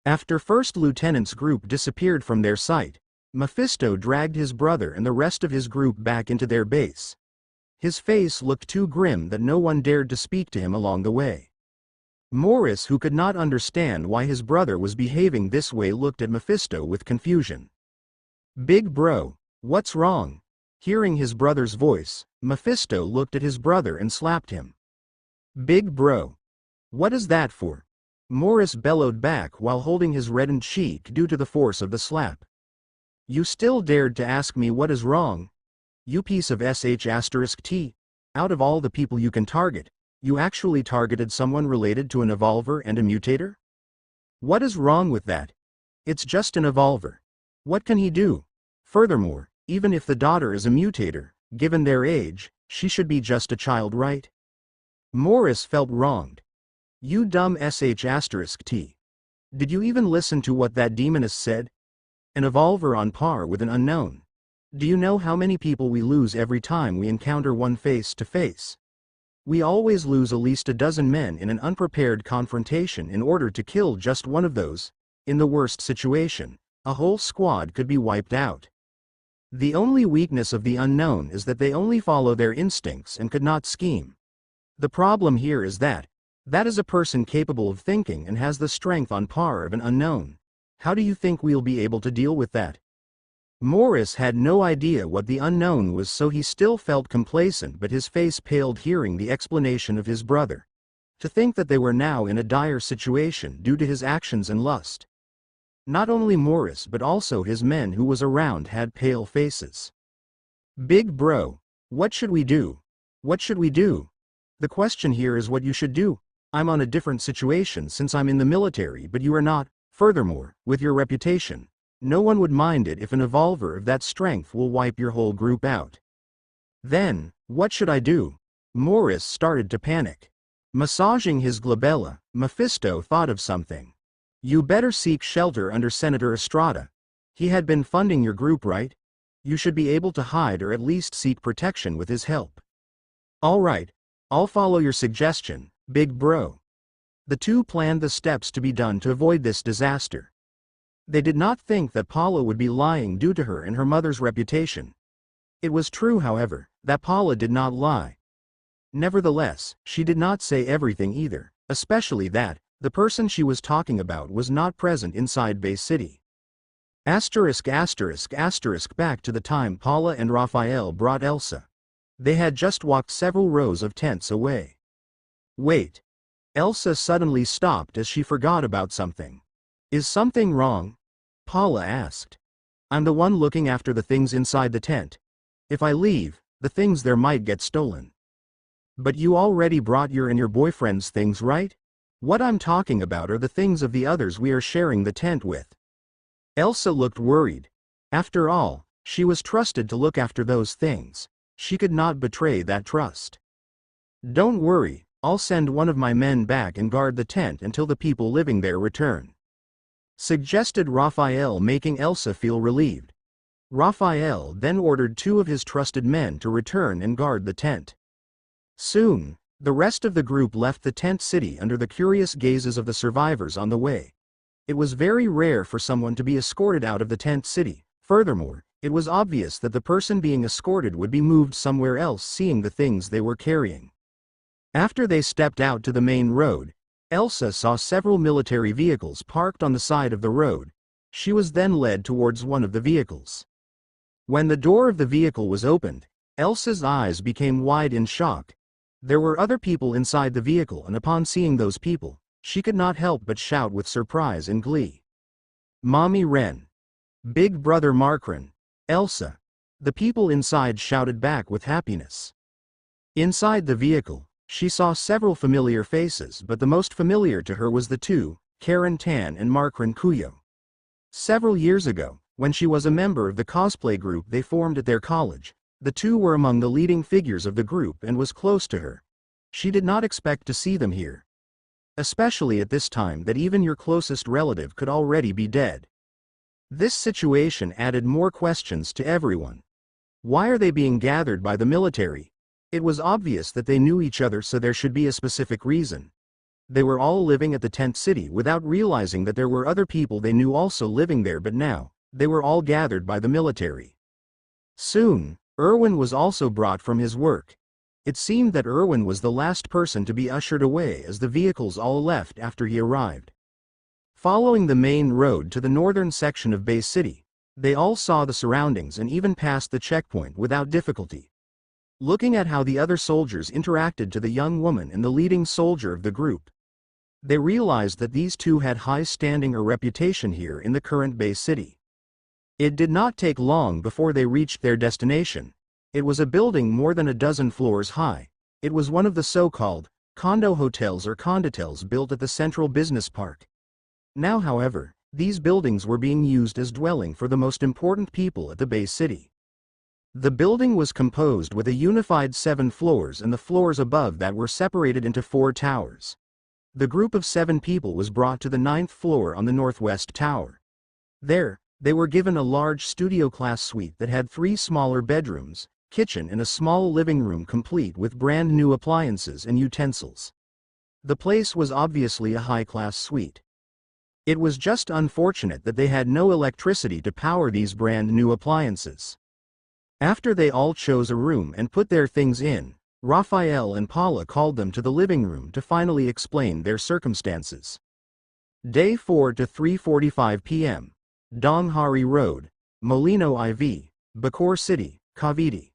After First Lieutenant's group disappeared from their sight, Mephisto dragged his brother and the rest of his group back into their base. His face looked too grim that no one dared to speak to him along the way. Morris, who could not understand why his brother was behaving this way, looked at Mephisto with confusion. Big bro, what's wrong? Hearing his brother's voice, Mephisto looked at his brother and slapped him. Big bro. What is that for? Morris bellowed back while holding his reddened cheek due to the force of the slap. You still dared to ask me what is wrong? You piece of sh*t. Out of all the people you can target, you actually targeted someone related to an evolver and a mutator? What is wrong with that? It's just an evolver. What can he do? Furthermore, even if the daughter is a mutator, given their age, she should be just a child, right? Morris felt wronged. You dumb sh*t. Did you even listen to what that demoness said? An evolver on par with an unknown. Do you know how many people we lose every time we encounter one face to face? We always lose at least a dozen men in an unprepared confrontation in order to kill just one of those. In the worst situation, a whole squad could be wiped out. The only weakness of the unknown is that they only follow their instincts and could not scheme. The problem here is that is a person capable of thinking and has the strength on par of an unknown. How do you think we'll be able to deal with that? Morris had no idea what the unknown was, so he still felt complacent, but his face paled hearing the explanation of his brother. To think that they were now in a dire situation due to his actions and lust. Not only Morris but also his men who was around had pale faces. Big bro, what should we do? What should we do? The question here is what you should do. I'm on a different situation since I'm in the military, but you are not. Furthermore, with your reputation, no one would mind it if an evolver of that strength will wipe your whole group out. Then, what should I do? Morris started to panic. Massaging his glabella, Mephisto thought of something. You better seek shelter under Senator Estrada. He had been funding your group, right? You should be able to hide or at least seek protection with his help. All right, I'll follow your suggestion, big bro. The two planned the steps to be done to avoid this disaster. They did not think that Paula would be lying due to her and her mother's reputation. It was true, however, that Paula did not lie. Nevertheless, she did not say everything either, especially that the person she was talking about was not present inside Bay City. Back to the time Paula and Raphael brought Elsa. They had just walked several rows of tents away. Wait. Elsa suddenly stopped as she forgot about something. Is something wrong? Paula asked. I'm the one looking after the things inside the tent. If I leave, the things there might get stolen. But you already brought your and your boyfriend's things, right? What I'm talking about are the things of the others we are sharing the tent with. Elsa looked worried. After all, she was trusted to look after those things. She could not betray that trust. Don't worry, I'll send one of my men back and guard the tent until the people living there return. Suggested Raphael, making Elsa feel relieved. Raphael then ordered two of his trusted men to return and guard the tent. Soon, the rest of the group left the tent city under the curious gazes of the survivors on the way. It was very rare for someone to be escorted out of the tent city. Furthermore, it was obvious that the person being escorted would be moved somewhere else, seeing the things they were carrying. After they stepped out to the main road, Elsa saw several military vehicles parked on the side of the road. She was then led towards one of the vehicles. When the door of the vehicle was opened, Elsa's eyes became wide in shock. There were other people inside the vehicle, and upon seeing those people, she could not help but shout with surprise and glee. Mommy Ren! Big brother Markran! Elsa! The people inside shouted back with happiness. Inside the vehicle, she saw several familiar faces, but the most familiar to her was the two, Karen Tan and Markran Kuyo. Several years ago, when she was a member of the cosplay group they formed at their college, the two were among the leading figures of the group and was close to her. She did not expect to see them here. Especially at this time that even your closest relative could already be dead. This situation added more questions to everyone. Why are they being gathered by the military? It was obvious that they knew each other, so there should be a specific reason. They were all living at the tent city without realizing that there were other people they knew also living there, but now, they were all gathered by the military. Soon, Erwin was also brought from his work. It seemed that Erwin was the last person to be ushered away as the vehicles all left after he arrived. Following the main road to the northern section of Bay City, They all saw the surroundings and even passed the checkpoint without difficulty. Looking at how the other soldiers interacted to the young woman and the leading soldier of the group, they realized that these two had high standing or reputation here in the current base city. It did not take long before they reached their destination. It was a building more than a dozen floors high. It was one of the so-called condo hotels or condotels built at the Central Business Park. Now, however, these buildings were being used as dwelling for the most important people at the base city. The building was composed with a unified 7 floors, and the floors above that were separated into 4 towers. The group of 7 people was brought to the 9th floor on the northwest tower. There, they were given a large studio-class suite that had 3 smaller bedrooms, kitchen and a small living room complete with brand new appliances and utensils. The place was obviously a high-class suite. It was just unfortunate that they had no electricity to power these brand new appliances. After they all chose a room and put their things in, Raphael and Paula called them to the living room to finally explain their circumstances. Day 4 to 3:45 p.m. Donghari Road, Molino IV, Bacoor City, Cavite.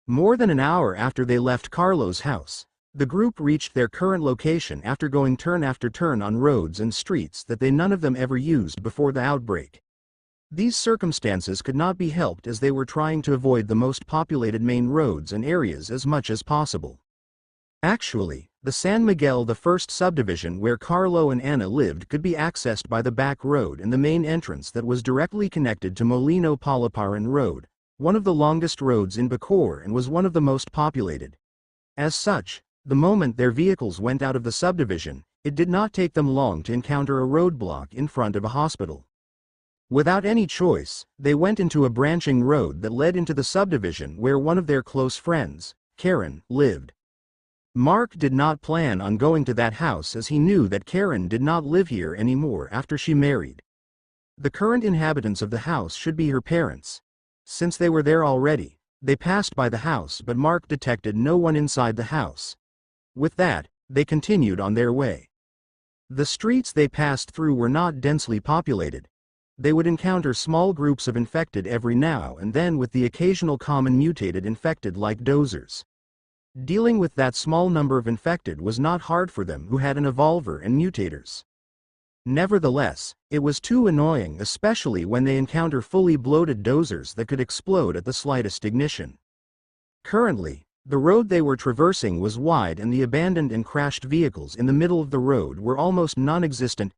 More than an hour after they left Carlo's house, the group reached their current location after going turn after turn on roads and streets that none of them ever used before the outbreak. These circumstances could not be helped as they were trying to avoid the most populated main roads and areas as much as possible. Actually, the San Miguel the first subdivision where Carlo and Anna lived could be accessed by the back road and the main entrance that was directly connected to Molino Palaparan Road, one of the longest roads in Bacoor and was one of the most populated. As such, the moment their vehicles went out of the subdivision, it did not take them long to encounter a roadblock in front of a hospital. Without any choice, they went into a branching road that led into the subdivision where one of their close friends, Karen, lived. Mark did not plan on going to that house as he knew that Karen did not live here anymore after she married. The current inhabitants of the house should be her parents. Since they were there already, they passed by the house, but Mark detected no one inside the house. With that, they continued on their way. The streets they passed through were not densely populated. They would encounter small groups of infected every now and then, with the occasional common mutated infected like dozers. Dealing with that small number of infected was not hard for them who had an evolver and mutators. Nevertheless, it was too annoying, especially when they encounter fully bloated dozers that could explode at the slightest ignition. Currently, the road they were traversing was wide and the abandoned and crashed vehicles in the middle of the road were almost non-existent.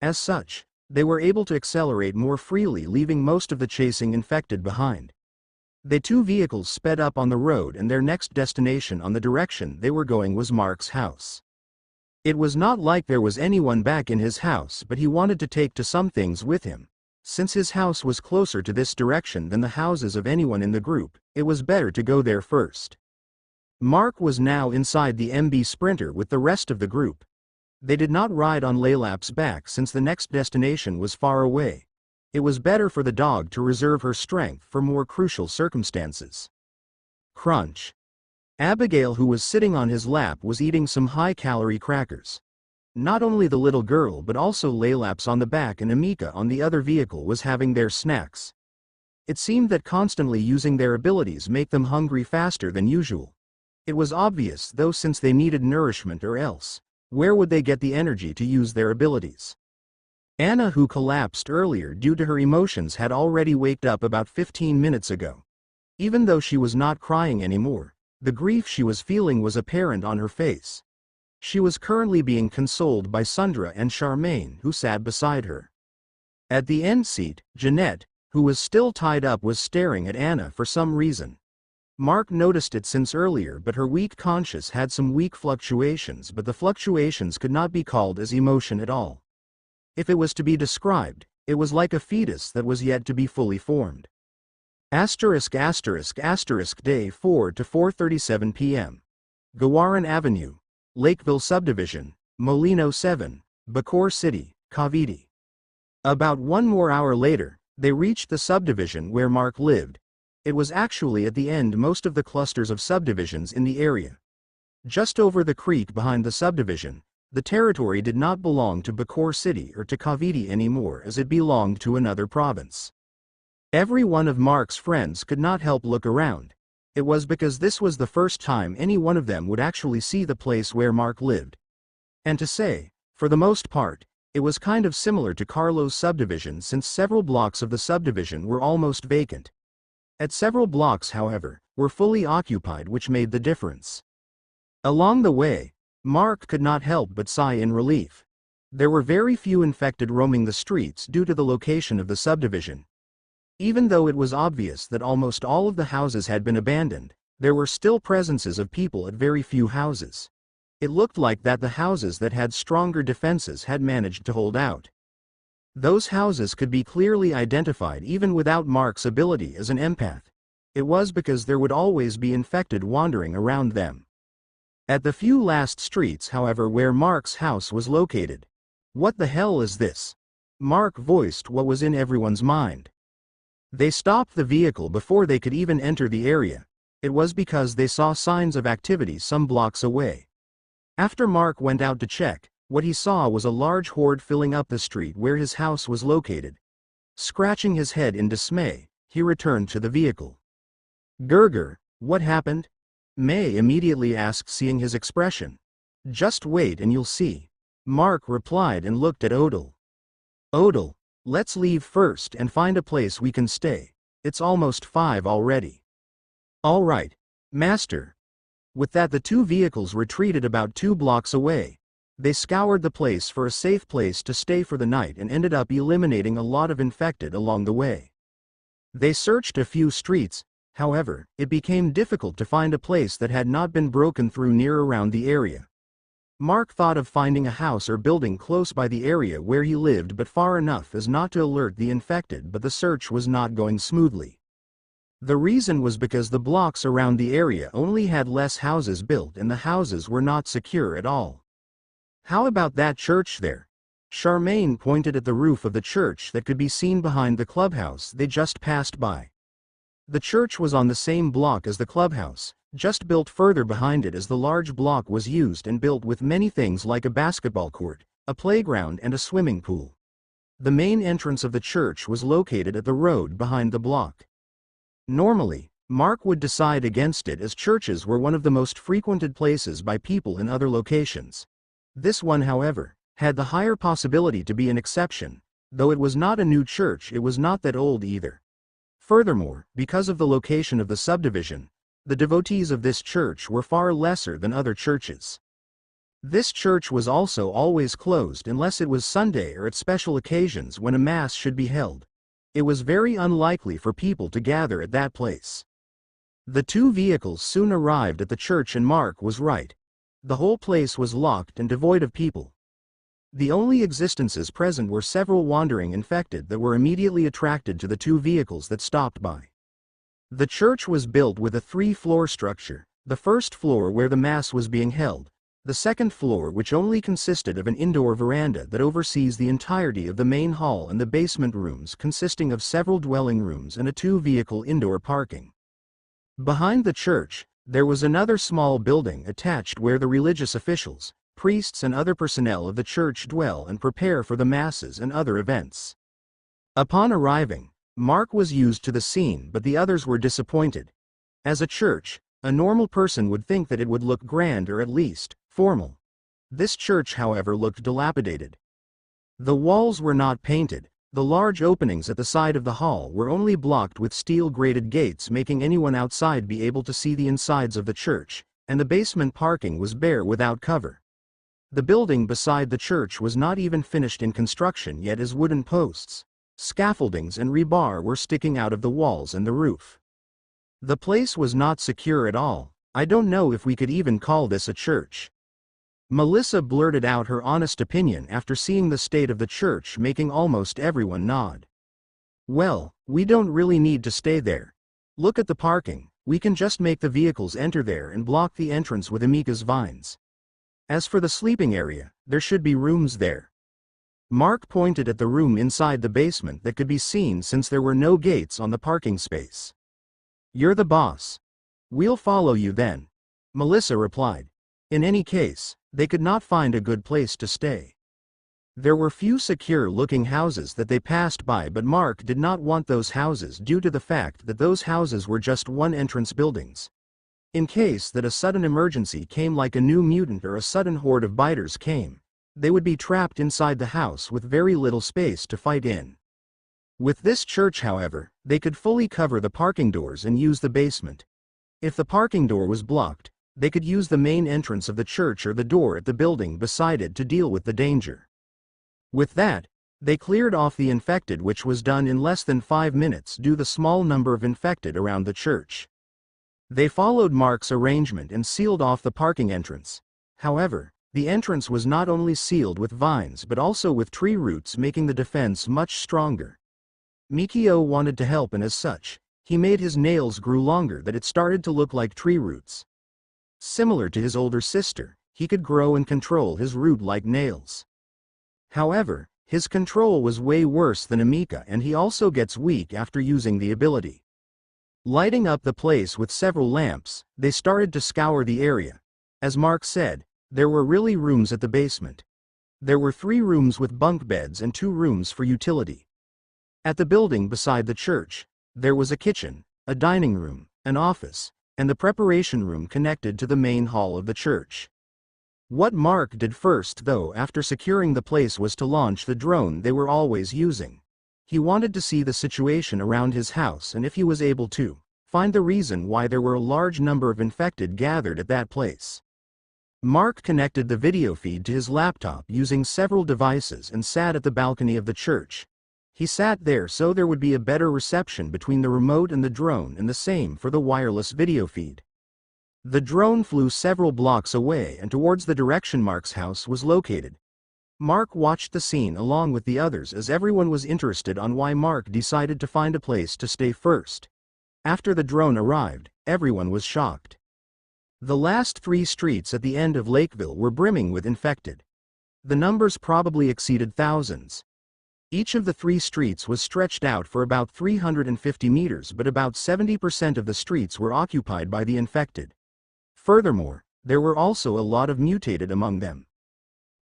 As such, they were able to accelerate more freely, leaving most of the chasing infected behind. The 2 vehicles sped up on the road, and their next destination on the direction they were going was Mark's house. It was not like there was anyone back in his house, but he wanted to take some things with him. Since his house was closer to this direction than the houses of anyone in the group, it was better to go there first. Mark was now inside the MB Sprinter with the rest of the group. They did not ride on Laylap's back since the next destination was far away. It was better for the dog to reserve her strength for more crucial circumstances. Crunch. Abigail, who was sitting on his lap, was eating some high-calorie crackers. Not only the little girl but also Laylaps on the back and Amika on the other vehicle was having their snacks. It seemed that constantly using their abilities make them hungry faster than usual. It was obvious though, since they needed nourishment, or else, where would they get the energy to use their abilities? Anna, who collapsed earlier due to her emotions, had already waked up about 15 minutes ago. Even though she was not crying anymore, the grief she was feeling was apparent on her face. She was currently being consoled by Sundra and Charmaine, who sat beside her. At the end seat, Jeanette, who was still tied up, was staring at Anna for some reason. Mark noticed it since earlier, but her weak conscience had some weak fluctuations, but the fluctuations could not be called as emotion at all. If it was to be described, it was like a fetus that was yet to be fully formed. Day 4 to 4:37 p.m. Gawaran Avenue, Lakeville Subdivision, Molino 7, Bacoor City, Cavite. About 1 more hour later, they reached the subdivision where Mark lived. It was actually at the end most of the clusters of subdivisions in the area. Just over the creek behind the subdivision, the territory did not belong to Bacoor City or to Cavite anymore, as it belonged to another province. Every one of Mark's friends could not help look around. It was because this was the first time any one of them would actually see the place where Mark lived. And to say, for the most part, it was kind of similar to Carlo's subdivision since several blocks of the subdivision were almost vacant. At several blocks, however, were fully occupied, which made the difference. Along the way, Mark could not help but sigh in relief. There were very few infected roaming the streets due to the location of the subdivision. Even though it was obvious that almost all of the houses had been abandoned, there were still presences of people at very few houses. It looked like that the houses that had stronger defenses had managed to hold out. Those houses could be clearly identified even without Mark's ability as an empath. It was because there would always be infected wandering around them. At the few last streets, however, where Mark's house was located. What the hell is this? Mark voiced what was in everyone's mind. They stopped the vehicle before they could even enter the area. It was because they saw signs of activity some blocks away. After Mark went out to check, what he saw was a large horde filling up the street where his house was located. Scratching his head in dismay, he returned to the vehicle. "Gerger, what happened?" May immediately asked, seeing his expression. "Just wait and you'll see," Mark replied and looked at Odell. "Odell, let's leave first and find a place we can stay. It's almost 5 already." "All right, master." With that, the two vehicles retreated about 2 blocks away. They scoured the place for a safe place to stay for the night and ended up eliminating a lot of infected along the way. They searched a few streets, however, it became difficult to find a place that had not been broken through near around the area. Mark thought of finding a house or building close by the area where he lived, but far enough as not to alert the infected, but the search was not going smoothly. The reason was because the blocks around the area only had less houses built and the houses were not secure at all. "How about that church there?" Charmaine pointed at the roof of the church that could be seen behind the clubhouse they just passed by. The church was on the same block as the clubhouse, just built further behind it, as the large block was used and built with many things like a basketball court, a playground and a swimming pool. The main entrance of the church was located at the road behind the block. Normally, Mark would decide against it as churches were one of the most frequented places by people in other locations. This one, however, had the higher possibility to be an exception. Though it was not a new church, it was not that old either. Furthermore, because of the location of the subdivision, the devotees of this church were far lesser than other churches. This church was also always closed unless it was Sunday or at special occasions when a mass should be held. It was very unlikely for people to gather at that place. The two vehicles soon arrived at the church and Mark was right. The whole place was locked and devoid of people. The only existences present were several wandering infected that were immediately attracted to the two vehicles that stopped by. The church was built with a 3-floor structure, the first floor where the mass was being held, the second floor which only consisted of an indoor veranda that oversees the entirety of the main hall, and the basement rooms consisting of several dwelling rooms and a 2-vehicle indoor parking. Behind the church, there was another small building attached where the religious officials, priests and other personnel of the church dwell and prepare for the masses and other events. Upon arriving, Mark was used to the scene, but the others were disappointed. As a church, a normal person would think that it would look grand or at least formal. This church, however, looked dilapidated. The walls were not painted, the large openings at the side of the hall were only blocked with steel-grated gates, making anyone outside be able to see the insides of the church, and the basement parking was bare without cover. The building beside the church was not even finished in construction yet, as wooden posts, scaffoldings and rebar were sticking out of the walls and the roof. The place was not secure at all. "I don't know if we could even call this a church." Melissa blurted out her honest opinion after seeing the state of the church, making almost everyone nod. "Well, we don't really need to stay there. Look at the parking, we can just make the vehicles enter there and block the entrance with amicus vines. As for the sleeping area, there should be rooms there." Mark pointed at the room inside the basement that could be seen since there were no gates on the parking space. "You're the boss. We'll follow you then," Melissa replied. In any case, they could not find a good place to stay. There were few secure-looking houses that they passed by, but Mark did not want those houses due to the fact that those houses were just one-entrance buildings. In case that a sudden emergency came, like a new mutant or a sudden horde of biters came, they would be trapped inside the house with very little space to fight in. With this church, however, they could fully cover the parking doors and use the basement. If the parking door was blocked, they could use the main entrance of the church or the door at the building beside it to deal with the danger. With that, they cleared off the infected, which was done in less than 5 minutes due to the small number of infected around the church. They followed Mark's arrangement and sealed off the parking entrance. However, the entrance was not only sealed with vines but also with tree roots, making the defense much stronger. Mikio wanted to help, and as such, he made his nails grew longer that it started to look like tree roots. Similar to his older sister, he could grow and control his root-like nails. However, his control was way worse than Amika, and he also gets weak after using the ability. Lighting up the place with several lamps, they started to scour the area. As Mark said, there were really rooms at the basement. There were 3 rooms with bunk beds and 2 rooms for utility. At the building beside the church, there was a kitchen, a dining room, an office, and the preparation room connected to the main hall of the church. What Mark did first, though, after securing the place, was to launch the drone they were always using. He wanted to see the situation around his house, and if he was able to find the reason why there were a large number of infected gathered at that place. Mark connected the video feed to his laptop using several devices and sat at the balcony of the church. He sat there so there would be a better reception between the remote and the drone, and the same for the wireless video feed. The drone flew several blocks away and towards the direction Mark's house was located. Mark watched the scene along with the others as everyone was interested on why Mark decided to find a place to stay first. After the drone arrived, everyone was shocked. The last 3 streets at the end of Lakeville were brimming with infected. The numbers probably exceeded thousands. Each of the 3 streets was stretched out for about 350 meters, but about 70% of the streets were occupied by the infected. Furthermore, there were also a lot of mutated among them.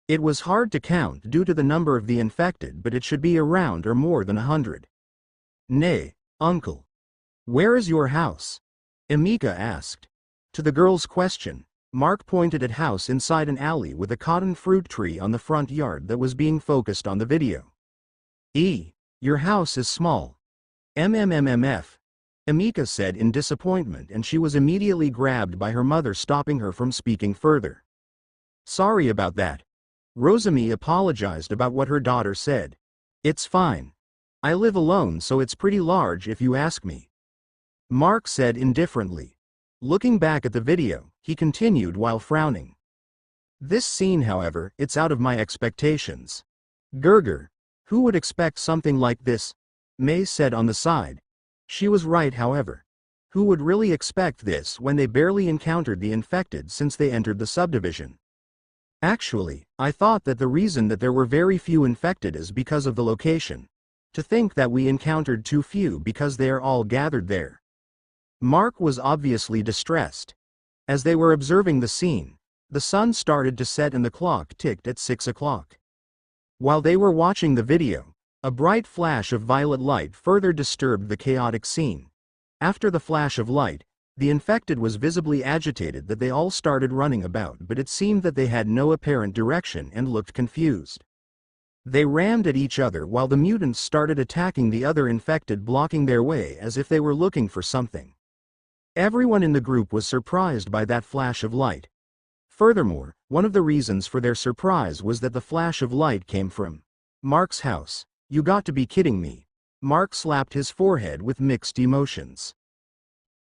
It was hard to count due to the number of the infected, but it should be around or more than 100. "Nay, uncle. Where is your house?" Amika asked. To the girl's question, Mark pointed at house inside an alley with a cotton fruit tree on the front yard that was being focused on the video. Your house is small. MMMMF. Amika said in disappointment, and she was immediately grabbed by her mother, stopping her from speaking further. "Sorry about that." Rosemi apologized about what her daughter said. "It's fine. I live alone, so it's pretty large if you ask me," Mark said indifferently. Looking back at the video, he continued while frowning. "This scene, however, it's out of my expectations. Gerger. Who would expect something like this?" May said on the side. She was right, however. Who would really expect this when they barely encountered the infected since they entered the subdivision? "Actually, I thought that the reason that there were very few infected is because of the location. To think that we encountered too few because they are all gathered there." Mark was obviously distressed. As they were observing the scene, the sun started to set and the clock ticked at 6 o'clock. While they were watching the video, a bright flash of violet light further disturbed the chaotic scene. After the flash of light, the infected was visibly agitated that they all started running about, but it seemed that they had no apparent direction and looked confused. They rammed at each other while the mutants started attacking the other infected, blocking their way as if they were looking for something. Everyone in the group was surprised by that flash of light. Furthermore, one of the reasons for their surprise was that the flash of light came from Mark's house. "You got to be kidding me." Mark slapped his forehead with mixed emotions.